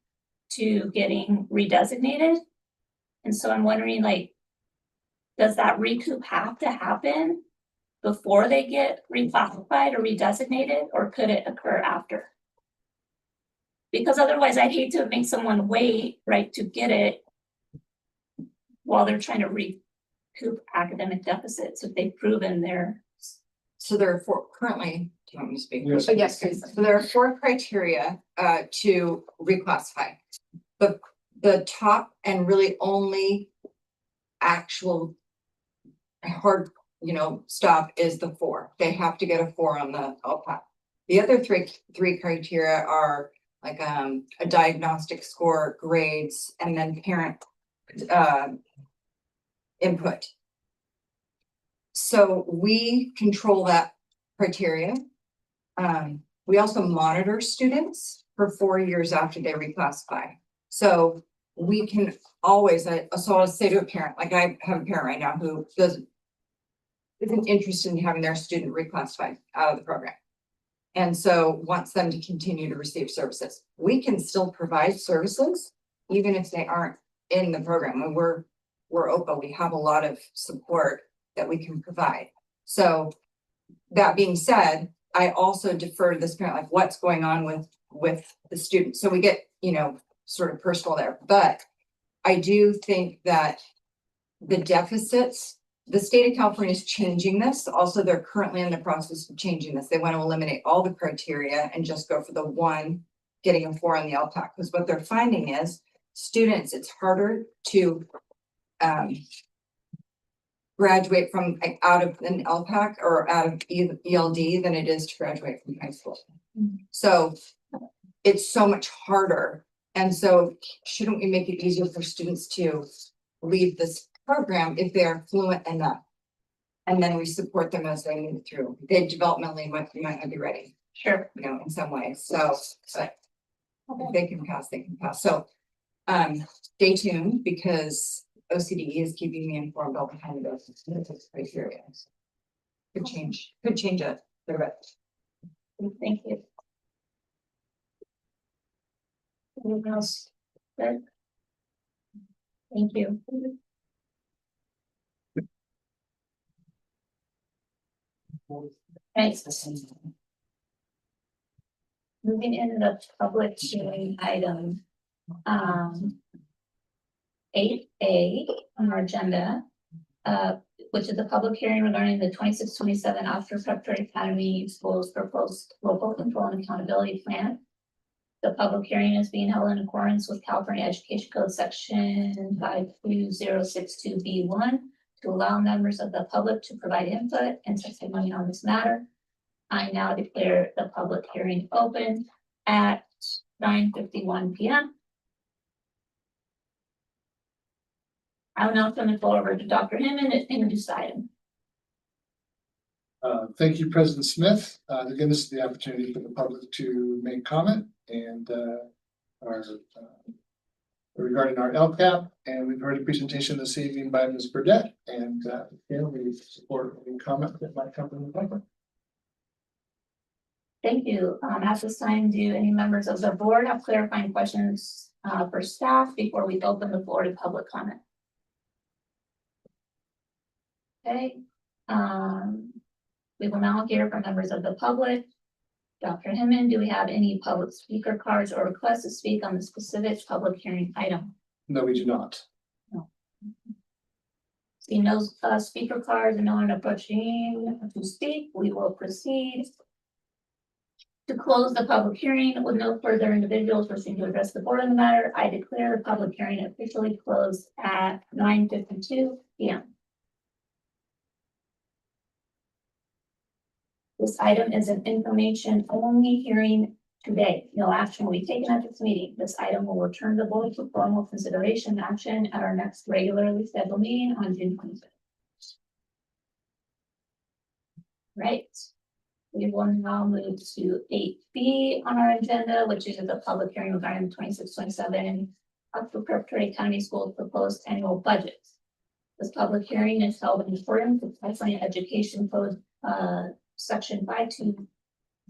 Speaker 2: to getting redesignated. And so I'm wondering, like, does that recoup have to happen before they get reclassified or redesignated, or could it occur after? Because otherwise I'd hate to make someone wait, right, to get it while they're trying to recoup academic deficits if they've proven their.
Speaker 16: So there are four currently, do you want me to speak?
Speaker 4: Yes.
Speaker 16: Yes, please. So there are 4 criteria to reclassify. The top and really only actual hard, stop is the 4. They have to get a 4 on the OPA. The other three criteria are like a diagnostic score, grades, and then parent input. So we control that criteria. We also monitor students for 4 years after they reclassify. So we can always, so I'll say to a parent, like I have a parent right now who isn't interested in having their student reclassified out of the program. And so wants them to continue to receive services. We can still provide services, even if they aren't in the program. When we're OPA, we have a lot of support that we can provide. So that being said, I also defer to this parent, like what's going on with the student. So we get, sort of personal there, but I do think that the deficits, the state of California is changing this. Also, they're currently in the process of changing this. They want to eliminate all the criteria and just go for the one getting a 4 on the LPAC, because what they're finding is students, it's harder to graduate from out of an LPAC or out of ELD than it is to graduate from high school. So it's so much harder. And so shouldn't we make it easier for students to leave this program if they are fluent enough? And then we support them as they move through. They developmentally might not be ready.
Speaker 2: Sure.
Speaker 16: In some ways. So, but if they can pass, they can pass. So stay tuned because OCDE is keeping me informed all the time about those criteria. Could change it a little bit.
Speaker 2: Thank you. Anything else? Good. Thank you. Thanks. Moving into the public hearing item. 8A on our agenda, which is a public hearing regarding the 26-27 Oxford Preparatory Academy Schools proposed local control and accountability plan. The public hearing is being held in accordance with California Education Code section 52062B1 to allow members of the public to provide input and testimony on this matter. I now declare the public hearing open at 9:51 p.m. I'll now turn the floor over to Dr. Hinman to introduce the item.
Speaker 4: Thank you, President Smith. Again, this is the opportunity for the public to make comment and regarding our LCAP, and we've heard a presentation this evening by Ms. Burdette, and we support any comment that might come from the public.
Speaker 2: Thank you. At this time, do any members of the board have clarifying questions for staff before we open the floor to public comment? Okay, we will now hear from members of the public. Dr. Hinman, do we have any public speaker cards or requests to speak on the specific public hearing item?
Speaker 4: No, we do not.
Speaker 2: Seeing no speaker cards and no one approaching to speak, we will proceed to close the public hearing with no further individuals wishing to address the board on the matter. I declare the public hearing officially closed at 9:52 p.m. This item is an information only hearing today. No action will be taken at this meeting. This item will return to the board for formal consideration and action at our next regularly scheduled meeting on June 25th. Right. We will now move to 8B on our agenda, which is the public hearing regarding the 26-27 Oxford Preparatory County Schools proposed annual budget. This public hearing is held in accordance with California Education Code, section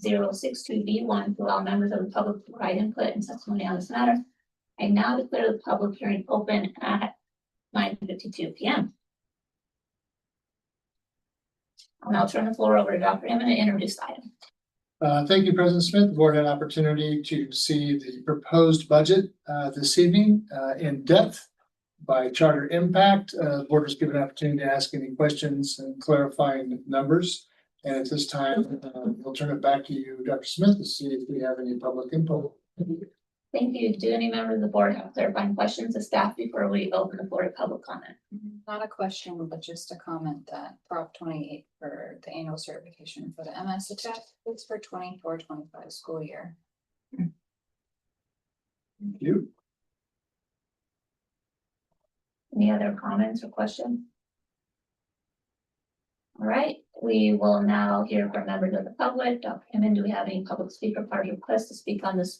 Speaker 2: 52062B1 to allow members of the public to provide input and testimony on this matter. I now declare the public hearing open at 9:52 p.m. I'll now turn the floor over to Dr. Emmett to introduce the item.
Speaker 4: Thank you, President Smith. The board had an opportunity to see the proposed budget this evening in depth by charter impact. The board was given an opportunity to ask any questions and clarifying numbers. And at this time, we'll turn it back to you, Dr. Smith, to see if we have any public input.
Speaker 2: Thank you. Do any members of the board have clarifying questions of staff before we open the floor to public comment?
Speaker 3: Not a question, but just a comment that Prop 28 for the annual certification for the MS attack is for 24-25 school year.
Speaker 4: Thank you.
Speaker 2: Any other comments or questions? All right, we will now hear from members of the public. Dr. Hinman, do we have any public speaker card requests to speak on this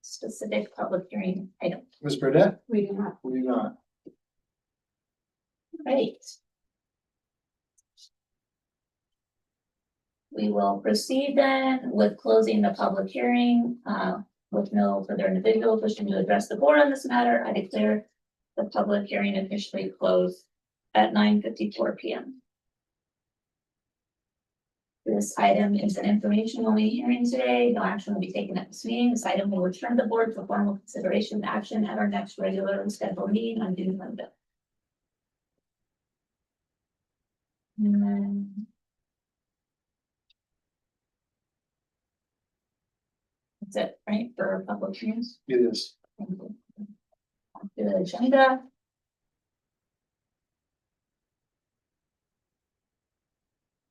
Speaker 2: specific public hearing item?
Speaker 4: Ms. Burdette?
Speaker 2: We do not.
Speaker 4: We do not.
Speaker 2: Right. We will proceed then with closing the public hearing with no further individuals wishing to address the board on this matter. I declare the public hearing officially closed at 9:54 p.m. This item is an information only hearing today. No action will be taken at this meeting. This item will return to the board for formal consideration and action at our next regularly scheduled meeting on June 25th. That's it, right, for public hearings?
Speaker 4: It is.
Speaker 2: Thank you. On to the agenda.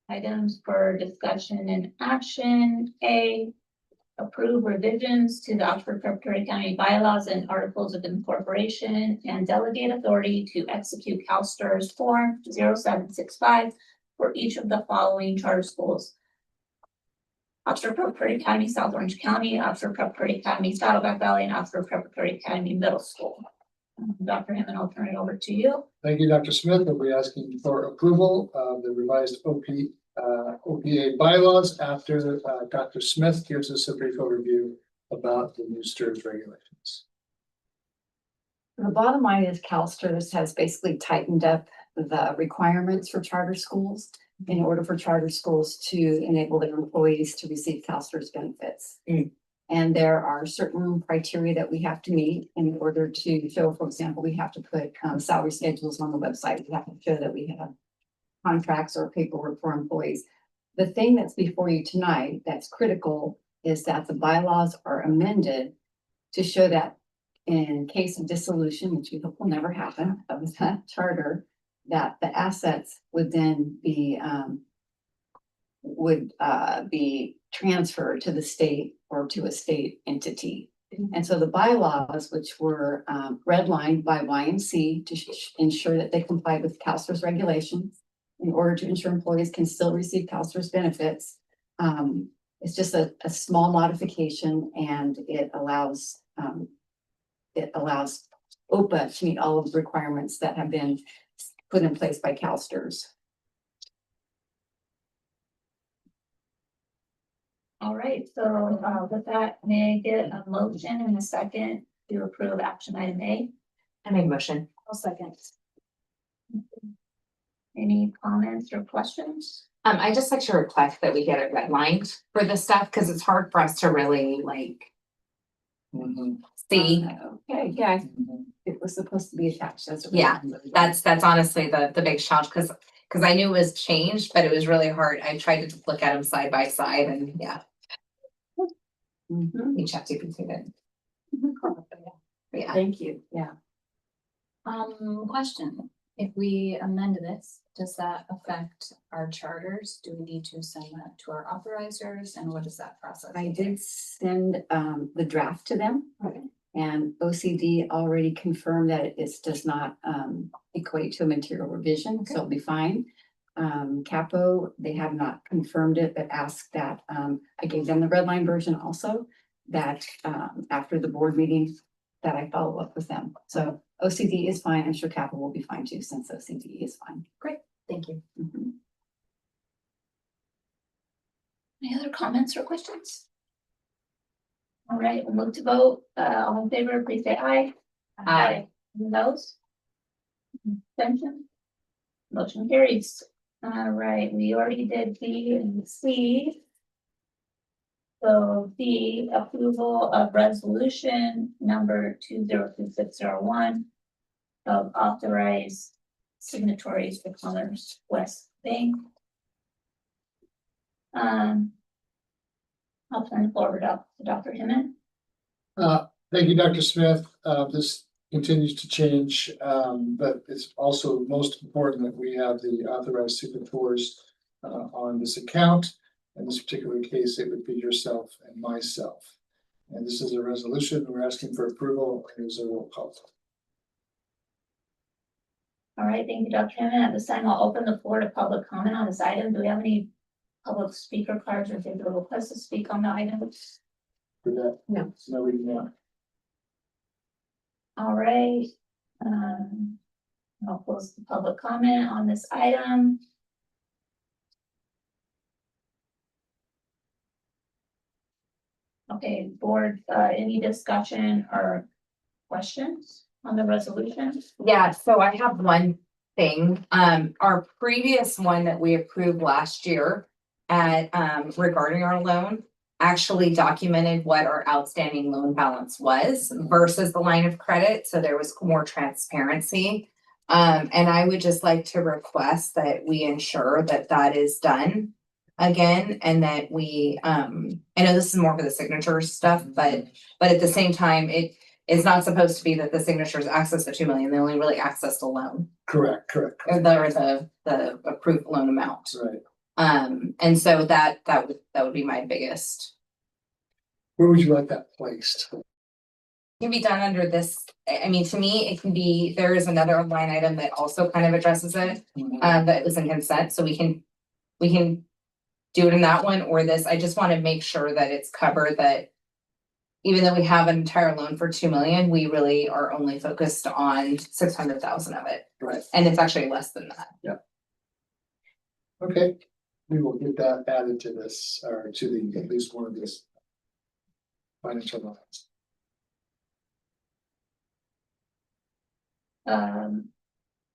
Speaker 2: Items for discussion and action. A, approve revisions to the Oxford Preparatory County bylaws and articles of incorporation and delegate authority to execute CalSTRS Form 0765 for each of the following charter schools: Oxford Preparatory Academy, South Orange County, Oxford Preparatory Academy, Saddleback Valley, and Oxford Preparatory Academy Middle School. Dr. Hinman, I'll turn it over to you.
Speaker 4: Thank you, Dr. Smith. We'll be asking for approval of the revised OPA bylaws after Dr. Smith gives us a brief overview about the new STRS regulations.
Speaker 17: The bottom line is CalSTRS has basically tightened up the requirements for charter schools in order for charter schools to enable their employees to receive CalSTRS benefits. And there are certain criteria that we have to meet in order to show, for example, we have to put salary schedules on the website. We have to show that we have contracts or paperwork for employees. The thing that's before you tonight that's critical is that the bylaws are amended to show that in case of dissolution, which we hope will never happen, of that charter, that the assets would then be transferred to the state or to a state entity. And so the bylaws, which were redlined by YMC to ensure that they complied with CalSTRS regulations in order to ensure employees can still receive CalSTRS benefits. It's just a small modification, and it allows OPA to meet all of the requirements that have been put in place by CalSTRS.
Speaker 2: All right, so with that, may I get a motion and a second to approve action item A?
Speaker 15: I make a motion.
Speaker 2: I'll second. Any comments or questions?
Speaker 15: I just like to request that we get it redlined for this stuff, because it's hard for us to really like see.
Speaker 17: Okay, yeah, it was supposed to be attached as.
Speaker 15: Yeah, that's honestly the big challenge, because I knew it was changed, but it was really hard. I tried to look at them side by side and yeah, we checked it. Yeah.
Speaker 17: Thank you, yeah.
Speaker 3: Question, if we amend this, does that affect our charters? Do we need to send that to our authorizers, and what is that process?
Speaker 17: I did send the draft to them. And OCD already confirmed that it does not equate to a material revision, so it'll be fine. Capo, they have not confirmed it, but asked that, I gave them the red line version also, that after the board meeting, that I follow up with them. So OCD is fine. I'm sure Capo will be fine too, since OCD is fine.
Speaker 3: Great, thank you.
Speaker 2: Any other comments or questions? All right, we'll move to vote. All in favor, please say aye.
Speaker 15: Aye.
Speaker 2: Those? Abstention? Motion carries. All right, we already did B and C. So the approval of resolution number 202601 of authorized signatories for Commerce West Bank. I'll turn it forward up to Dr. Himmon.
Speaker 4: Thank you, Dr. Smith. This continues to change, but it's also most important that we have the authorized signatories on this account. In this particular case, it would be yourself and myself. And this is a resolution. We're asking for approval. Here's a roll call.
Speaker 2: All right, thank you, Dr. Himmon. At this time, I'll open the floor to public comment on this item. Do we have any public speaker cards or digital requests to speak on the item?
Speaker 4: For that?
Speaker 2: No.
Speaker 4: No, we do not.
Speaker 2: All right. I'll close the public comment on this item. Okay, board, any discussion or questions on the resolution?
Speaker 15: Yeah, so I have one thing. Our previous one that we approved last year at, regarding our loan actually documented what our outstanding loan balance was versus the line of credit. So there was more transparency. And I would just like to request that we ensure that that is done again, and that we, I know this is more for the signature stuff, but at the same time, it is not supposed to be that the signatures access the 2 million. They only really access the loan.
Speaker 4: Correct.
Speaker 15: Or the approved loan amount.
Speaker 4: Right.
Speaker 15: And so that would be my biggest.
Speaker 4: Where would you like that placed?
Speaker 15: Can be done under this, I mean, to me, it can be, there is another line item that also kind of addresses it, that was in consent, so we can do it in that one or this. I just want to make sure that it's covered, that even though we have an entire loan for 2 million, we really are only focused on 600,000 of it.
Speaker 4: Right.
Speaker 15: And it's actually less than that.
Speaker 4: Yeah. Okay, we will get that added to this, or to the, at least one of these financial lines.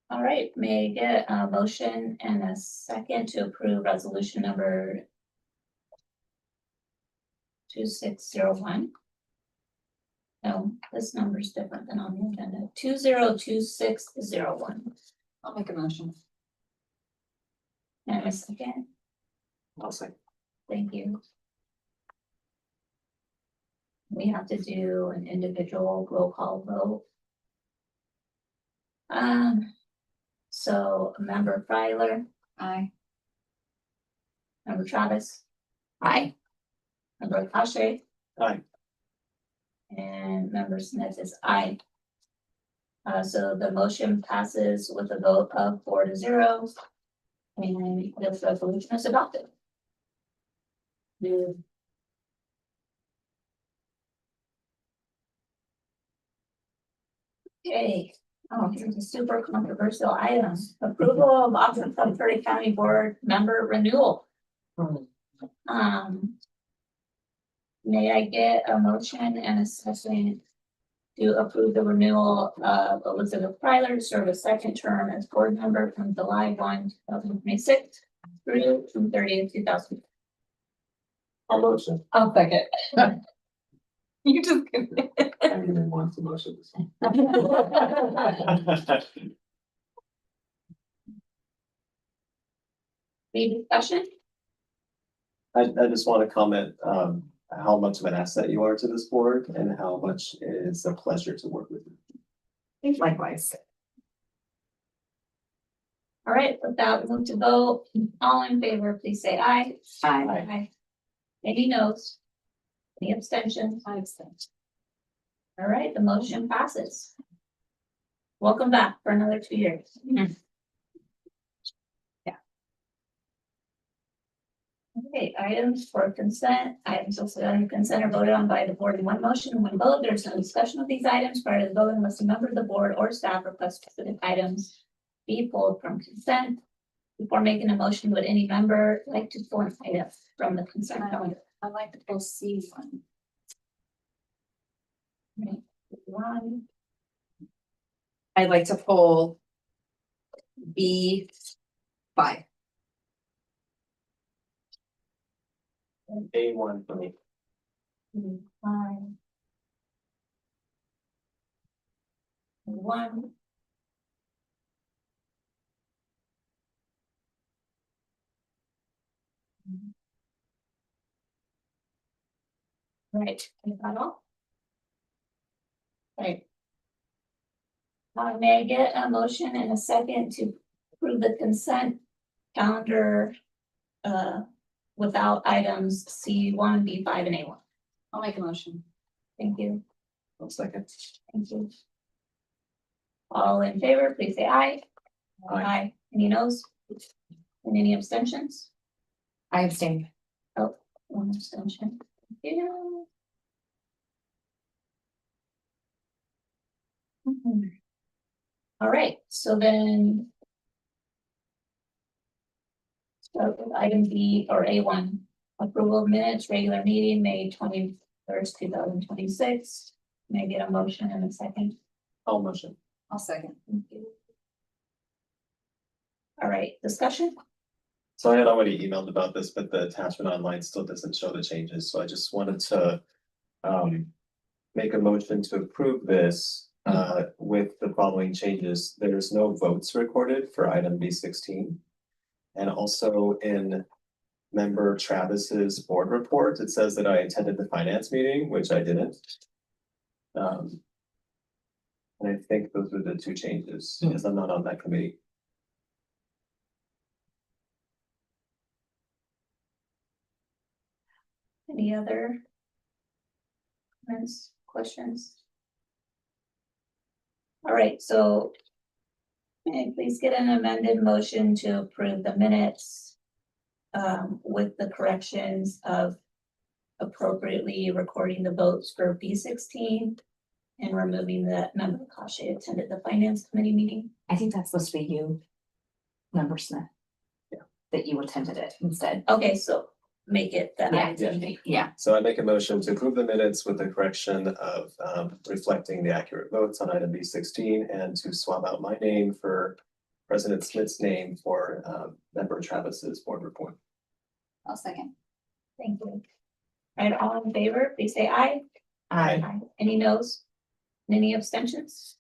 Speaker 2: All right, may I get a motion and a second to approve resolution number 2601? No, this number is different than on the agenda. 202601.
Speaker 3: I'll make a motion.
Speaker 2: And a second.
Speaker 3: I'll second.
Speaker 2: Thank you. We have to do an individual roll call vote. So member Freiler,
Speaker 3: Aye.
Speaker 2: member Travis,
Speaker 15: Aye.
Speaker 2: member Kashe,
Speaker 7: Aye.
Speaker 2: and member Smith is aye. So the motion passes with a vote of 4-0. And this resolution is adopted. Okay, here's a super controversial item. Approval of Oxford Curry County Board member renewal. May I get a motion and a second to approve the renewal of Elizabeth Pryler to serve a second term as board member from July 1, 2026 through June 30th, 2000.
Speaker 7: Our motion.
Speaker 2: I'll second.
Speaker 15: You just.
Speaker 7: Everyone wants a motion.
Speaker 2: Any discussion?
Speaker 7: I just want to comment, how much of an asset you are to this board and how much it is a pleasure to work with you.
Speaker 15: Likewise.
Speaker 2: All right, with that, we'll move to vote. All in favor, please say aye.
Speaker 15: Aye.
Speaker 2: Any noes? Any abstentions?
Speaker 15: I abstain.
Speaker 2: All right, the motion passes. Welcome back for another 2 years. Okay, items for consent, items listed under consent are voted on by the board in one motion and one vote. There's no discussion of these items prior to the vote unless a member of the board or staff requests specific items be pulled from consent. Before making a motion, would any member like to pull an item from the consent calendar?
Speaker 15: I'd like to pull C1.
Speaker 2: Right, one,
Speaker 15: I'd like to pull B5.
Speaker 7: A1 for me.
Speaker 2: two, five. One. Right, is that all? Right. May I get a motion and a second to approve the consent calendar without items C1, B5, and A1?
Speaker 15: I'll make a motion.
Speaker 2: Thank you.
Speaker 7: 1 second.
Speaker 2: Thank you. All in favor, please say aye.
Speaker 7: Aye.
Speaker 2: Any noes? And any abstentions?
Speaker 15: I abstain.
Speaker 2: Oh, one abstention. Thank you. All right, so then. Start with item B or A1, approval of minutes, regular meeting, May 21st, 2026. May I get a motion and a second?
Speaker 7: All motion.
Speaker 15: I'll second.
Speaker 2: Thank you. All right, discussion?
Speaker 7: So I had already emailed about this, but the attachment online still doesn't show the changes, so I just wanted to make a motion to approve this with the following changes. There's no votes recorded for item B16. And also in member Travis's board report, it says that I attended the finance meeting, which I didn't. And I think those are the two changes, because I'm not on that committee.
Speaker 2: Any other comments, questions? All right, so may I please get an amended motion to approve the minutes with the corrections of appropriately recording the votes for B16 and removing that member Kasha attended the finance committee meeting?
Speaker 15: I think that's supposed to be you, Member Smith.
Speaker 7: Yeah.
Speaker 15: That you attended it instead.
Speaker 2: Okay, so make it that I attended.
Speaker 15: Yeah.
Speaker 7: So I make a motion to approve the minutes with the correction of reflecting the accurate votes on item B16 and to swap out my name for President Smith's name for member Travis's board report.
Speaker 15: I'll second.
Speaker 2: Thank you. All right, all in favor, please say aye.
Speaker 15: Aye.
Speaker 2: Any noes? Any abstentions?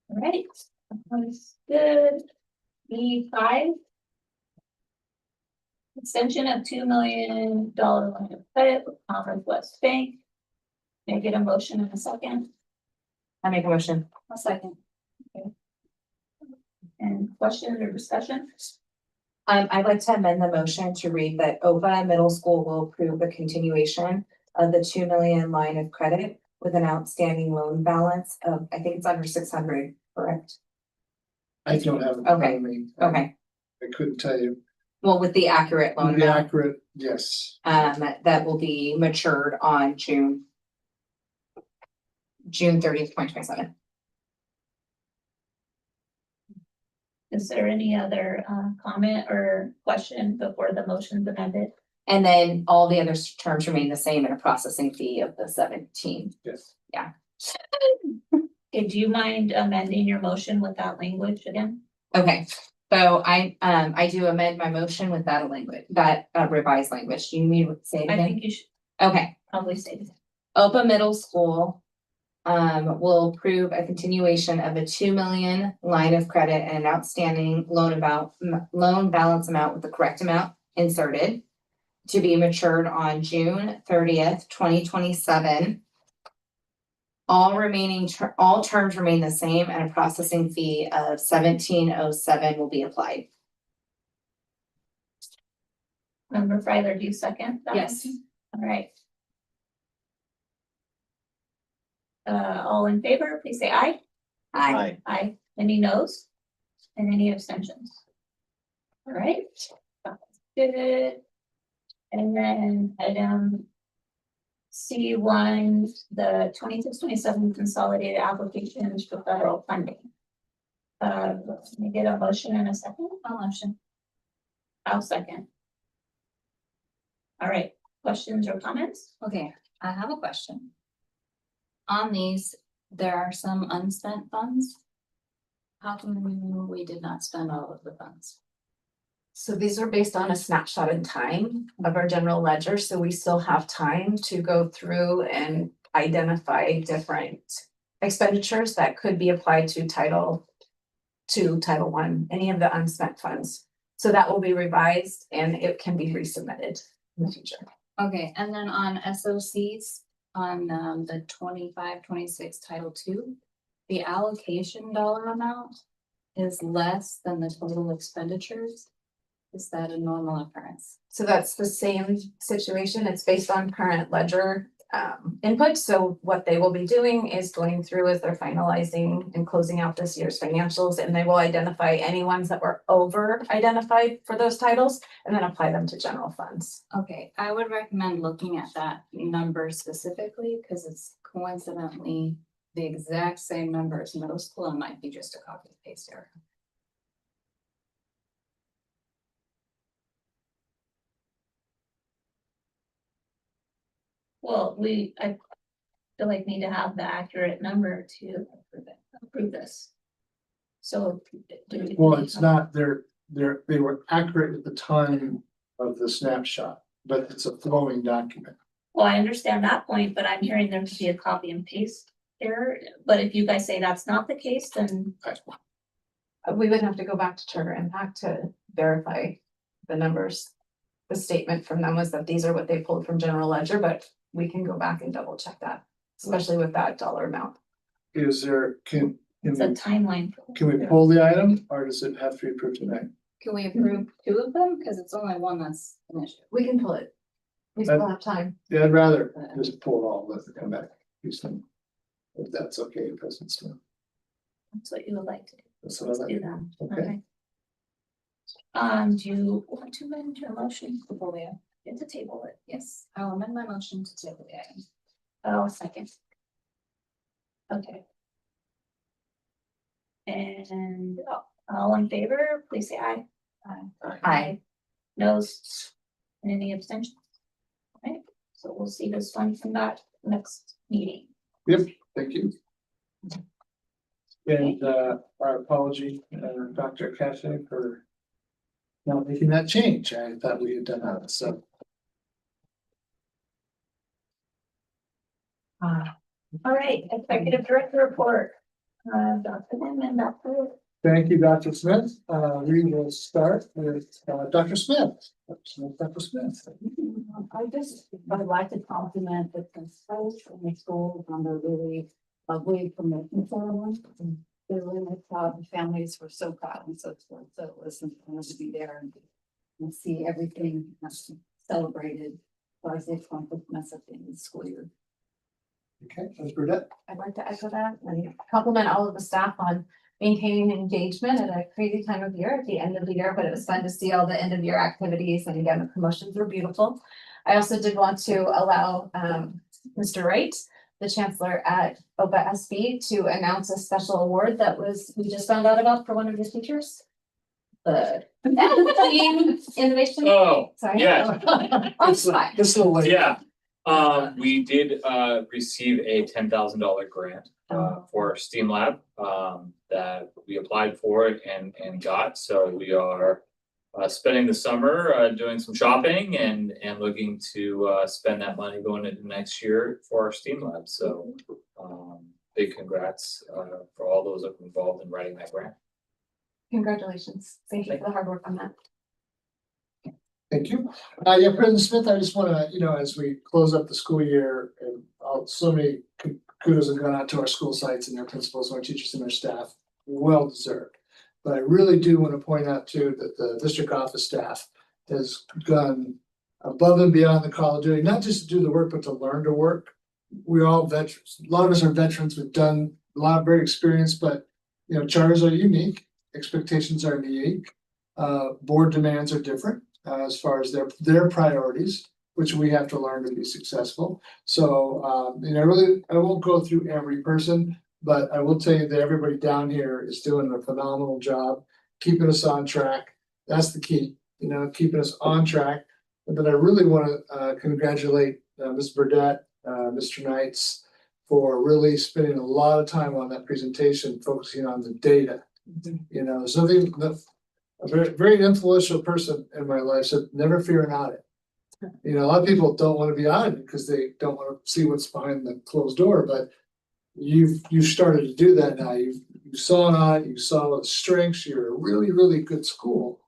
Speaker 2: All right, that one's good. B5. Extension of $2 million line of credit with Commerce West Bank. May I get a motion in a second?
Speaker 15: I make a motion.
Speaker 2: A second. Okay. And questions or discussion?
Speaker 15: I'd like to amend the motion to read that OPA Middle School will approve the continuation of the 2 million line of credit with an outstanding loan balance of, I think it's under 600, correct?
Speaker 4: I don't have. it in front of me.
Speaker 15: Okay,
Speaker 4: I couldn't tell you.
Speaker 15: well, with the accurate loan
Speaker 4: The
Speaker 15: amount,
Speaker 4: accurate, yes.
Speaker 15: that will be matured on June 30th, 2027.
Speaker 2: Is there any other comment or question before the motion's amended?
Speaker 15: And then all the other terms remain the same and a processing fee of the 17.
Speaker 4: Yes.
Speaker 15: Yeah.
Speaker 2: Okay, do you mind amending your motion with that language again?
Speaker 15: Okay, so I do amend my motion with that language, that revised language. Do you need to say it
Speaker 2: I
Speaker 15: again?
Speaker 2: think you should
Speaker 15: Okay,
Speaker 2: probably say this.
Speaker 15: OPA Middle School will approve a continuation of a 2 million line of credit and an outstanding loan balance amount with the correct amount inserted to be matured on June 30th, 2027. All terms remain the same and a processing fee of 1707 will be applied.
Speaker 2: Member Fryler, do you second that?
Speaker 15: Yes.
Speaker 2: motion? All right. All in favor, please say aye.
Speaker 7: Aye.
Speaker 2: Aye. Any noes? And any abstentions? All right. That's good. And then item C1, the 26-27 consolidated applications for federal funding. Let me get a motion in a second.
Speaker 13: I'll motion.
Speaker 2: I'll second. All right, questions or comments?
Speaker 13: Okay, I have a question. On these, there are some unspent funds. How come we did not spend all of the funds?
Speaker 5: So these are based on a snapshot in time of our general ledger, so we still have time to go through and identify different expenditures that could be applied to Title I, any of the unspent funds. So that will be revised and it can be resubmitted in the future.
Speaker 13: Okay, and then on SOCs, on the 25-26 Title II, the allocation dollar amount is less than the total expenditures. Is that a normal occurrence?
Speaker 5: So that's the same situation. It's based on current ledger input. So what they will be doing is going through as they're finalizing and closing out this year's financials, and they will identify any ones that were over identified for those titles and then apply them to general funds.
Speaker 13: Okay, I would recommend looking at that number specifically because it's coincidentally the exact same number as middle school and might be just a copy and paste error.
Speaker 2: Well, I feel like need to have the accurate number to approve this. So.
Speaker 4: Well, it's not, they were accurate at the time of the snapshot, but it's a flowing document.
Speaker 2: Well, I understand that point, but I'm hearing there to be a copy and paste error. But if you guys say that's not the case, then
Speaker 5: We would have to go back to Charter Impact to verify the numbers. The statement from them was that these are what they pulled from general ledger, but we can go back and double check that, especially with that dollar amount.
Speaker 4: Is there,
Speaker 2: it's a timeline.
Speaker 4: can we pull the item or does it have to be approved tonight?
Speaker 13: Can we approve two of them? Because it's only one that's an issue.
Speaker 5: We can pull it. We still have time.
Speaker 4: Yeah, I'd rather just pull it all, let it come back. If that's okay, President Smith.
Speaker 2: That's what you would like to do.
Speaker 4: That's what
Speaker 2: Let's
Speaker 4: I'd
Speaker 2: do
Speaker 4: like.
Speaker 2: that.
Speaker 4: Okay.
Speaker 2: Do you want to amend your motion? It's a table it.
Speaker 13: Yes, I'll amend my motion to table the item.
Speaker 2: Oh, second. Okay. And all in favor, please say aye.
Speaker 15: Aye.
Speaker 2: Noes, and any abstentions? Right, so we'll see this one from that next meeting.
Speaker 4: Yep, thank you. And our apology, Dr. Cassidy, for not making that change. I thought we had done that, so.
Speaker 2: All right, executive director report. Dr. Lim and Dr.
Speaker 4: Thank you, Dr. Smith. We will start with Dr. Smith. Dr. Smith.
Speaker 17: I'd like to compliment the principals in the school on the really lovely promotion ceremony. They're really proud. The families were so proud and so it was fun to be there and see everything celebrated as the accomplishments at the end of the school year.
Speaker 4: Okay, Ms. Burdette.
Speaker 5: I'd like to echo that and compliment all of the staff on maintaining engagement at a crazy time of year at the end of the year, but it was fun to see all the end of year activities. And again, the promotions were beautiful. I also did want to allow Mr. Wright, the chancellor at OPA SB, to announce a special award that we just found out about for one of his teachers.
Speaker 15: the team innovation.
Speaker 10: Oh,
Speaker 15: Sorry.
Speaker 10: yeah.
Speaker 15: I'm sorry.
Speaker 4: This little lady.
Speaker 10: Yeah, we did receive a $10,000 grant for our STEAM lab that we applied for and got. So we are spending the summer doing some shopping and looking to spend that money going into next year for our STEAM lab. So big congrats for all those involved in writing that grant.
Speaker 5: Congratulations. Thank you for the hard work on that.
Speaker 4: Thank you. Yeah, President Smith, I just want to, as we close up the school year, and so many kudos have gone out to our school sites and their principals, our teachers and their staff, well deserved. But I really do want to point out too that the district office staff has gone above and beyond the call of duty, not just to do the work, but to learn to work. We're all veterans. A lot of us are veterans. We've done a lot of very experienced, but charters are unique, expectations are unique, board demands are different. As far as their priorities, which we have to learn to be successful. So, I won't go through every person, but I will tell you that everybody down here is doing a phenomenal job, keeping us on track. That's the key, keeping us on track. But I really want to congratulate Ms. Burdette, Mr. Knights, for really spending a lot of time on that presentation, focusing on the data. Something that a very influential person in my life said, never fear an audit. A lot of people don't want to be audited because they don't want to see what's behind the closed door, but you've started to do that now. You saw an audit, you saw the strengths, you're a really, really good school,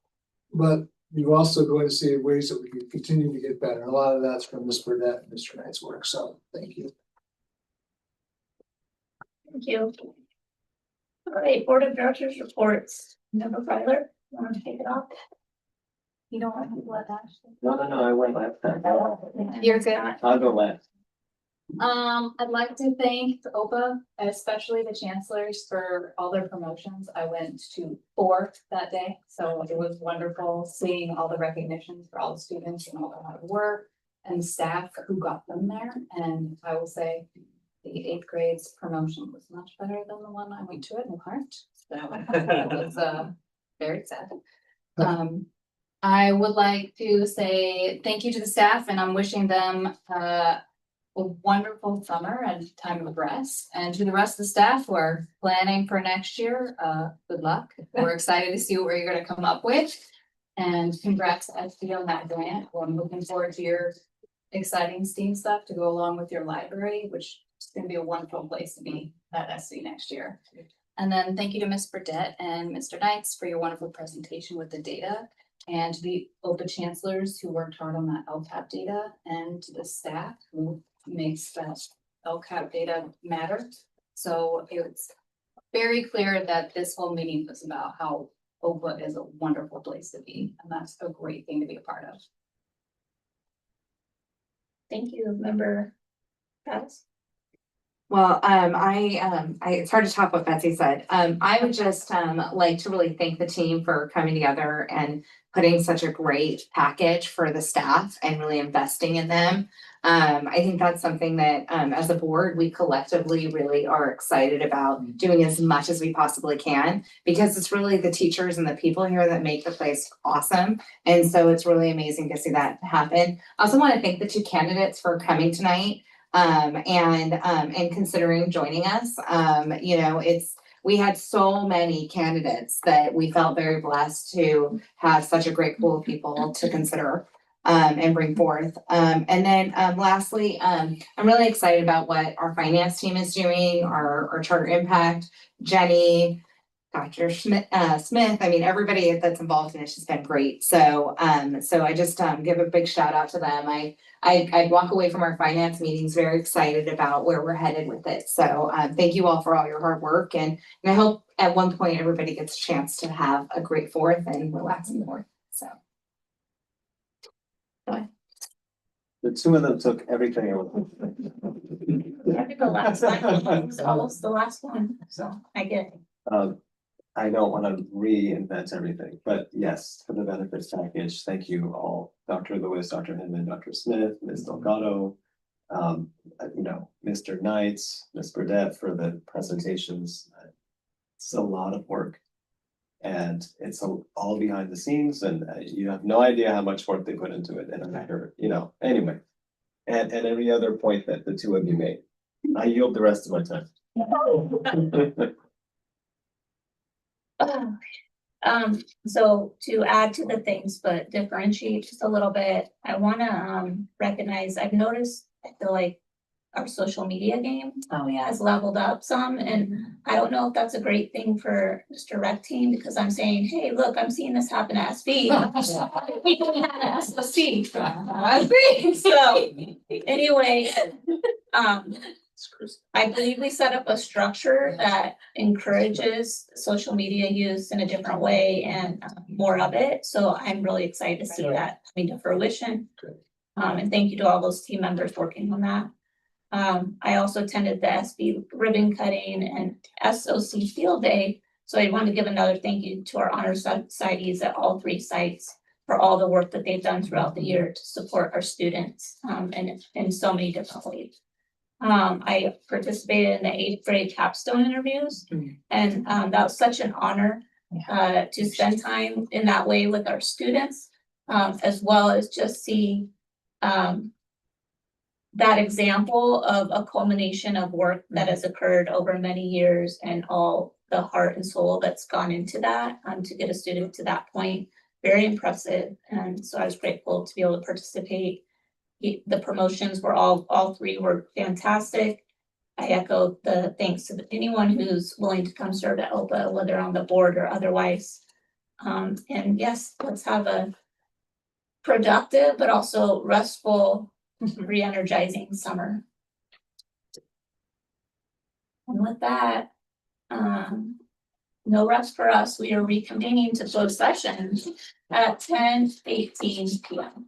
Speaker 4: but you're also going to see ways that we can continue to get better. A lot of that's from Ms. Burdette and Mr. Knight's work, so thank you.
Speaker 2: Thank you. All right, Board of Directors reports. Member Freiler, you want to take it off? You don't want to let that.
Speaker 7: No, I went last time.
Speaker 15: You're good.
Speaker 7: I'll go last.
Speaker 3: I'd like to thank OPA, especially the chancellors, for all their promotions. I went to 4 that day, so it was wonderful seeing all the recognitions for all the students and all the hard work and staff who got them there. And I will say the 8th grade's promotion was much better than the one I went to at New Heart. So it was very sad. I would like to say thank you to the staff, and I'm wishing them a wonderful summer and time of rest. And to the rest of the staff who are planning for next year, good luck. We're excited to see what you're going to come up with. And congrats to SB on that grant. Well, I'm looking forward to your exciting STEAM stuff to go along with your library, which is going to be a wonderful place to be at SB next year. And then thank you to Ms. Burdette and Mr. Knights for your wonderful presentation with the data, and to the OPA chancellors who worked hard on that LCAP data, and to the staff who makes that LCAP data matter. So it's very clear that this whole meeting was about how OPA is a wonderful place to be, and that's a great thing to be a part of.
Speaker 2: Thank you, Member Travis.
Speaker 15: Well, it's hard to top what Betsy said. I would just like to really thank the team for coming together and putting such a great package for the staff and really investing in them. I think that's something that as a board, we collectively really are excited about doing as much as we possibly can, because it's really the teachers and the people here that make the place awesome. And so it's really amazing to see that happen. I also want to thank the 2 candidates for coming tonight. And considering joining us. We had so many candidates that we felt very blessed to have such a great pool of people to consider and bring forth. And then lastly, I'm really excited about what our finance team is doing, our charter impact, Jenny, Dr. Smith, I mean, everybody that's involved in it's just been great. So I just give a big shout out to them. I walk away from our finance meetings very excited about where we're headed with it. So thank you all for all your hard work. And I hope at one point everybody gets a chance to have a great 4th and relaxing 4th. So.
Speaker 7: The 2 of them took everything.
Speaker 2: I think the last one was almost the last one, so I get it.
Speaker 7: I don't want to reinvent everything, but yes, for the benefits package, thank you all, Dr. Lewis, Dr. Hinman, Dr. Smith, Ms. Delgado, Mr. Knights, Ms. Burdette for the presentations. It's a lot of work. And it's all behind the scenes and you have no idea how much work they put into it in a matter, anyway. And every other point that the two of you made. I yield the rest of my time.
Speaker 2: So to add to the things, but differentiate just a little bit, I wanna recognize, I've noticed, I feel like our social media game
Speaker 15: Oh, yeah.
Speaker 2: has leveled up some, and I don't know if that's a great thing for Mr. Rec team, because I'm saying, hey, look, I'm seeing this happen at SB. We can have an SOC. So, anyway, I believe we set up a structure that encourages social media use in a different way and more of it. So I'm really excited to see that coming to fruition. And thank you to all those team members working on that. I also attended the SB ribbon cutting and SOC field day. So I want to give another thank you to our honor societies at all 3 sites for all the work that they've done throughout the year to support our students and in so many different ways. I participated in the 8th grade capstone interviews, and that was such an honor to spend time in that way with our students, as well as just see that example of a culmination of work that has occurred over many years and all the heart and soul that's gone into that to get a student to that point. Very impressive. And so I was grateful to be able to participate. The promotions were all 3 were fantastic. I echo the thanks to anyone who's willing to come serve at OPA, whether on the board or otherwise. And yes, let's have a productive but also restful, re-energizing summer. And with that, no rest for us. We are reconvening to closed session at 10:18 p.m.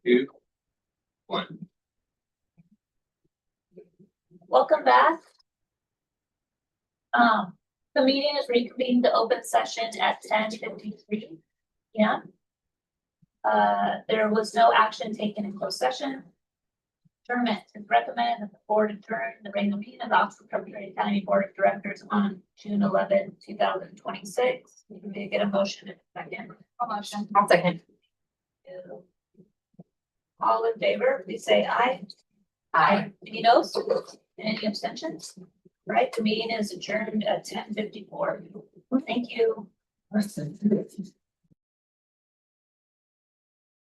Speaker 1: 2, 1.
Speaker 2: Welcome back. The meeting is reconvened to open session at 10:53 p.m. There was no action taken in closed session. Adjournment is recommended that the board adjourn the regular meeting of the Oxford Presbyterian County Board of Directors on June 11, 2026. Can we get a motion in a second?
Speaker 5: A motion.
Speaker 15: I'll second.
Speaker 2: All in favor, please say aye. Aye. Any noes? Any abstentions? All right, the meeting is adjourned at 10:54. Thank you.